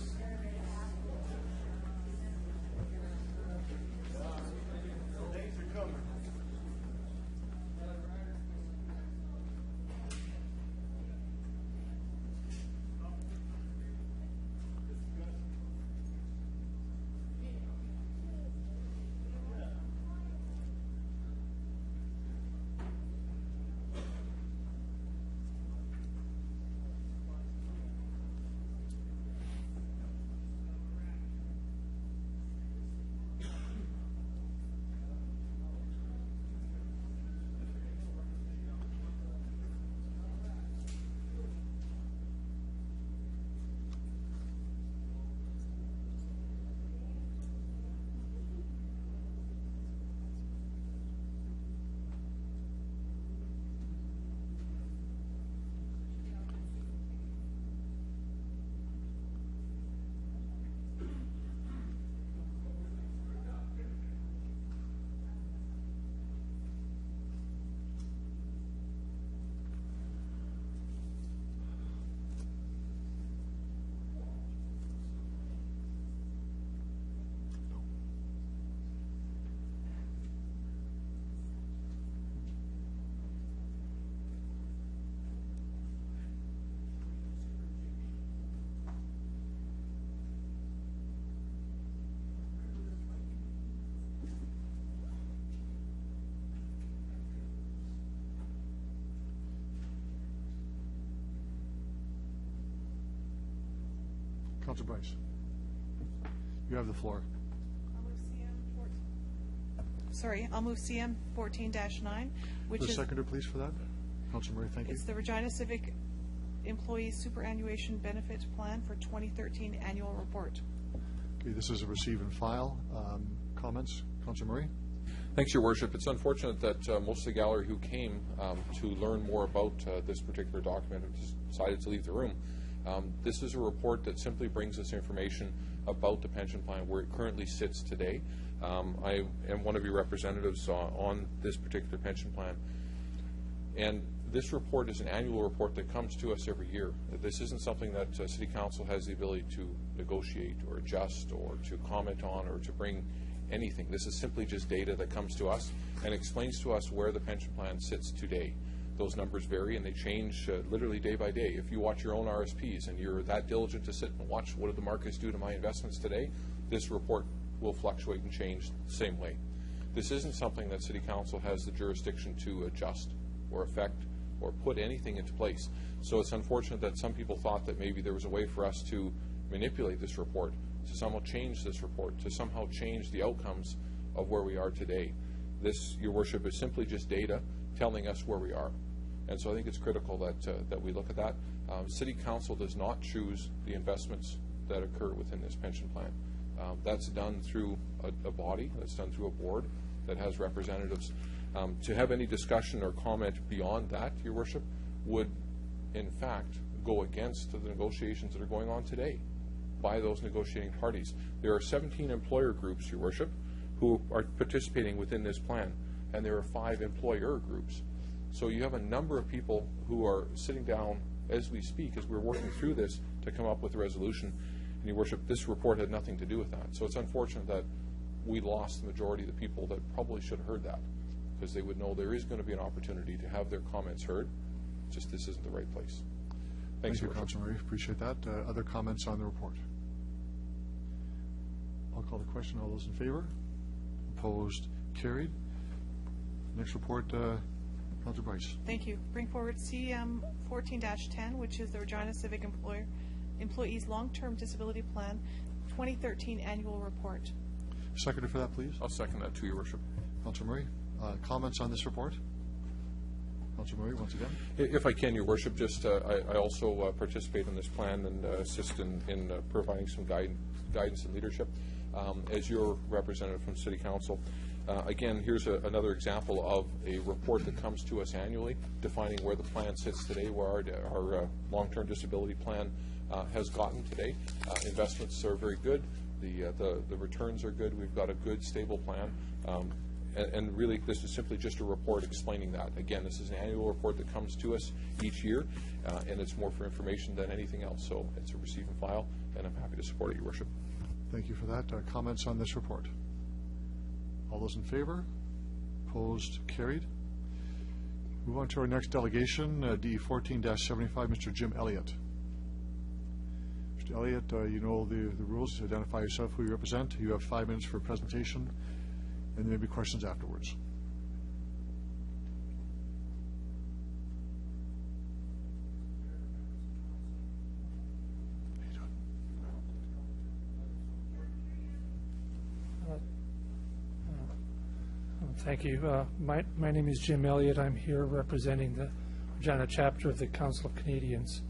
Councilor Bryce, you have the floor. I'll move CM 14-9, which is. The seconder, please, for that. Councilor Murray, thank you. It's the Regina Civic Employee Superannuation Benefit Plan for 2013 Annual Report. Okay, this is a receive and file. Comments? Councilor Murray? Thanks, Your Worship. It's unfortunate that most of the gallery who came to learn more about this particular document have decided to leave the room. This is a report that simply brings us information about the pension plan where it currently sits today. I am one of your representatives on this particular pension plan. And this report is an annual report that comes to us every year. This isn't something that City Council has the ability to negotiate or adjust or to comment on or to bring anything. This is simply just data that comes to us and explains to us where the pension plan sits today. Those numbers vary and they change literally day by day. If you watch your own RSPs and you're that diligent to sit and watch what did the markets do to my investments today, this report will fluctuate and change the same way. This isn't something that City Council has the jurisdiction to adjust or affect or put anything into place. So it's unfortunate that some people thought that maybe there was a way for us to manipulate this report, to somehow change this report, to somehow change the outcomes of where we are today. This, Your Worship, is simply just data telling us where we are. And so I think it's critical that we look at that. City Council does not choose the investments that occur within this pension plan. That's done through a body, that's done through a board that has representatives. To have any discussion or comment beyond that, Your Worship, would in fact go against the negotiations that are going on today by those negotiating parties. There are 17 employer groups, Your Worship, who are participating within this plan, and there are 5 employer groups. So you have a number of people who are sitting down as we speak, as we're working through this to come up with a resolution. And Your Worship, this report had nothing to do with that. So it's unfortunate that we lost the majority of the people that probably should have heard that, because they would know there is going to be an opportunity to have their comments heard. Just this isn't the right place. Thanks, Thank you, Your Worship. Councilor Murray. Appreciate that. Other comments on the report? I'll call the question. All those in favor? Opposed? Carried. Next report, Councilor Bryce. Thank you. Bring forward CM 14-10, which is the Regina Civic Employees Long-Term Disability Plan 2013 Annual Report. Seconder for that, please. I'll second that, to Your Worship. Councilor Murray. Comments on this report? Councilor Murray, once again. If I can, Your Worship, just I also participate in this plan and assist in providing some guidance and leadership. As your representative from City Council, again, here's another example of a report that comes to us annually, defining where the plan sits today, where our long-term disability plan has gotten today. Investments are very good. The returns are good. We've got a good, stable plan. And really, this is simply just a report explaining that. Again, this is an annual report that comes to us each year, and it's more for information than anything else. So it's a receive and file, and I'm happy to support it, Your Worship. Thank you for that. Comments on this report? All those in favor? Opposed? Carried. Move on to our next delegation, DE 14-75, Mr. Jim Elliott. Mr. Elliott, you know the rules. Identify yourself, who you represent. You have 5 minutes for a presentation, and there may be questions afterwards. Thank you. My name is Jim Elliott. I'm here representing the Regina chapter of the Council of Canadians.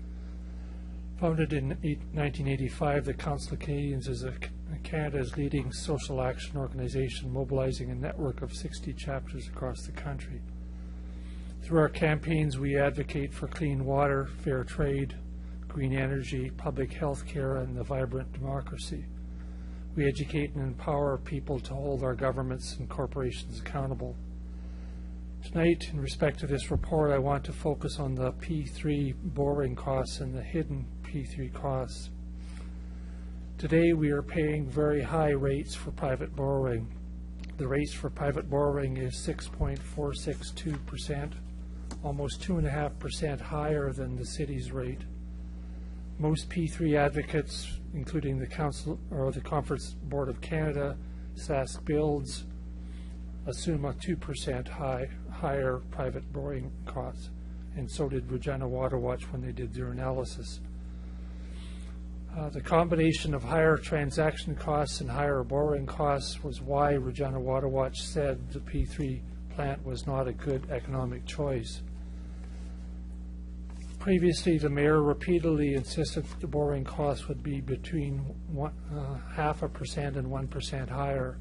Founded in 1985, the Council of Canadians is Canada's leading social action organization, mobilizing a network of 60 chapters across the country. Through our campaigns, we advocate for clean water, fair trade, green energy, public health care, and the vibrant democracy. We educate and empower people to hold our governments and corporations accountable. Tonight, in respect to this report, I want to focus on the P3 borrowing costs and the hidden P3 costs. Today, we are paying very high rates for private borrowing. The rates for private borrowing is 6.462%, almost 2.5% higher than the city's rate. Most P3 advocates, including the Council or the Conference Board of Canada, Sask Builds, assume a 2% higher private borrowing costs, and so did Regina Water Watch when they did their analysis. The combination of higher transaction costs and higher borrowing costs was why Regina Water Watch said the P3 plant was not a good economic choice. Previously, the mayor repeatedly insisted that the borrowing costs would be between 0.5% and 1% higher,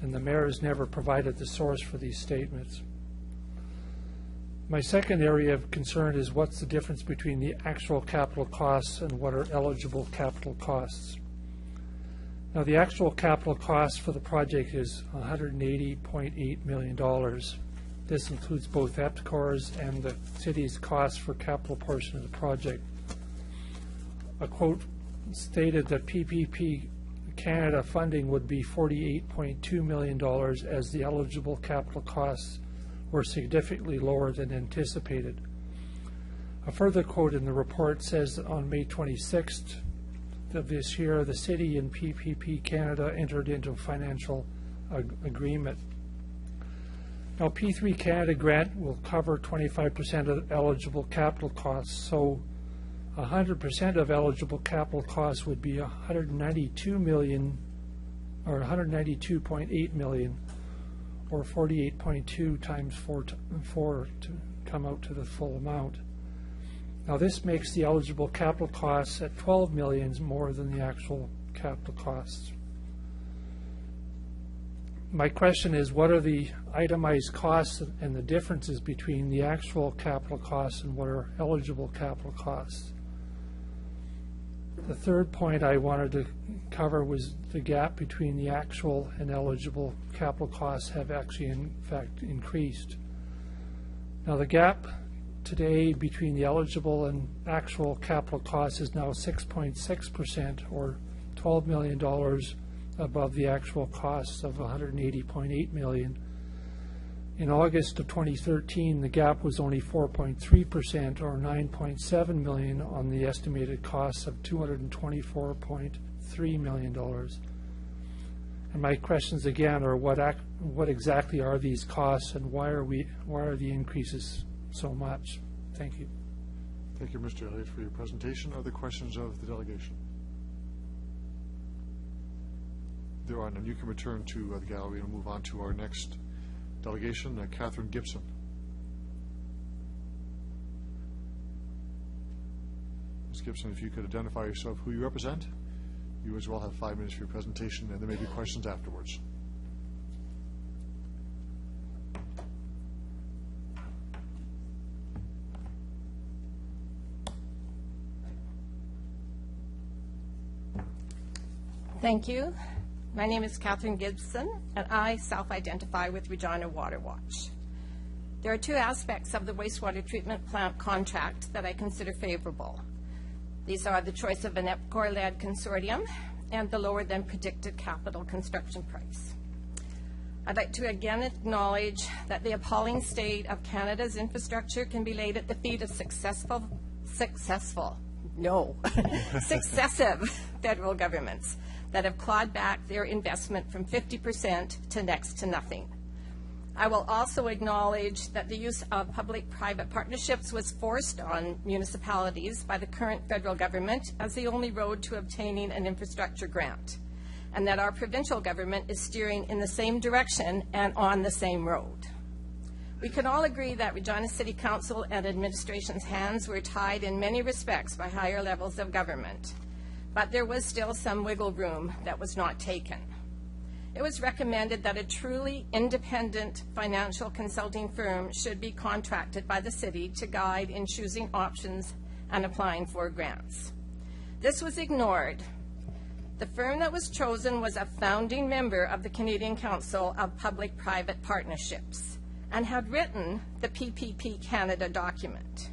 and the mayor has never provided the source for these statements. My second area of concern is what's the difference between the actual capital costs and what are eligible capital costs. Now, the actual capital cost for the project is $180.8 million. This includes both EPCOR's and the city's costs for capital portion of the project. A quote stated that PPP Canada funding would be $48.2 million as the eligible capital costs were significantly lower than anticipated. A further quote in the report says that on May 26th of this year, the city and PPP Canada entered into a financial agreement. Now, P3 Canada grant will cover 25% of eligible capital costs, so 100% of eligible capital costs would be $192 million, or $192.8 million, or 48.2 times 4 to come out to the full amount. Now, this makes the eligible capital costs at $12 million more than the actual capital costs. My question is, what are the itemized costs and the differences between the actual capital costs and what are eligible capital costs? The third point I wanted to cover was the gap between the actual and eligible capital costs have actually in fact increased. Now, the gap today between the eligible and actual capital cost is now 6.6%, or $12 million above the actual costs of $180.8 million. In August of 2013, the gap was only 4.3%, or $9.7 million on the estimated costs of $224.3 million. And my questions again are what exactly are these costs, and why are the increases so much? Thank you. Thank you, Mr. Elliott, for your presentation. Other questions of the delegation? There are none. You can return to the gallery and move on to our next delegation, Catherine Gibson. Ms. Gibson, if you could identify yourself, who you represent. You as well have 5 minutes for your presentation, and there may be questions afterwards. Thank you. My name is Catherine Gibson, and I self-identify with Regina Water Watch. There are two aspects of the wastewater treatment plant contract that I consider favorable. These are the choice of an EPCOR-led consortium and the lower than predicted capital construction price. I'd like to again acknowledge that the appalling state of Canada's infrastructure can be laid at the feet of successive federal governments that have clawed back their investment from 50% to next to nothing. I will also acknowledge that the use of public-private partnerships was forced on municipalities by the current federal government as the only road to obtaining an infrastructure grant, and that our provincial government is steering in the same direction and on the same road. We can all agree that Regina City Council and administration's hands were tied in many respects by higher levels of government, but there was still some wiggle room that was not taken. It was recommended that a truly independent financial consulting firm should be contracted by the city to guide in choosing options and applying for grants. This was ignored. The firm that was chosen was a founding member of the Canadian Council of Public-Private Partnerships and had written the PPP Canada document.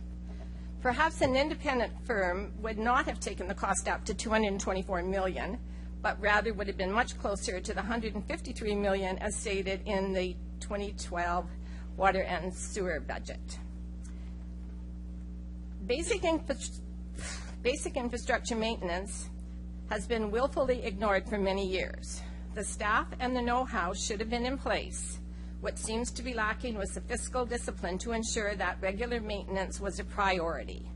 Perhaps an independent firm would not have taken the cost up to $224 million, but rather would have been much closer to the $153 million as stated in the 2012 water and sewer budget. Basic infrastructure maintenance has been willfully ignored for many years. The staff and the know-how should have been in place. What seems to be lacking was the fiscal discipline to ensure that regular maintenance was a priority.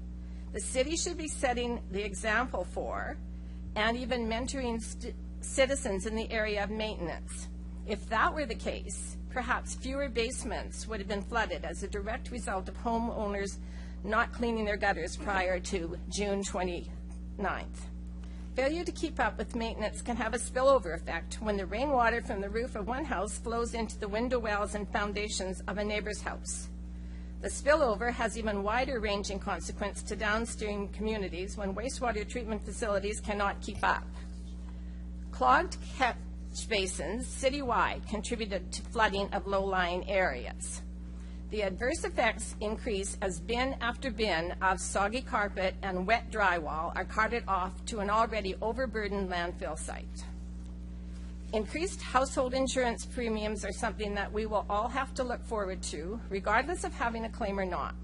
The city should be setting the example for and even mentoring citizens in the area of maintenance. If that were the case, perhaps fewer basements would have been flooded as a direct result of homeowners not cleaning their gutters prior to June 29th. Failure to keep up with maintenance can have a spillover effect when the rainwater from the roof of one house flows into the window wells and foundations of a neighbor's house. The spillover has even wider ranging consequence to downstream communities when wastewater treatment facilities cannot keep up. Clogged catch basins citywide contributed to flooding of low-lying areas. The adverse effects increase as bin after bin of soggy carpet and wet drywall are carted off to an already overburdened landfill site. Increased household insurance premiums are something that we will all have to look forward to, regardless of having a claim or not.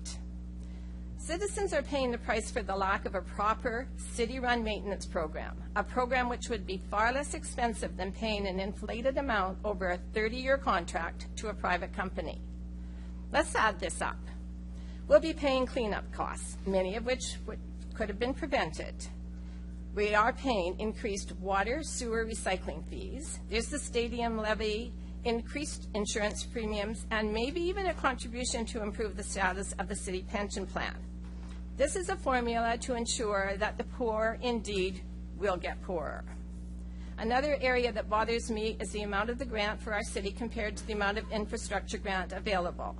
Citizens are paying the price for the lack of a proper city-run maintenance program, a program which would be far less expensive than paying an inflated amount over a 30-year contract to a private company. Let's add this up. We'll be paying cleanup costs, many of which could have been prevented. We are paying increased water, sewer, recycling fees. There's the stadium levy, increased insurance premiums, and maybe even a contribution to improve the status of the city pension plan. This is a formula to ensure that the poor indeed will get poorer. Another area that bothers me is the amount of the grant for our city compared to the amount of infrastructure grant available.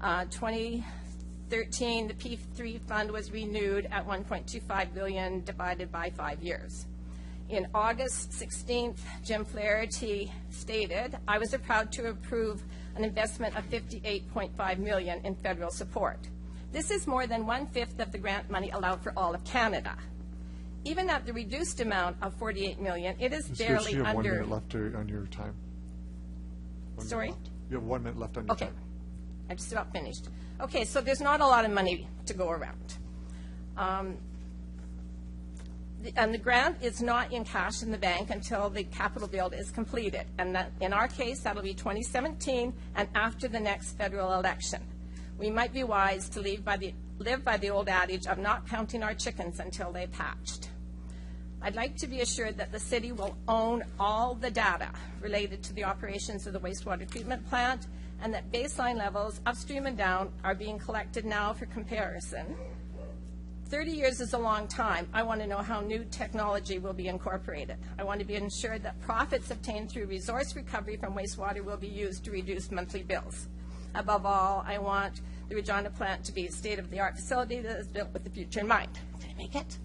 2013, the P3 fund was renewed at $1.25 billion divided by 5 years. In August 16th, Jim Flaherty stated, "I was proud to approve an investment of $58.5 million in federal support. This is more than 1/5 of the grant money allowed for all of Canada. Even at the reduced amount of $48 million, it is barely You have 1 under. minute left on your time. Sorry? You have 1 minute left on your Okay. time. I'm just about finished. Okay, so there's not a lot of money to go around. And the grant is not in cash in the bank until the capital build is completed. And that, in our case, that'll be 2017 and after the next federal election. We might be wise to live by the old adage of not counting our chickens until they've hatched. I'd like to be assured that the city will own all the data related to the operations of the wastewater treatment plant, and that baseline levels upstream and down are being collected now for comparison. 30 years is a long time. I want to know how new technology will be incorporated. I want to be ensured that profits obtained through resource recovery from wastewater will be used to reduce monthly bills. Above all, I want the Regina plant to be a state-of-the-art facility that is built with the future in mind. Did I make it?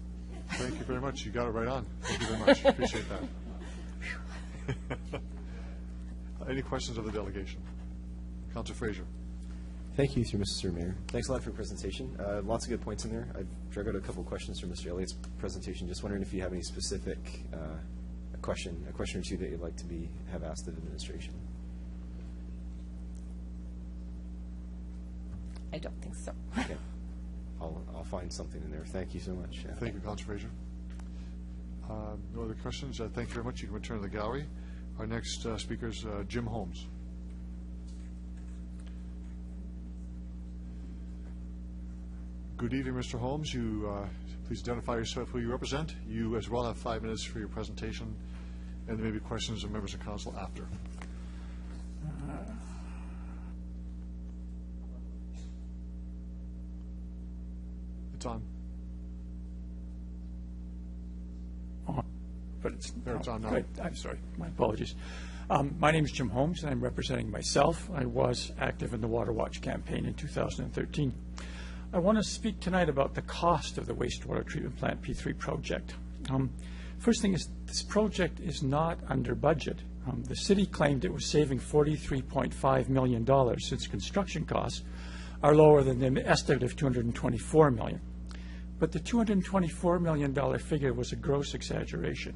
Thank you very much. You got it right on. Thank you very much. Appreciate that. Any questions of the delegation? Councillor Fraser. Thank you, through Mr. Mayor. Thanks a lot for your presentation. Lots of good points in there. I've drug out a couple of questions from Mr. Elliott's presentation. Just wondering if you have any specific a question or two that you'd like to have asked of administration. I don't think so. Okay. I'll find something in there. Thank you so much. Yeah. Thank you, Councillor Fraser. No other questions? Thank you very much. You can return to the gallery. Our next speaker is Jim Holmes. Good evening, Mr. Holmes. You please identify yourself, who you represent. You as well have 5 minutes for your presentation, and there may be questions of members of council after. It's on. But it's on now. Great. I'm sorry. My apologies. My name is Jim Holmes, and I'm representing myself. I was active in the Water Watch campaign in 2013. I want to speak tonight about the cost of the wastewater treatment plant P3 project. First thing is, this project is not under budget. The city claimed it was saving $43.5 million since construction costs are lower than the estimate of $224 million. But the $224 million figure was a gross exaggeration.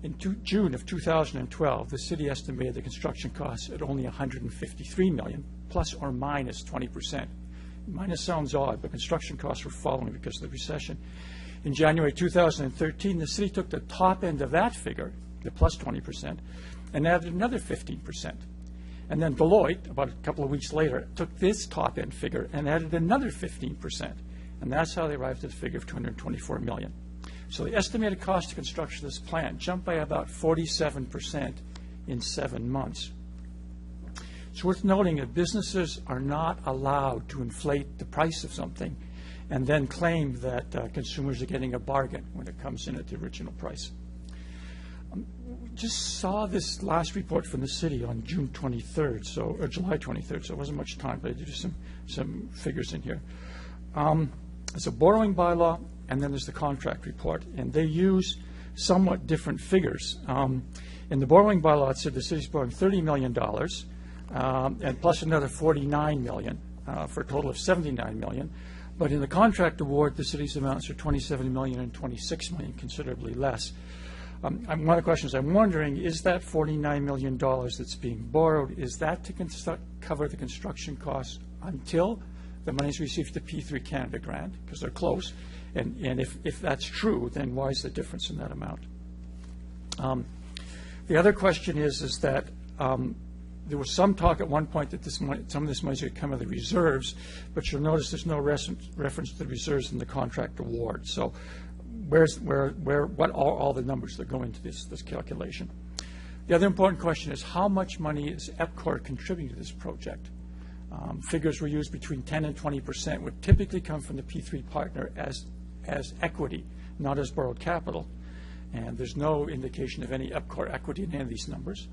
In June of 2012, the city estimated the construction costs at only $153 million, plus or minus 20%. Minus sounds odd, but construction costs were falling because of the recession. In January 2013, the city took the top end of that figure, the plus 20%, and added another 15%. And then Deloitte, about a couple of weeks later, took this top end figure and added another 15%. And that's how they arrived at the figure of $224 million. So the estimated cost of construction of this plant jumped by about 47% in 7 months. It's worth noting that businesses are not allowed to inflate the price of something and then claim that consumers are getting a bargain when it comes in at the original price. Just saw this last report from the city on June 23rd, or July 23rd, so it wasn't much time, but I did some figures in here. It's a borrowing bylaw, and then there's the contract report, and they use somewhat different figures. In the borrowing bylaw, it said the city's borrowing $30 million, and plus another $49 million, for a total of $79 million. But in the contract award, the city's amounts are $27 million and $26 million, considerably less. One of the questions I'm wondering, is that $49 million that's being borrowed, is that to cover the construction costs until the money is received the P3 Canada grant, because they're close? And if that's true, then why is the difference in that amount? The other question is that there was some talk at one point that some of this money is going to come out of the reserves, but you'll notice there's no reference to the reserves in the contract award. So what are all the numbers that go into this calculation? The other important question is, how much money is EPCOR contributing to this project? Figures were used between 10 and 20% would typically come from the P3 partner as equity, not as borrowed capital. And there's no indication of any EPCOR equity in any of these numbers.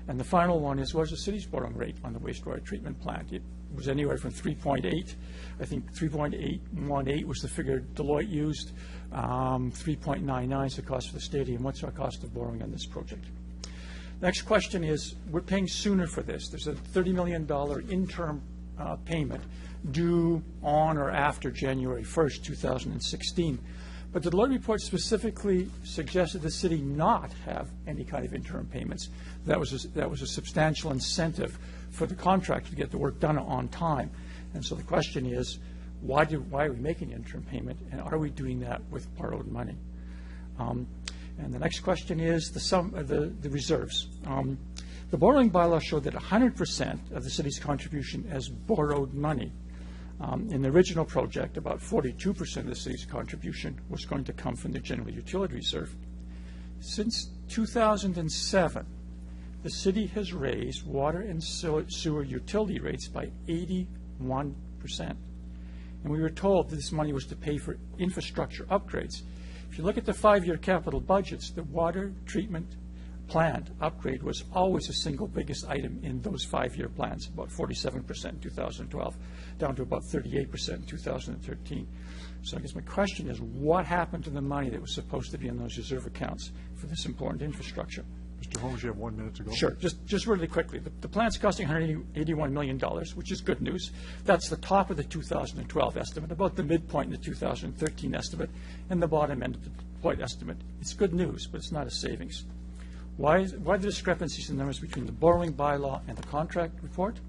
And the final one is, what is the city's borrowing rate on the wastewater treatment plant? It was anywhere from 3.8. I think 3.818 was the figure Deloitte used. 3.99 is the cost for the stadium. What's our cost of borrowing on this project? Next question is, we're paying sooner for this. There's a $30 million interim payment due on or after January 1st, 2016. But the Deloitte report specifically suggested the city not have any kind of interim payments. That was a substantial incentive for the contractor to get the work done on time. And so the question is, why are we making an interim payment, and are we doing that with borrowed money? And the next question is the reserves. The borrowing bylaw showed that 100% of the city's contribution as borrowed money. In the original project, about 42% of the city's contribution was going to come from the General Utility Reserve. Since 2007, the city has raised water and sewer utility rates by 81%. And we were told that this money was to pay for infrastructure upgrades. If you look at the 5-year capital budgets, the water treatment plant upgrade was always the single biggest item in those 5-year plans, about 47% in 2012, down to about 38% in 2013. So I guess my question is, what happened to the money that was supposed to be in those reserve accounts for this important infrastructure? Mr. Holmes, you have 1 minute to go. Sure. Just really quickly. The plant's costing $181 million, which is good news. That's the top of the 2012 estimate, about the midpoint in the 2013 estimate, and the bottom end of the deployed estimate. It's good news, but it's not a savings. Why the discrepancies in numbers between the borrowing bylaw and the contract report?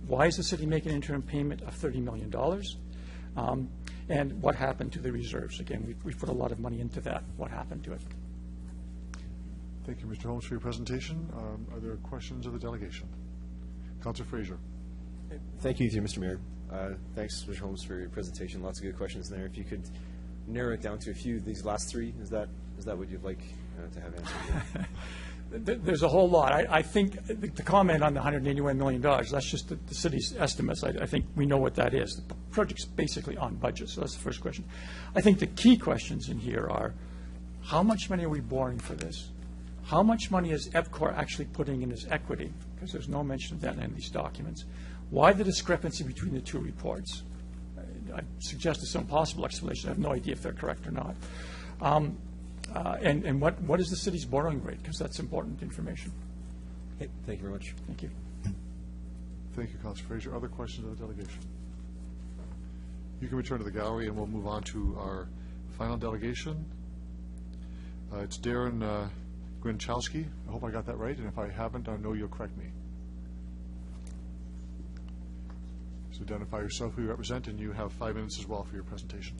Why is the city making an interim payment of $30 million? And what happened to the reserves? Again, we put a lot of money into that. What happened to it? Thank you, Mr. Holmes, for your presentation. Are there questions of the delegation? Councillor Fraser. Thank you, Mr. Mayor. Thanks, Mr. Holmes, for your presentation. Lots of good questions there. If you could narrow it down to a few of these last three, is that what you'd like to have answered? There's a whole lot. I think the comment on the $181 million, that's just the city's estimates. I think we know what that is. The project's basically on budget, so that's the first question. I think the key questions in here are, how much money are we borrowing for this? How much money is EPCOR actually putting in as equity? Because there's no mention of that in any of these documents. Why the discrepancy between the two reports? I suggested some possible explanation. I have no idea if they're correct or not. And what is the city's borrowing rate? Because that's important information. Okay, thank you very much. Thank you. Thank you, Councillor Fraser. Other questions of the delegation? You can return to the gallery, and we'll move on to our final delegation. It's Darren Grinchowski. I hope I got that right, and if I haven't, I know you'll correct me. So identify yourself, who you represent, and you have 5 minutes as well for your presentation.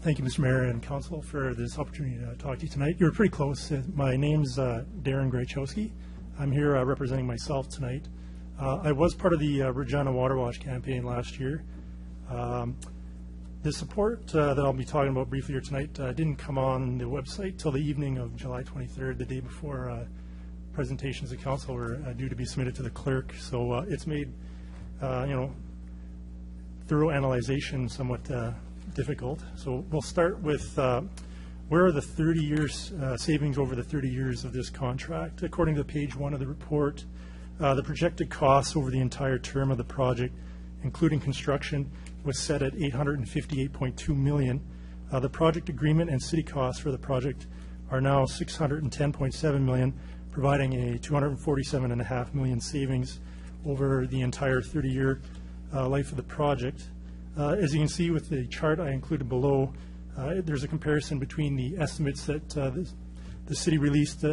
Thank you, Mr. Mayor and Council, for this opportunity to talk to you tonight. You were pretty close. My name's Darren Grinchowski. I'm here representing myself tonight. I was part of the Regina Water Watch campaign last year. The support that I'll be talking about briefly here tonight didn't come on the website till the evening of July 23rd, the day before presentations of council were due to be submitted to the clerk. So it's made, thorough analyzation somewhat difficult. So we'll start with where are the 30 years savings over the 30 years of this contract. According to page 1 of the report, the projected costs over the entire term of the project, including construction, was set at $858.2 million. The project agreement and city costs for the project are now $610.7 million, providing a $247.5 million savings over the entire 30-year life of the project. As you can see with the chart I included below, there's a comparison between the estimates that the city released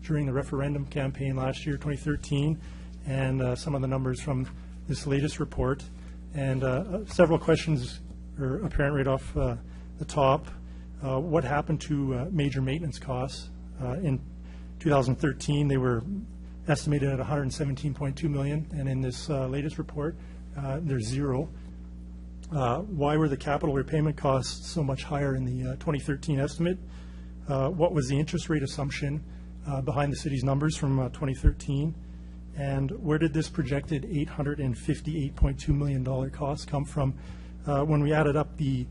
during the referendum campaign last year, 2013, and some of the numbers from this latest report. And several questions are apparent right off the top. What happened to major maintenance costs? In 2013, they were estimated at $117.2 million, and in this latest report, there's zero. Why were the capital repayment costs so much higher in the 2013 estimate? What was the interest rate assumption behind the city's numbers from 2013? And where did this projected $858.2 million cost come from? When we added up the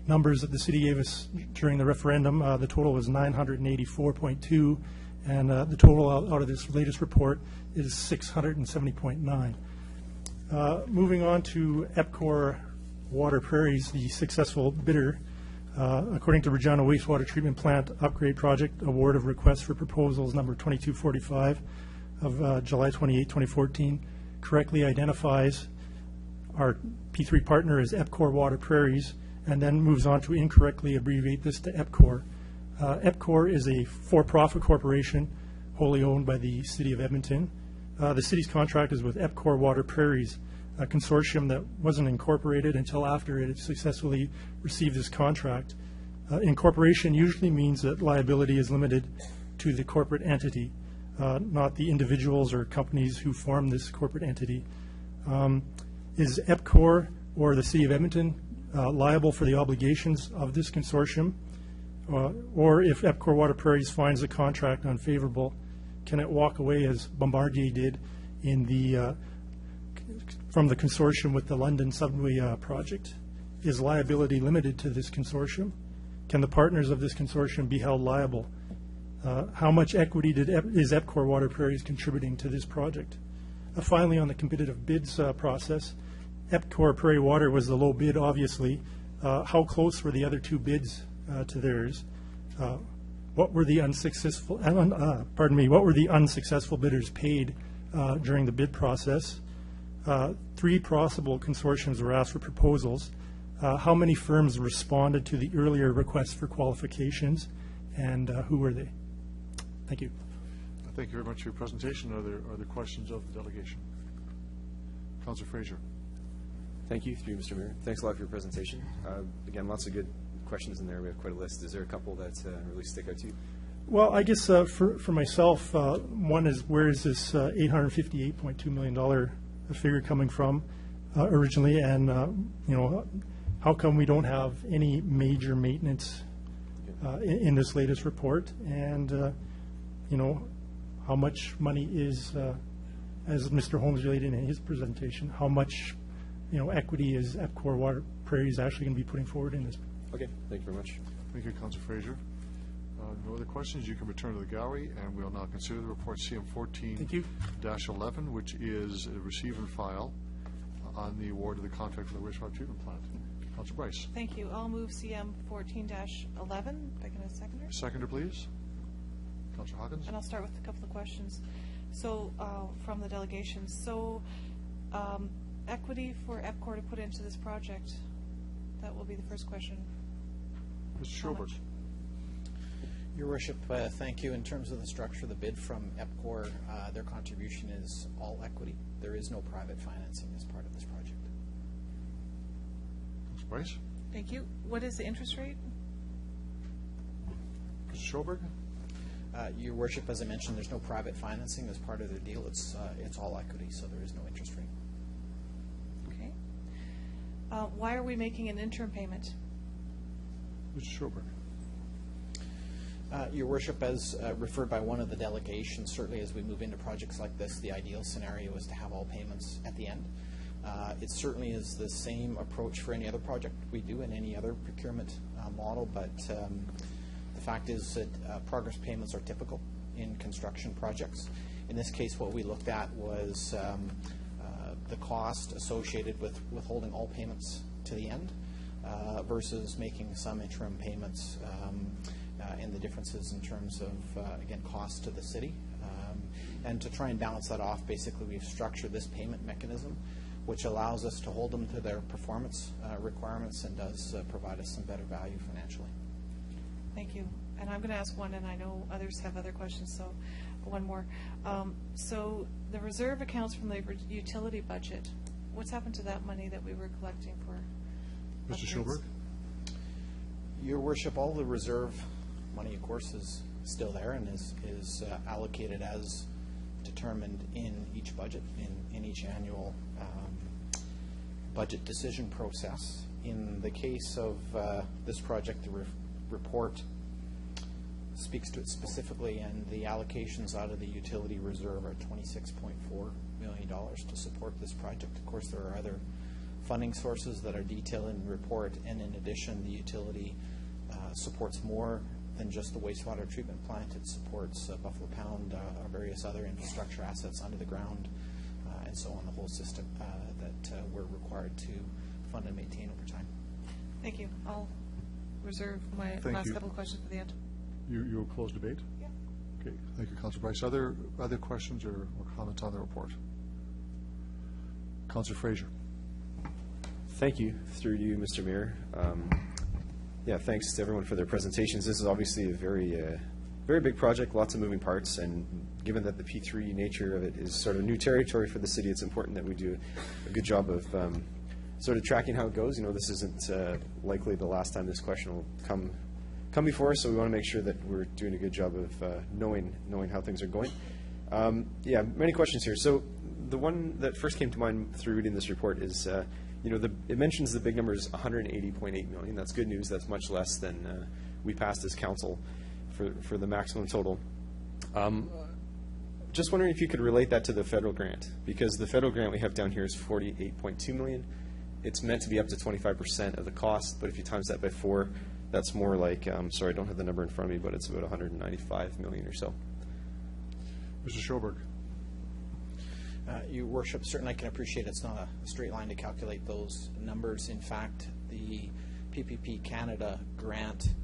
numbers that the city gave us during the referendum, the total was $984.2, and the total out of this latest report is $670.9. Moving on to EPCOR Water Prairies, the successful bidder. According to Regina Wastewater Treatment Plant Upgrade Project, award of request for proposals number 2245 of July 28, 2014, correctly identifies our P3 partner as EPCOR Water Prairies, and then moves on to incorrectly abbreviate this to EPCOR. EPCOR is a for-profit corporation wholly owned by the City of Edmonton. The city's contract is with EPCOR Water Prairies, a consortium that wasn't incorporated until after it had successfully received this contract. Incorporation usually means that liability is limited to the corporate entity, not the individuals or companies who form this corporate entity. Is EPCOR or the City of Edmonton liable for the obligations of this consortium? Or if EPCOR Water Prairies finds the contract unfavorable, can it walk away as Bombardier did in from the consortium with the London subway project? Is liability limited to this consortium? Can the partners of this consortium be held liable? How much equity is EPCOR Water Prairies contributing to this project? Finally, on the competitive bids process, EPCOR Prairie Water was the low bid, obviously. How close were the other two bids to theirs? What were the unsuccessful? What were the unsuccessful bidders paid during the bid process? 3 possible consortiums were asked for proposals. How many firms responded to the earlier requests for qualifications, and who were they? Thank you. Thank you very much for your presentation. Are there questions of the delegation? Councillor Fraser. Thank you, through you, Mr. Mayor. Thanks a lot for your presentation. Again, lots of good questions in there. We have quite a list. Is there a couple that really stick out to you? Well, I guess for myself, one is, where is this $858.2 million figure coming from originally, and how come we don't have any major maintenance in this latest report, and how much money is, as Mr. Holmes related in his presentation, how much equity is EPCOR Water Prairies actually going to be putting forward in this? Okay, thank you very much. Thank you, Councillor Fraser. No other questions. You can return to the gallery, and we'll now consider the report CM14-11, which is a receive and file on the award of the contract for the wastewater treatment plant. Councillor Bryce. Thank you. I'll move CM 14-11. If I can have a seconder. Seconder, please. Councillor Hawkins. And I'll start with a couple of questions. So, from the delegation. So, equity for EPCOR to put into this project. That will be the first question. Mr. Schobert. Your Worship, thank you. In terms of the structure of the bid from EPCOR, their contribution is all equity. There is no private financing as part of this project. Councillor Bryce. Thank you. What is the interest rate? Mr. Schoberg. Your Worship, as I mentioned, there's no private financing as part of their deal. It's all equity, so there is no interest rate. Okay. Why are we making an interim payment? Mr. Schoberg. Your Worship, as referred by one of the delegations, certainly as we move into projects like this, the ideal scenario is to have all payments at the end. It certainly is the same approach for any other project we do in any other procurement model, but the fact is that progress payments are typical in construction projects. In this case, what we looked at was the cost associated with withholding all payments to the end versus making some interim payments, and the differences in terms of, again, cost to the city. And to try and balance that off, basically we've structured this payment mechanism, which allows us to hold them to their performance requirements and does provide us some better value financially. Thank you. And I'm going to ask one, and I know others have other questions, so one more. So the reserve accounts from the utility budget, what's happened to that money that we were collecting for? Mr. Schulberg. Your Worship, all the reserve money, of course, is still there and is allocated as determined in each budget, in each annual budget decision process. In the case of this project, the report speaks to it specifically, and the allocations out of the utility reserve are $26.4 million to support this project. Of course, there are other funding sources that are detailed in the report, and in addition, the utility supports more than just the wastewater treatment plant. It supports Buffalo Pound, various other infrastructure assets under the ground, and so on, the whole system that we're required to fund and maintain over time. Thank you. I'll reserve my last couple of questions for the end. You will close debate? Yeah. Okay. Thank you, Councillor Bryce. Other questions or comments on the report? Councillor Fraser. Thank you, through you, Mr. Mayor. Yeah, thanks to everyone for their presentations. This is obviously a very big project, lots of moving parts, and given that the P3 nature of it is sort of new territory for the city, it's important that we do a good job of sort of tracking how it goes. You know, this isn't likely the last time this question will come before us, so we want to make sure that we're doing a good job of knowing how things are going. Yeah, many questions here. So the one that first came to mind through reading this report is, you know, it mentions the big number is $180.8 million. That's good news. That's much less than we passed as council for the maximum total. Just wondering if you could relate that to the federal grant, because the federal grant we have down here is $48.2 million. It's meant to be up to 25% of the cost, but if you times that by 4, that's more like, sorry, I don't have the number in front of me, but it's about $195 million or so. Mr. Schoberg. Your Worship, certainly I can appreciate it's not a straight line to calculate those numbers. In fact, the PPP Canada grant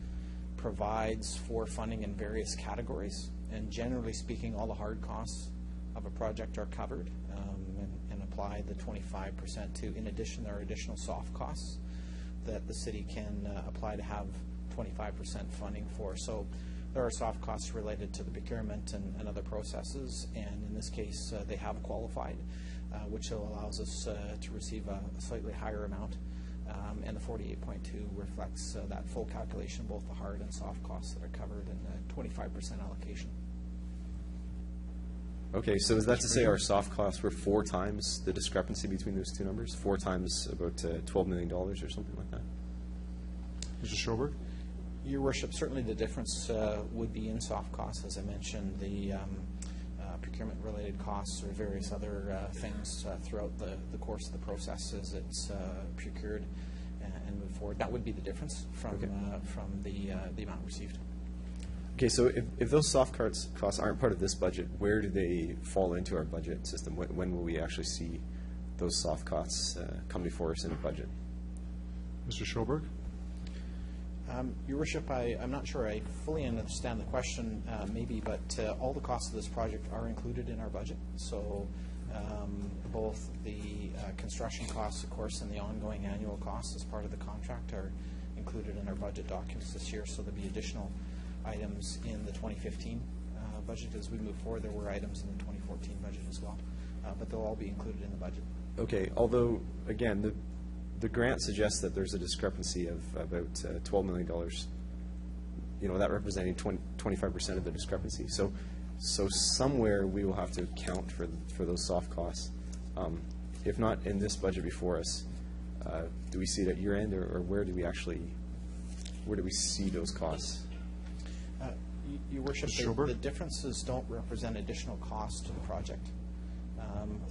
provides for funding in various categories, and generally speaking, all the hard costs of a project are covered and apply the 25% to. In addition, there are additional soft costs that the city can apply to have 25% funding for. So there are soft costs related to the procurement and other processes, and in this case, they have qualified, which allows us to receive a slightly higher amount, and the 48.2 reflects that full calculation, both the hard and soft costs that are covered in the 25% allocation. Okay, so is that to say our soft costs were 4 times the discrepancy between those two numbers? 4 times about $12 million or something like that? Mr. Schoberg. Your Worship, certainly the difference would be in soft costs. As I mentioned, the procurement-related costs or various other things throughout the course of the process as it's procured and moved forward. That would be the difference from the amount received. Okay, so if those soft costs aren't part of this budget, where do they fall into our budget system? When will we actually see those soft costs come before us in a budget? Mr. Schoberg. Your Worship, I'm not sure I fully understand the question, maybe, but all the costs of this project are included in our budget. So both the construction costs, of course, and the ongoing annual costs as part of the contract are included in our budget documents this year. So there'll be additional items in the 2015 budget as we move forward. There were items in the 2014 budget as well, but they'll all be included in the budget. Okay, although, again, the grant suggests that there's a discrepancy of about $12 million, you know, that representing 25% of the discrepancy. So somewhere we will have to account for those soft costs. If not in this budget before us, do we see it at year end, or where do we see those costs? Your Worship, the differences don't represent additional costs to the project.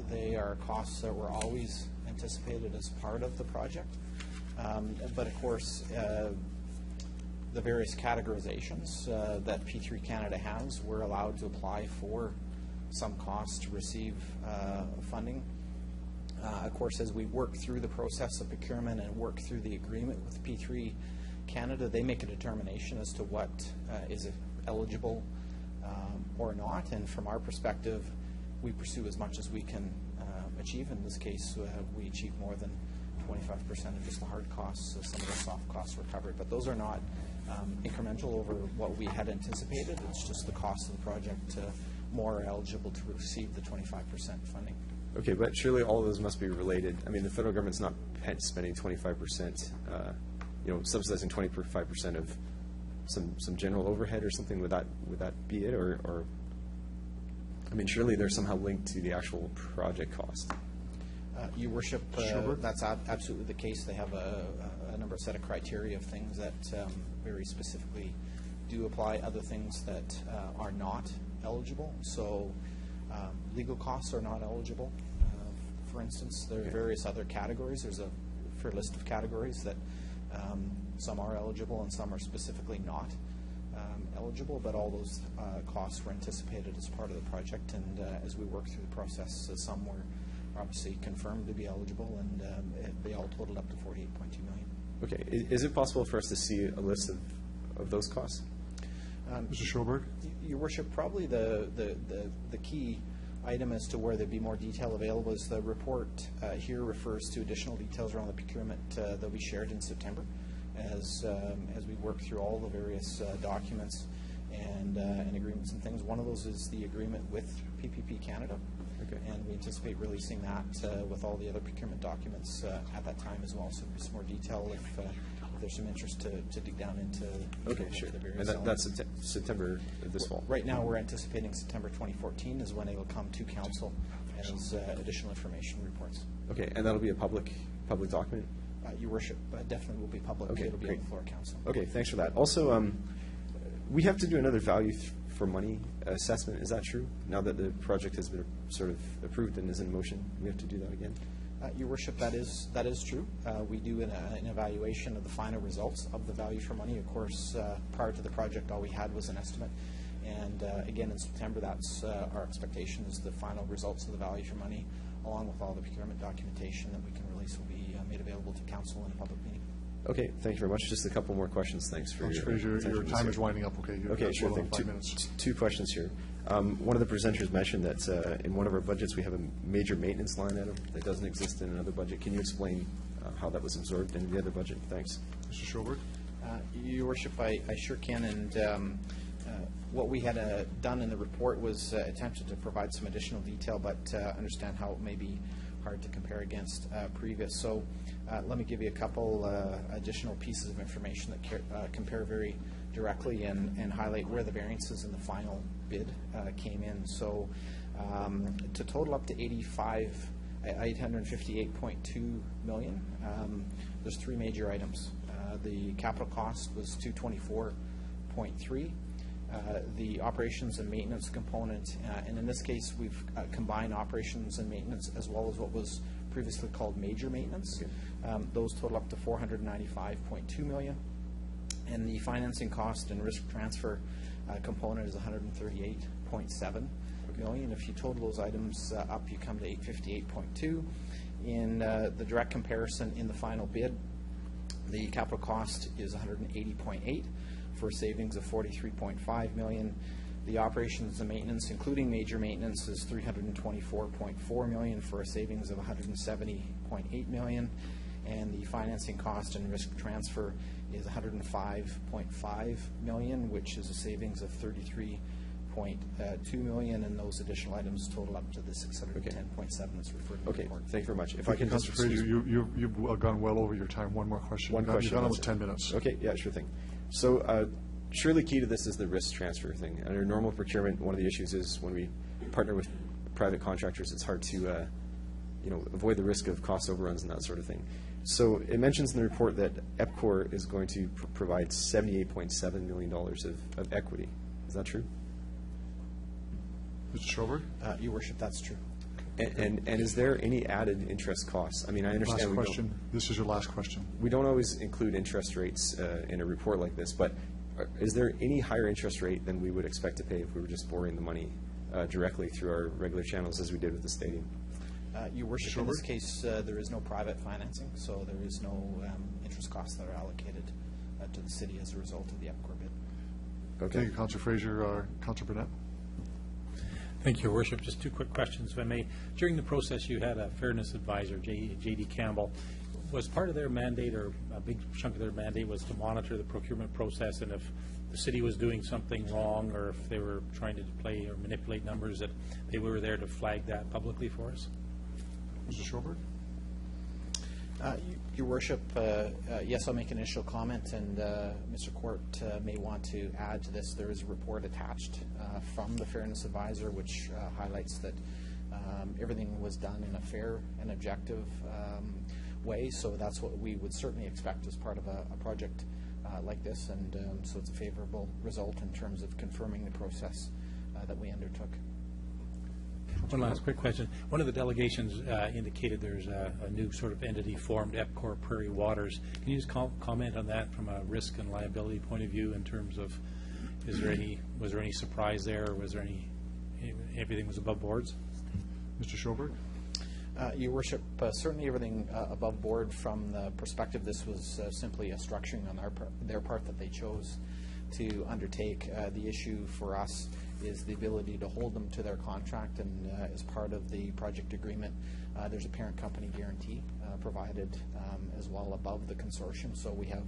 They are costs that were always anticipated as part of the project. But of course, the various categorizations that P3 Canada has, we're allowed to apply for some costs to receive funding. Of course, as we work through the process of procurement and work through the agreement with P3 Canada, they make a determination as to what is eligible or not. And from our perspective, we pursue as much as we can achieve. In this case, we achieve more than 25% of just the hard costs, so some of the soft costs were covered. But those are not incremental over what we had anticipated. It's just the cost of the project more eligible to receive the 25% funding. Okay, but surely all of those must be related. I mean, the federal government's not spending 25%, you know, subsidizing 25% of some general overhead or something. Would that be it, or I mean, surely they're somehow linked to the actual project cost. Your Worship, that's absolutely the case. They have a set of criteria of things that very specifically do apply. Other things that are not eligible. So legal costs are not eligible. For instance, there are various other categories. There's a fair list of categories that some are eligible and some are specifically not eligible, but all those costs were anticipated as part of the project, and as we work through the process, some were obviously confirmed to be eligible, and they all totaled up to $48.2 million. Okay, is it possible for us to see a list of those costs? Mr. Schoberg? Your Worship, probably the key item as to where there'd be more detail available is the report here refers to additional details around the procurement that'll be shared in September as we work through all the various documents and agreements and things. One of those is the agreement with PPP Canada. Okay. And we anticipate releasing that with all the other procurement documents at that time as well. So there's some more detail if there's some interest to dig down into the various and that's September of this fall? Right now we're anticipating September 2014 is when it will come to Council as additional information reports. Okay, and that'll be a public document? Your Worship, definitely will be public. Okay, it'll be great. on the floor of Council. Okay, thanks for that. Also, we have to do another value for money assessment. Is that true? Now that the project has been sort of approved and is in motion, we have to do that again? Your Worship, that is true. We do an evaluation of the final results of the value for money. Of course, prior to the project, all we had was an estimate. And again, in September, that's our expectation is the final results of the value for money, along with all the procurement documentation that we can release, will be made available to Council in a public meeting. Okay, thank you very much. Just a couple more questions. Thanks for your time is winding up. Okay, okay, sure thing. 5 minutes. Two questions here. One of the presenters mentioned that in one of our budgets we have a major maintenance line item that doesn't exist in another budget. Can you explain how that was absorbed in the other budget? Thanks. Mr. Schobert? Your Worship, I sure can. And what we had done in the report was attempted to provide some additional detail, but understand how it may be hard to compare against previous. So let me give you a couple additional pieces of information that compare very directly and highlight where the variances in the final bid came in. So to total up to $858.2 million, there's three major items. The capital cost was $224.3. The operations and maintenance component, and in this case we've combined operations and maintenance as well as what was previously called major maintenance. Okay. Those total up to $495.2 million. And the financing cost and risk transfer component is $138.7 million. If you total those items up, you come to $858.2. In the direct comparison in the final bid, the capital cost is $180.8 for savings of $43.5 million. The operations and maintenance, including major maintenance, is $324.4 million for a savings of $170.8 million. And the financing cost and risk transfer is $105.5 million, which is a savings of $33.2 million, and those additional items total up to the $610.7 that's referred to in the report. Thank you very much. If I can just you've gone well over your time. One more question. One question. You've got almost 10 minutes. Okay, yeah, sure thing. So surely key to this is the risk transfer thing. Under normal procurement, one of the issues is when we partner with private contractors, it's hard to avoid the risk of cost overruns and that sort of thing. So it mentions in the report that EPCOR is going to provide $78.7 million of equity. Is that true? Mr. Schobert? Your Worship, that's true. And is there any added interest costs? I mean, I understand. Last question. This is your last question. We don't always include interest rates in a report like this, but is there any higher interest rate than we would expect to pay if we were just borrowing the money directly through our regular channels as we did with the stadium? Your Worship, in this case, there is no private financing, so there is no interest costs that are allocated to the city as a result of the EPCOR bid. Okay. Thank you, Councillor Fraser. Councillor Burnett. Thank you, Your Worship. Just two quick questions, if I may. During the process, you had a fairness advisor, J.D. Campbell. Was part of their mandate, or a big chunk of their mandate, was to monitor the procurement process, and if the city was doing something wrong, or if they were trying to play or manipulate numbers, that they were there to flag that publicly for us? Mr. Schobert? Your Worship, yes, I'll make an initial comment, and Mr. Court may want to add to this. There is a report attached from the Fairness Advisor which highlights that everything was done in a fair and objective way, so that's what we would certainly expect as part of a project like this, and so it's a favorable result in terms of confirming the process that we undertook. One last quick question. One of the delegations indicated there's a new sort of entity formed, EPCOR Prairie Waters. Can you just comment on that from a risk and liability point of view in terms of was there any surprise there, or was there everything was above boards? Mr. Schobert? Your Worship, certainly everything above board from the perspective this was simply a structuring on their part that they chose to undertake. The issue for us is the ability to hold them to their contract, and as part of the project agreement, there's a parent company guarantee provided as well above the consortium, so we have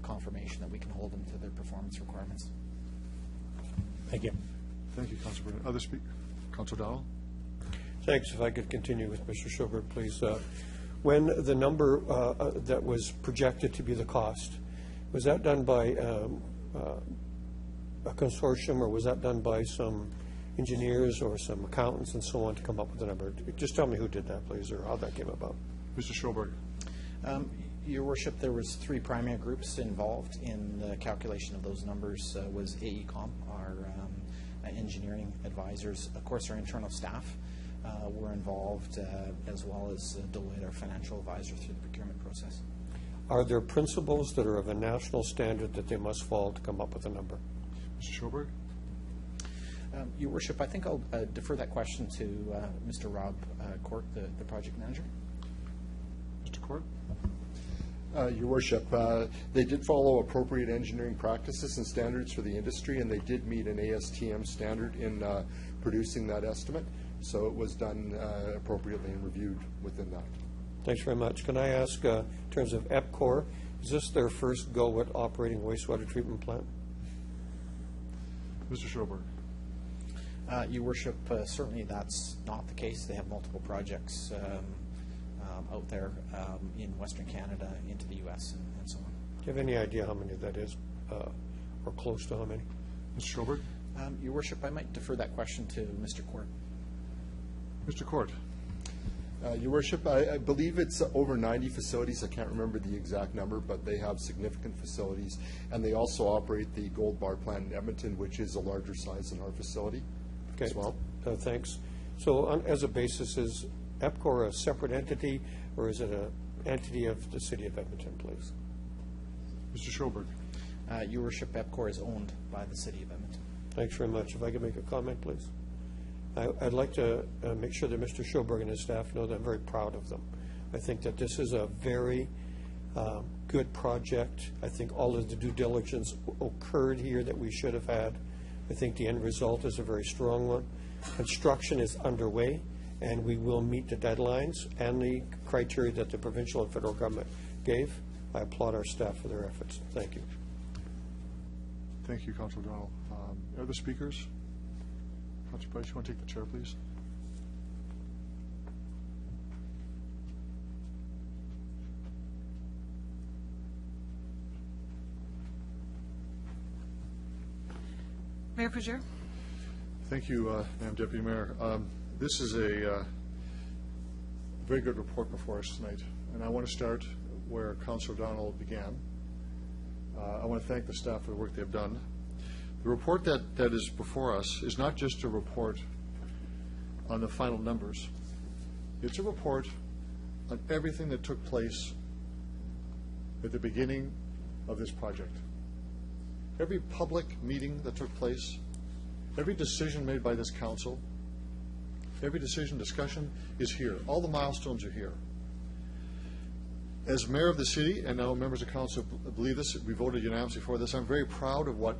confirmation that we can hold them to their performance requirements. Thank you. Thank you, Councilor Brennan. Other speak, Councilor Dowell. Thanks. If I could continue with Mr. Schoberg, please. When the number that was projected to be the cost, was that done by a consortium, or was that done by some engineers or some accountants and so on to come up with the number? Just tell me who did that, please, or how that came about. Mr. Schoberg. Your Worship, there was 3 primary groups involved in the calculation of those numbers. Was AECOM, our engineering advisors, of course our internal staff were involved, as well as Deloitte, our financial advisor, through the procurement process. Are there principles that are of a national standard that they must follow to come up with a number? Mr. Schoberg. Your Worship, I think I'll defer that question to Mr. Rob Court, the project manager. Mr. Court. Your Worship, they did follow appropriate engineering practices and standards for the industry, and they did meet an ASTM standard in producing that estimate. So it was done appropriately and reviewed within that. Thanks very much. Can I ask, in terms of EPCOR, is this their first go at operating wastewater treatment plant? Mr. Schoberg. Your Worship, certainly that's not the case. They have multiple projects out there in Western Canada, into the U.S. and so on. Do you have any idea how many that is, or close to how many? Mr. Schoberg. Your Worship, I might defer that question to Mr. Court. Mr. Court. Your Worship, I believe it's over 90 facilities. I can't remember the exact number, but they have significant facilities. And they also operate the Gold Bar plant in Edmonton, which is a larger size than our facility as well. Thanks. So as a basis, is EPCOR a separate entity, or is it an entity of the City of Edmonton, please? Mr. Schoberg. Your Worship, EPCOR is owned by the City of Edmonton. Thanks very much. If I could make a comment, please. I'd like to make sure that Mr. Schoberg and his staff know that I'm very proud of them. I think that this is a very good project. I think all of the due diligence occurred here that we should have had. I think the end result is a very strong one. Construction is underway, and we will meet the deadlines and the criteria that the provincial and federal government gave. I applaud our staff for their efforts. Thank you. Thank you, Councilor Donald. Other speakers? Councilor Price, you want to take the chair, please? Mayor Pujur. Thank you, Madam Deputy Mayor. This is a very good report before us tonight, and I want to start where Councilor Donald began. I want to thank the staff for the work they've done. The report that is before us is not just a report on the final numbers. It's a report on everything that took place at the beginning of this project. Every public meeting that took place, every decision made by this council, every decision, discussion is here. All the milestones are here. As mayor of the city, and now members of council believe this, we voted unanimously for this, I'm very proud of what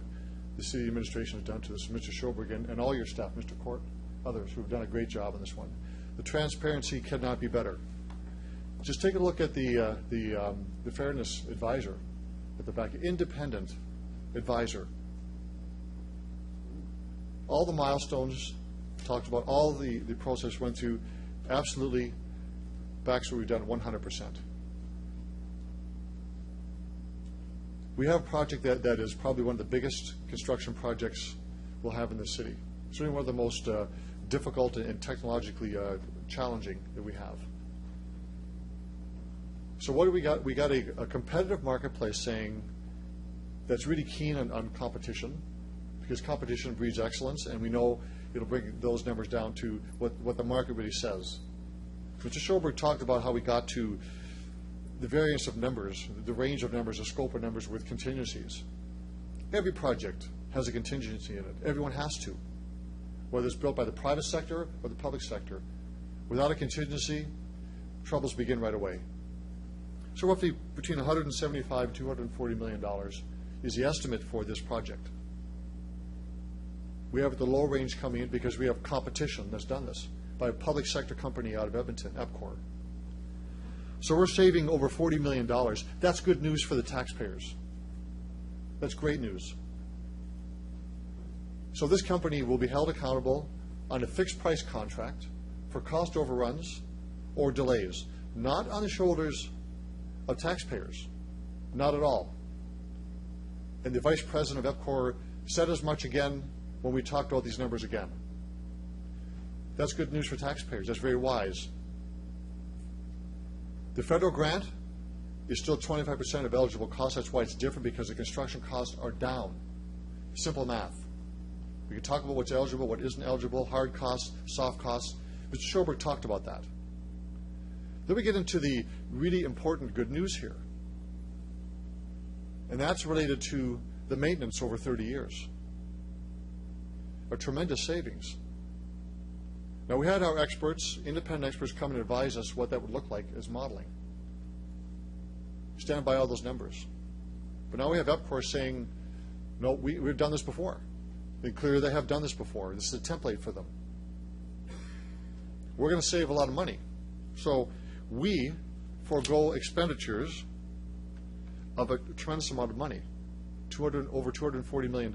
the city administration has done to this, Mr. Schoberg and all your staff, Mr. Court, others who have done a great job on this one. The transparency cannot be better. Just take a look at the fairness advisor at the back, independent advisor. All the milestones talked about, all the process went through, absolutely backs what we've done 100%. We have a project that is probably one of the biggest construction projects we'll have in the city. Certainly one of the most difficult and technologically challenging that we have. So what do we got? We got a competitive marketplace saying that's really keen on competition, because competition breeds excellence, and we know it'll bring those numbers down to what the market really says. Mr. Schoberg talked about how we got to the variance of numbers, the range of numbers, the scope of numbers with contingencies. Every project has a contingency in it. Everyone has to, whether it's built by the private sector or the public sector. Without a contingency, troubles begin right away. So roughly between $175 and $240 million is the estimate for this project. We have the low range coming in because we have competition that's done this by a public sector company out of Edmonton, EPCOR. So we're saving over $40 million. That's good news for the taxpayers. That's great news. So this company will be held accountable on a fixed price contract for cost overruns or delays, not on the shoulders of taxpayers, not at all. And the Vice President of EPCOR said as much again when we talked about these numbers again. That's good news for taxpayers. That's very wise. The federal grant is still 25% of eligible costs. That's why it's different, because the construction costs are down. Simple math. We can talk about what's eligible, what isn't eligible, hard costs, soft costs. Mr. Schoberg talked about that. Then we get into the really important good news here. And that's related to the maintenance over 30 years. A tremendous savings. Now, we had our experts, independent experts, come and advise us what that would look like as modeling. Stand by all those numbers. But now we have EPCOR saying, no, we've done this before. And clearly they have done this before. This is a template for them. We're going to save a lot of money. So we forego expenditures of a tremendous amount of money, over $240 million.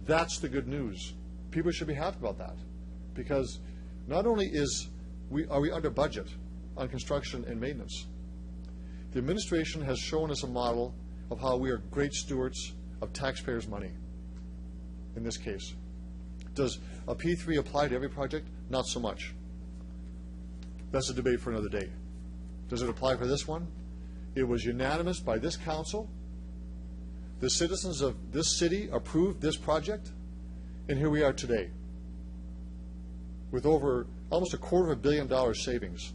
That's the good news. People should be happy about that, because not only are we under budget on construction and maintenance, the administration has shown us a model of how we are great stewards of taxpayers' money in this case. Does a P3 apply to every project? Not so much. That's a debate for another day. Does it apply for this one? It was unanimous by this council. The citizens of this city approved this project, and here we are today with over almost $250 million savings.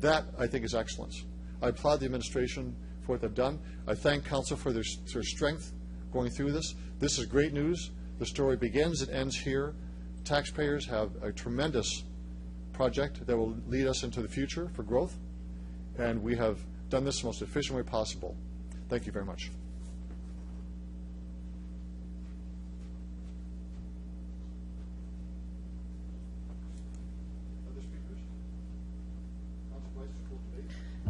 That, I think, is excellence. I applaud the administration for what they've done. I thank council for their strength going through this. This is great news. The story begins and ends here. Taxpayers have a tremendous project that will lead us into the future for growth, and we have done this the most efficient way possible. Thank you very much.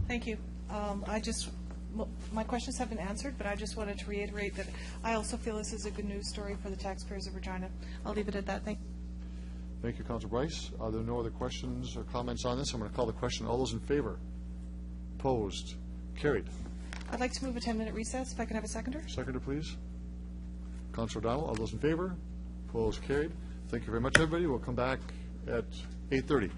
Thank you. My questions have been answered, but I just wanted to reiterate that I also feel this is a good news story for the taxpayers of Regina. I'll leave it at that. Thank you, Councilor Bryce. Are there no other questions or comments on this? I'm going to call the question. All those in favor? Opposed? Carried. I'd like to move a 10-minute recess, if I can have a seconder. Seconder, please. Councilor O'Donnell, all those in favor? Opposed? Carried. Thank you very much, everybody. We'll come back at 8:30.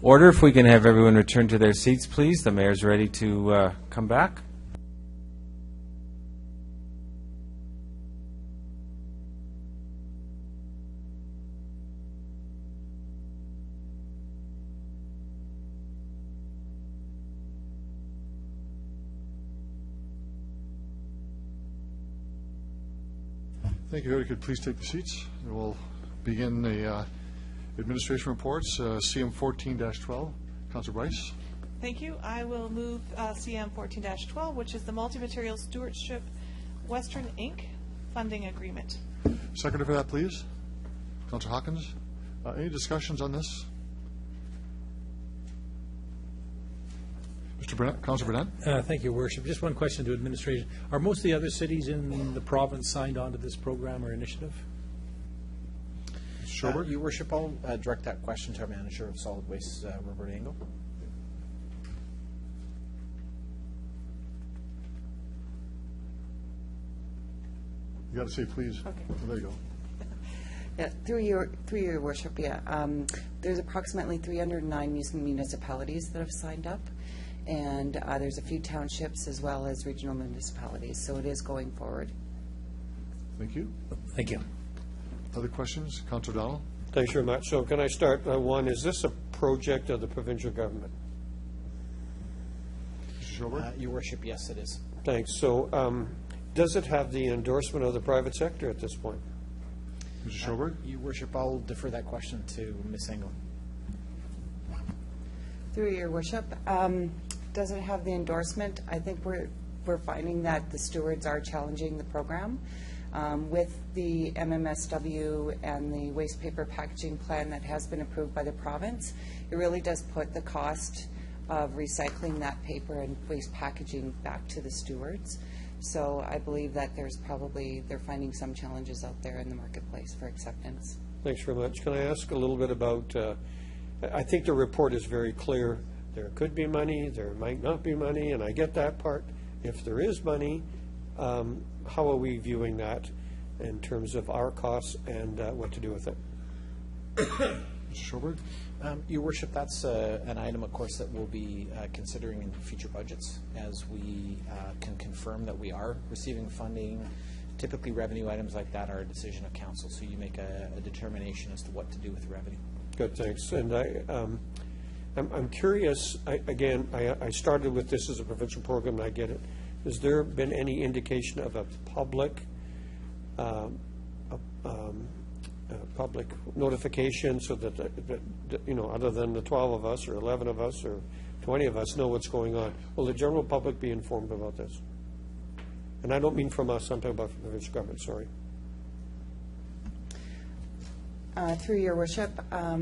order. If we can have everyone return to their seats, please. The mayor's ready to come back. Thank you. If you could please take the seats. And we'll begin the administration reports. CM 14-12. Councilor Bryce. Thank you. I will move CM 14-12, which is the Multi-Material Stewardship Western Inc. funding agreement. Seconder for that, please. Councilor Hawkins. Any discussions on this? Mr. Burnett, Councilor Burnett. Thank you, Worship. Just one question to administration. Are most of the other cities in the province signed on to this program or initiative? Schober? Your Worship, I'll direct that question to our manager of solid waste, Robert Engel. You got to say please. Okay. Oh, there you go. Yeah, through your worship, yeah. There's approximately 309 municipalities that have signed up, and there's a few townships as well as regional municipalities, so it is going forward. Thank you. Thank you. Other questions? Councilor Donald. Thanks very much. So can I start? One, is this a project of the provincial government? Mr. Schober. Your Worship, yes, it is. Thanks. So does it have the endorsement of the private sector at this point? Mr. Schober. Your Worship, I'll defer that question to Ms. Engel. Through your worship, does it have the endorsement? I think we're finding that the stewards are challenging the program. With the MMSW and the waste paper packaging plan that has been approved by the province, it really does put the cost of recycling that paper and waste packaging back to the stewards. So I believe that they're finding some challenges out there in the marketplace for acceptance. Thanks very much. Can I ask a little bit about, I think the report is very clear. There could be money, there might not be money, and I get that part. If there is money, how are we viewing that in terms of our costs and what to do with it? Mr. Schober. Your Worship, that's an item, of course, that we'll be considering in future budgets as we can confirm that we are receiving funding. Typically, revenue items like that are a decision of council, so you make a determination as to what to do with the revenue. Good, thanks. And I'm curious, I started with this as a provincial program, and I get it. Has there been any indication of a public notification so that, other than the 12 of us or 11 of us or 20 of us know what's going on? Will the general public be informed about this? And I don't mean from us, I'm talking about from the provincial government, sorry. Through your worship, I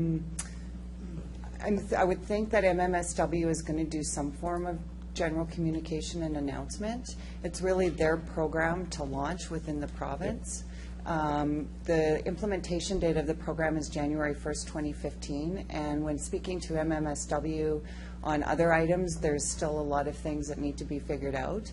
would think that MMSW is going to do some form of general communication and announcement. It's really their program to launch within the province. The implementation date of the program is January 1st, 2015, and when speaking to MMSW on other items, there's still a lot of things that need to be figured out.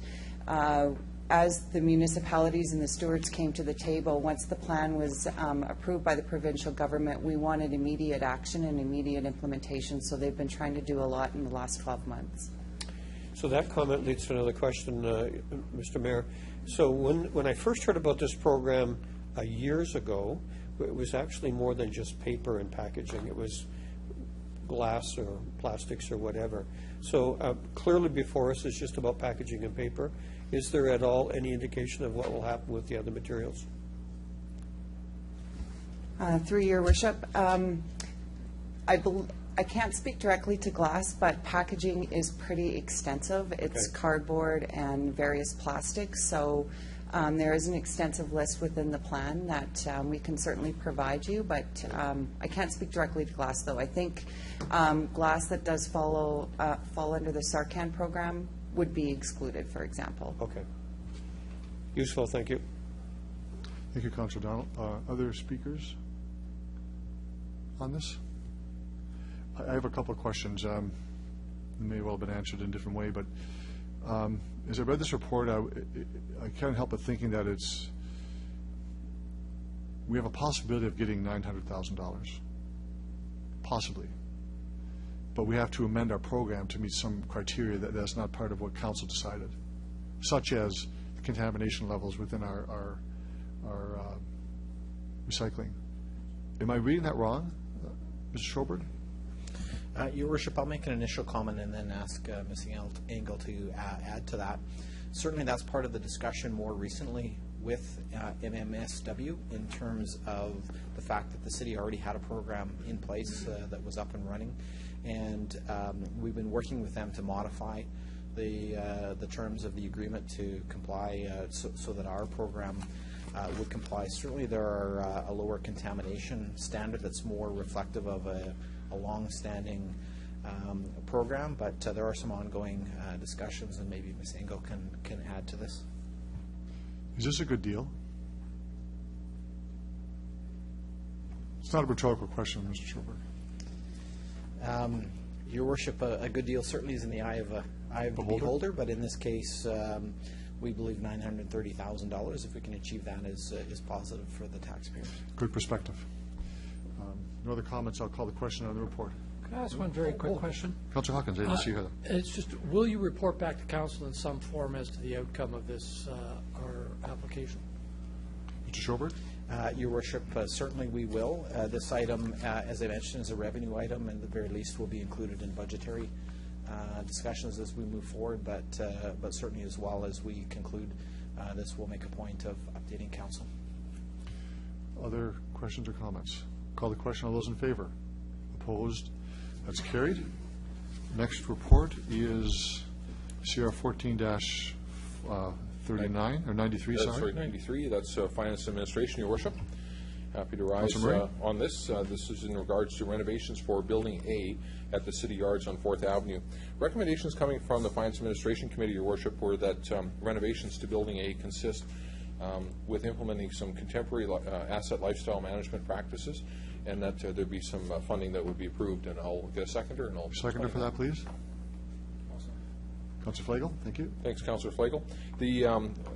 As the municipalities and the stewards came to the table, once the plan was approved by the provincial government, we wanted immediate action and immediate implementation, so they've been trying to do a lot in the last 12 months. So that comment leads to another question, Mr. Mayor. So when I first heard about this program years ago, it was actually more than just paper and packaging. It was glass or plastics or whatever. So clearly before us is just about packaging and paper. Is there at all any indication of what will happen with the other materials? Through your worship, I can't speak directly to glass, but packaging is pretty extensive. It's cardboard and various plastics, so there is an extensive list within the plan that we can certainly provide you, but I can't speak directly to glass, though. I think glass that does fall under the SARCAN program would be excluded, for example. Okay. Useful, thank you. Thank you, Councilor Donald. Other speakers on this? I have a couple of questions. They may well have been answered in a different way, but as I read this report, I can't help but thinking that we have a possibility of getting $900,000, possibly. but we have to amend our program to meet some criteria that's not part of what council decided, such as the contamination levels within our recycling. Am I reading that wrong, Mr. Schobert? Your Worship, I'll make an initial comment and then ask Ms. Engel to add to that. Certainly that's part of the discussion more recently with MMSW in terms of the fact that the city already had a program in place that was up and running, and we've been working with them to modify the terms of the agreement to comply so that our program would comply. Certainly there are a lower contamination standard that's more reflective of a long-standing program, but there are some ongoing discussions, and maybe Ms. Engel can add to this. Is this a good deal? It's not a rhetorical question, Mr. Schobert. Your Worship, a good deal certainly is in the eye of the beholder, but in this case, we believe $930,000, if we can achieve that, is positive for the taxpayers. Good perspective. No other comments. I'll call the question on the report. Can I ask one very quick question? Councilor Hawkins, I didn't see you there. It's just, will you report back to council in some form as to the outcome of this, our application? Mr. Schobert? Your Worship, certainly we will. This item, as I mentioned, is a revenue item, and at the very least will be included in budgetary discussions as we move forward, but certainly as well as we conclude this, we'll make a point of updating council. Other questions or comments? Call the question. All those in favor? Opposed? That's carried. Next report is CR 14-39 or 93. Sorry, 93. That's Finance Administration, Your Worship. Happy to rise on this. This is in regards to renovations for Building A at the City Yards on 4th Avenue. Recommendations coming from the Finance Administration Committee, Your Worship, were that renovations to Building A consist with implementing some contemporary asset lifestyle management practices, and that there be some funding that would be approved. And I'll get a seconder. And I'll seconder for that, please. Councilor Flagel, thank you. Thanks, Councilor Flagel.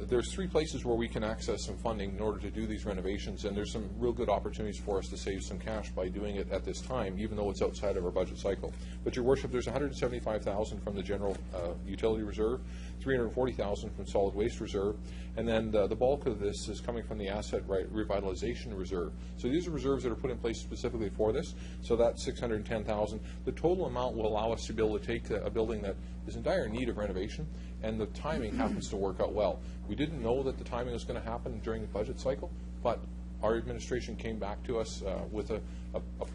There's 3 places where we can access some funding in order to do these renovations, and there's some real good opportunities for us to save some cash by doing it at this time, even though it's outside of our budget cycle. But, Your Worship, there's $175,000 from the General Utility Reserve, $340,000 from Solid Waste Reserve, and then the bulk of this is coming from the Asset Revitalization Reserve. So these are reserves that are put in place specifically for this. So that's $610,000. The total amount will allow us to be able to take a building that is in dire need of renovation, and the timing happens to work out well. We didn't know that the timing was going to happen during the budget cycle, but our administration came back to us with a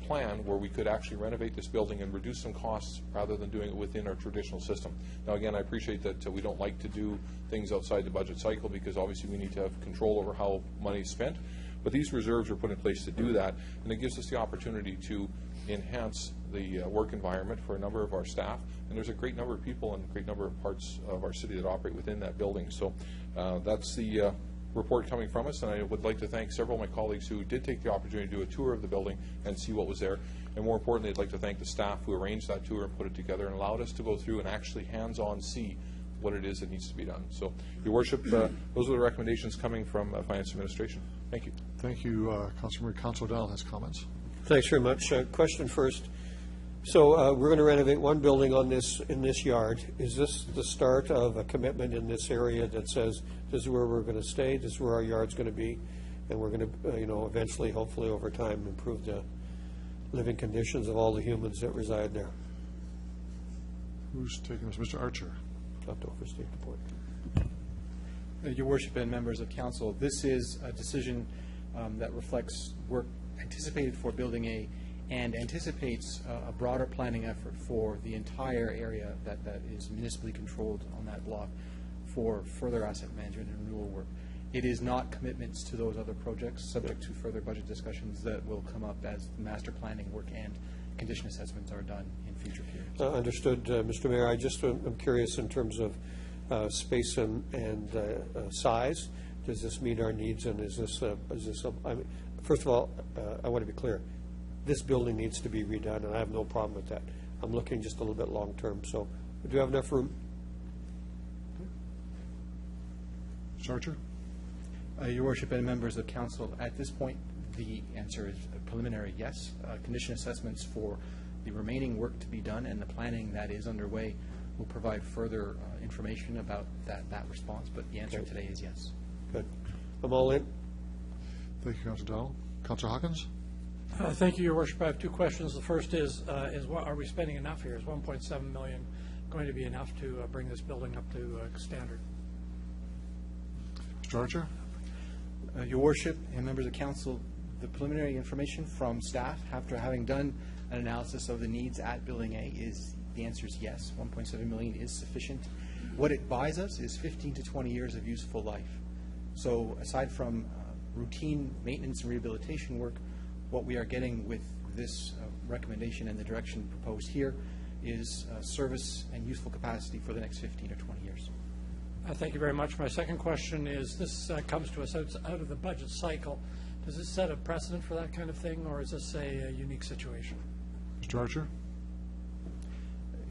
plan where we could actually renovate this building and reduce some costs rather than doing it within our traditional system. Now, again, I appreciate that we don't like to do things outside the budget cycle because obviously we need to have control over how money is spent, but these reserves are put in place to do that, and it gives us the opportunity to enhance the work environment for a number of our staff, and there's a great number of people and a great number of parts of our city that operate within that building. So that's the report coming from us, and I would like to thank several of my colleagues who did take the opportunity to do a tour of the building and see what was there, and more importantly, I'd like to thank the staff who arranged that tour and put it together and allowed us to go through and actually hands-on see what it is that needs to be done. So, Your Worship, those are the recommendations coming from Finance Administration. Thank you. Thank you, Councilor. Councilor O'Donnell has comments. Thanks very much. Question first. So we're going to renovate one building in this yard. Is this the start of a commitment in this area that says this is where we're going to stay, this is where our yard's going to be, and we're going to, eventually, hopefully over time, improve the living conditions of all the humans that reside there? Who's taking this? Mr. Archer. Up to overstate the point. Your Worship and members of Council, this is a decision that reflects work anticipated for Building A and anticipates a broader planning effort for the entire area that is municipally controlled on that block for further asset management and renewal work. It is not commitments to those other projects, subject to further budget discussions that will come up as the master planning work and condition assessments are done in future periods. Understood, Mr. Mayor. I'm curious in terms of space and size. Does this meet our needs, and is this first of all, I want to be clear. This building needs to be redone, and I have no problem with that. I'm looking just a little bit long term. So, do you have enough room? Mr. Archer? Your Worship and members of Council, at this point, the answer is a preliminary yes. Condition assessments for the remaining work to be done and the planning that is underway will provide further information about that response, but the answer today is yes. Good. I'm all in. Thank you, Councillor Donald. Councillor Hawkins? Thank you, Your Worship. I have two questions. The first is what, are we spending enough here? Is $1.7 million going to be enough to bring this building up to standard? Mr. Archer? Your Worship and members of Council, the preliminary information from staff after having done an analysis of the needs at Building A is the answer is yes. $1.7 million is sufficient. What it buys us is 15 to 20 years of useful life. So aside from routine maintenance and rehabilitation work, what we are getting with this recommendation and the direction proposed here is service and useful capacity for the next 15 or 20 years. Thank you very much. My second question is, this comes to us out of the budget cycle. Does this set a precedent for that kind of thing, or is this a unique situation? Mr. Archer?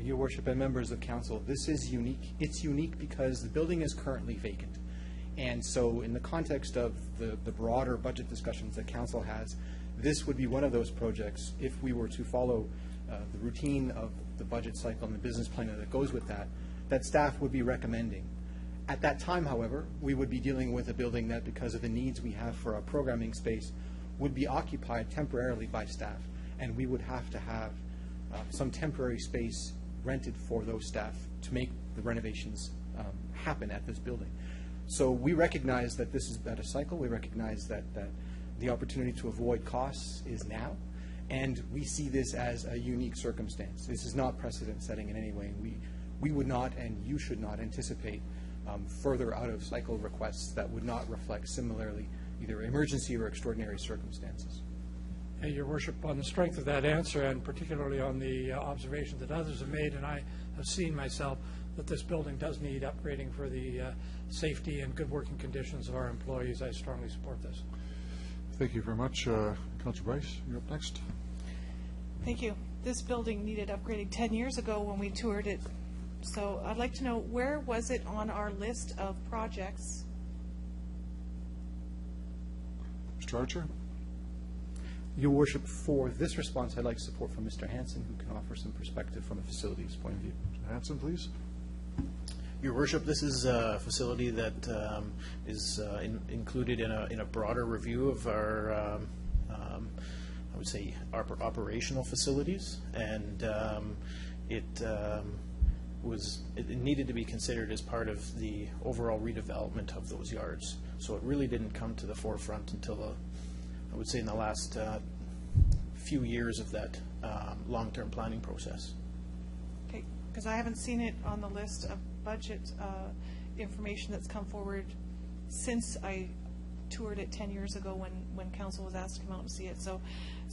Your Worship and members of Council, this is unique. It's unique because the building is currently vacant. And so in the context of the broader budget discussions that Council has, this would be one of those projects, if we were to follow the routine of the budget cycle and the business plan that goes with that, that staff would be recommending. At that time, however, we would be dealing with a building that, because of the needs we have for our programming space, would be occupied temporarily by staff. And we would have to have some temporary space rented for those staff to make the renovations happen at this building. So we recognize that this is at a cycle. We recognize that the opportunity to avoid costs is now. And we see this as a unique circumstance. This is not precedent setting in any way. We would not, and you should not, anticipate further out-of-cycle requests that would not reflect similarly either emergency or extraordinary circumstances. Your Worship, on the strength of that answer, and particularly on the observation that others have made, and I have seen myself, that this building does need upgrading for the safety and good working conditions of our employees, I strongly support this. Thank you very much. Councillor Bryce, you're up next. Thank you. This building needed upgrading 10 years ago when we toured it. So I'd like to know, where was it on our list of projects? Mr. Archer? Your Worship, for this response, I'd like support from Mr. Hanson, who can offer some perspective from a facilities point of view. Mr. Hanson, please. Your Worship, this is a facility that is included in a broader review of our, I would say, our operational facilities, and it needed to be considered as part of the overall redevelopment of those yards. So it really didn't come to the forefront until I would say in the last few years of that long-term planning process. Okay, because I haven't seen it on the list of budget information that's come forward since I toured it 10 years ago when council was asked to come out and see it. So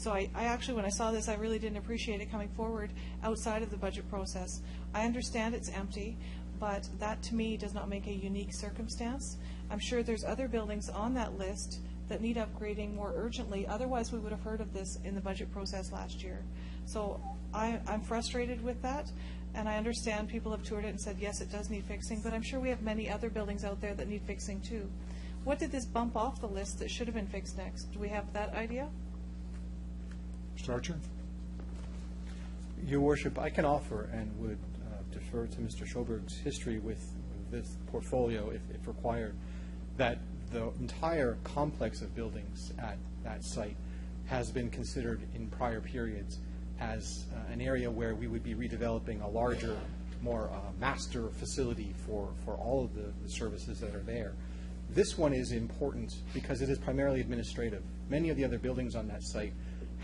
I actually, when I saw this, I really didn't appreciate it coming forward outside of the budget process. I understand it's empty, but that to me does not make a unique circumstance. I'm sure there's other buildings on that list that need upgrading more urgently. Otherwise, we would have heard of this in the budget process last year. So I'm frustrated with that, and I understand people have toured it and said, yes, it does need fixing, but I'm sure we have many other buildings out there that need fixing too. What did this bump off the list that should have been fixed next? Do we have that idea? Mr. Archer? Your Worship, I can offer and would defer to Mr. Schoberg's history with this portfolio, if required, that the entire complex of buildings at that site has been considered in prior periods as an area where we would be redeveloping a larger, more master facility for all of the services that are there. This one is important because it is primarily administrative. Many of the other buildings on that site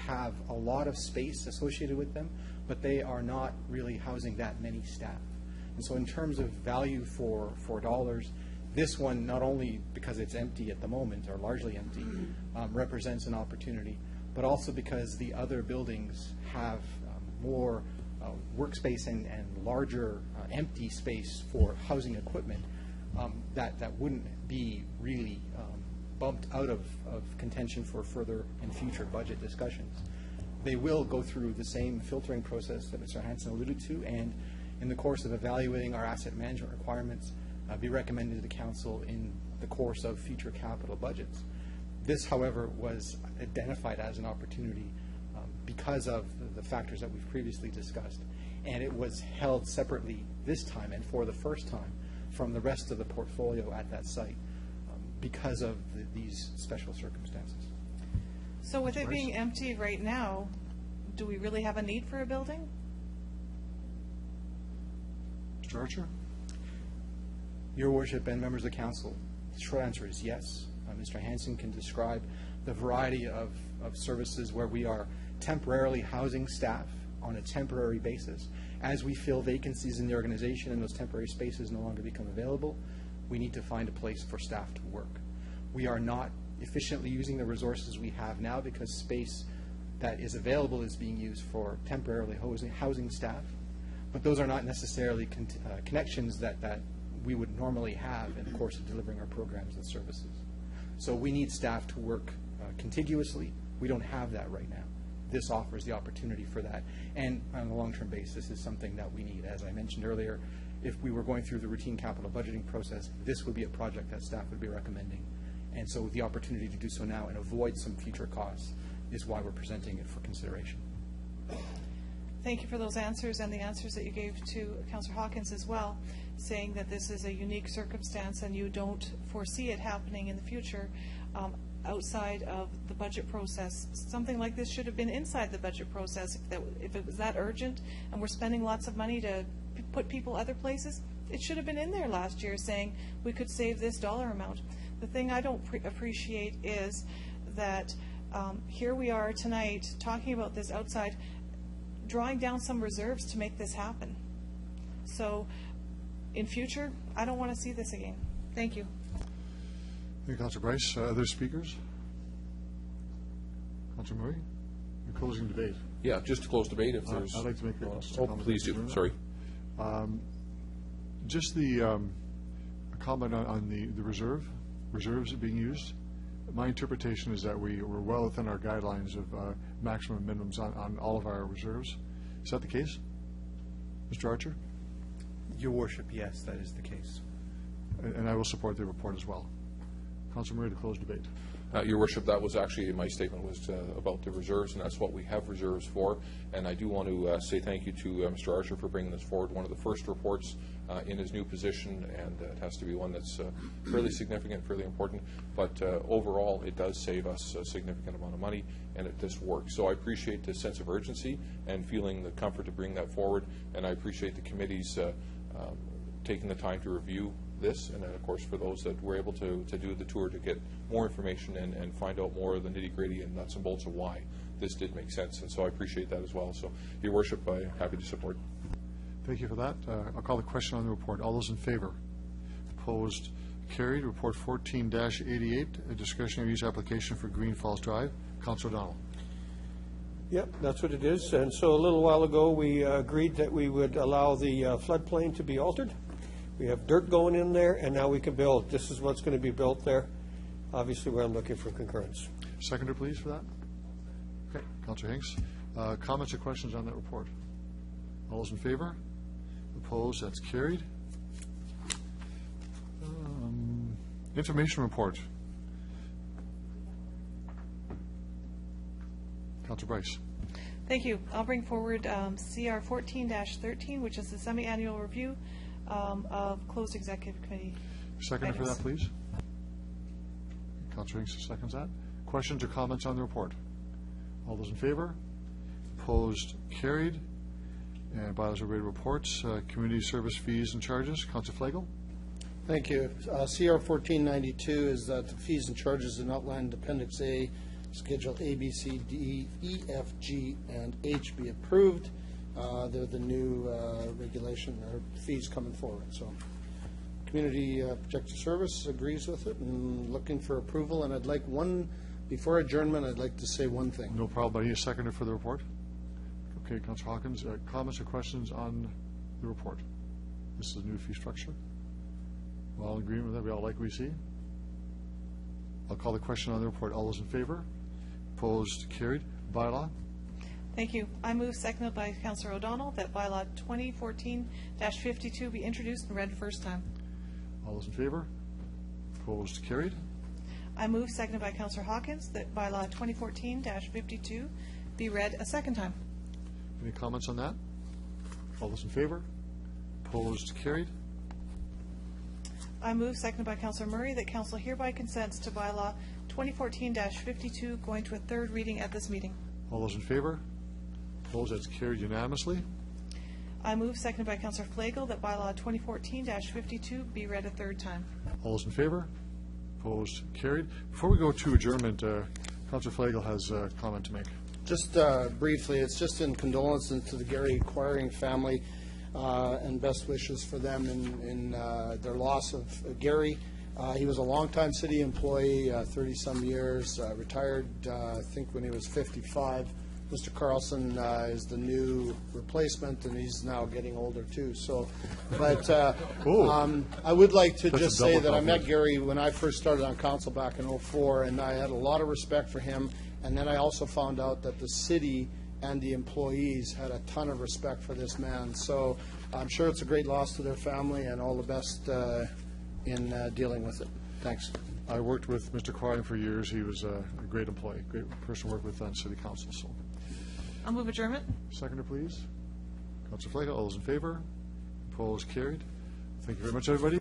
have a lot of space associated with them, but they are not really housing that many staff. And so in terms of value for dollars, this one, not only because it's empty at the moment, or largely empty, represents an opportunity, but also because the other buildings have more workspace and larger empty space for housing equipment that wouldn't be really bumped out of contention for further and future budget discussions. They will go through the same filtering process that Mr. Hanson alluded to, and in the course of evaluating our asset management requirements, be recommended to the Council in the course of future capital budgets. This, however, was identified as an opportunity because of the factors that we've previously discussed. And it was held separately this time and for the first time from the rest of the portfolio at that site because of these special circumstances. So with it being empty right now, do we really have a need for a building? Mr. Archer? Your Worship and members of the Council, the short answer is yes. Mr. Hansen can describe the variety of services where we are temporarily housing staff on a temporary basis. As we fill vacancies in the organization and those temporary spaces no longer become available, we need to find a place for staff to work. We are not efficiently using the resources we have now because space that is available is being used for temporarily housing staff, but those are not necessarily connections that we would normally have in the course of delivering our programs and services. So we need staff to work contiguously. We don't have that right now. This offers the opportunity for that. And on a long-term basis is something that we need. As I mentioned earlier, if we were going through the routine capital budgeting process, this would be a project that staff would be recommending. And so the opportunity to do so now and avoid some future costs is why we're presenting it for consideration. Thank you for those answers and the answers that you gave to Councillor Hawkins as well, saying that this is a unique circumstance and you don't foresee it happening in the future outside of the budget process. Something like this should have been inside the budget process if it was that urgent and we're spending lots of money to put people other places. It should have been in there last year saying we could save this dollar amount. The thing I don't appreciate is that here we are tonight talking about this outside, drawing down some reserves to make this happen. So in future, I don't want to see this again. Thank you. Thank you, Councillor Bryce. Other speakers? Councillor Murray? You're closing debate. Yeah, just to close debate if there's... I'd like to make a comment. Please do. Sorry. Just a comment on the reserves being used. My interpretation is that we're well within our guidelines of maximum minimums on all of our reserves. Is that the case? Mr. Archer? Your Worship, yes, that is the case. And I will support the report as well. Councillor Murray, to close debate. Your Worship, that was actually, my statement was about the reserves, and that's what we have reserves for. And I do want to say thank you to Mr. Archer for bringing this forward. One of the first reports in his new position, and it has to be one that's fairly significant, fairly important. But overall, it does save us a significant amount of money, and this works. So I appreciate the sense of urgency and feeling the comfort to bring that forward, and I appreciate the committee's taking the time to review this, and then of course for those that were able to do the tour to get more information and find out more of the nitty-gritty and nuts and bolts of why this did make sense, and so I appreciate that as well. So, Your Worship, I'm happy to support. Thank you for that. I'll call the question on the report. All those in favor? Opposed? Carried. Report 14-88, a discretionary use application for Green Falls Drive. Councillor O'Donnell. Yep, that's what it is. And so a little while ago, we agreed that we would allow the floodplain to be altered. We have dirt going in there, and now we can build. This is what's going to be built there. Obviously, where I'm looking for concurrence. Seconder, please, for that. Okay, Councillor Hinks. Comments or questions on that report? All those in favor? Opposed? That's carried. Information report. Councillor Bryce. Thank you. I'll bring forward CR 14-13, which is the semi-annual review of closed executive committee. Seconder for that, please. Councillor Hinks seconds that. Questions or comments on the report? All those in favor? Opposed? Carried. And bylaws related reports. Community service fees and charges. Councillor Flegel. Thank you. CR 1492 is that the fees and charges in outlined Appendix A, Schedule A, B, C, D, E, F, G, and H be approved. They're the new regulation or fees coming forward. So, Community Protective Service agrees with it and looking for approval. And I'd like before adjournment, I'd like to say one thing. No problem. I need a seconder for the report. Okay, Councillor Hawkins. Comments or questions on the report? This is a new fee structure. We're all in agreement with that. We all like what we see. I'll call the question on the report. All those in favor? Opposed? Carried. Bylaw. Thank you. I move, seconded by Councillor O'Donnell, that bylaw 2014-52 be introduced and read first time. All those in favor? Opposed? Carried. I move, seconded by Councillor Hawkins, that bylaw 2014-52 be read a second time. Any comments on that? All those in favor? Opposed? Carried. I move, seconded by Councillor Murray, that Council hereby consents to bylaw 2014-52 going to a third reading at this meeting. All those in favor? Opposed? That's carried unanimously. I move, seconded by Councillor Flagel, that bylaw 2014-52 be read a third time. All those in favor? Opposed? Carried. Before we go to adjournment, Councillor Flagel has a comment to make. Just briefly, it's just in condolences to the Gary acquiring family and best wishes for them in their loss of Gary. He was a longtime city employee, 30-some years, retired, I think, when he was 55. Mr. Carlson is the new replacement, and he's now getting older, too. So, but I would like to just say that I met Gary when I first started on council back in 2004, and I had a lot of respect for him. And then I also found out that the city and the employees had a ton of respect for this man. So I'm sure it's a great loss to their family, and all the best in dealing with it. Thanks. I worked with Mr. Quine for years. He was a great employee, great person to work with on City Council. So, I'll move adjournment. Seconder, please. Councillor Flagel, all those in favor? Opposed? Carried. Thank you very much, everybody.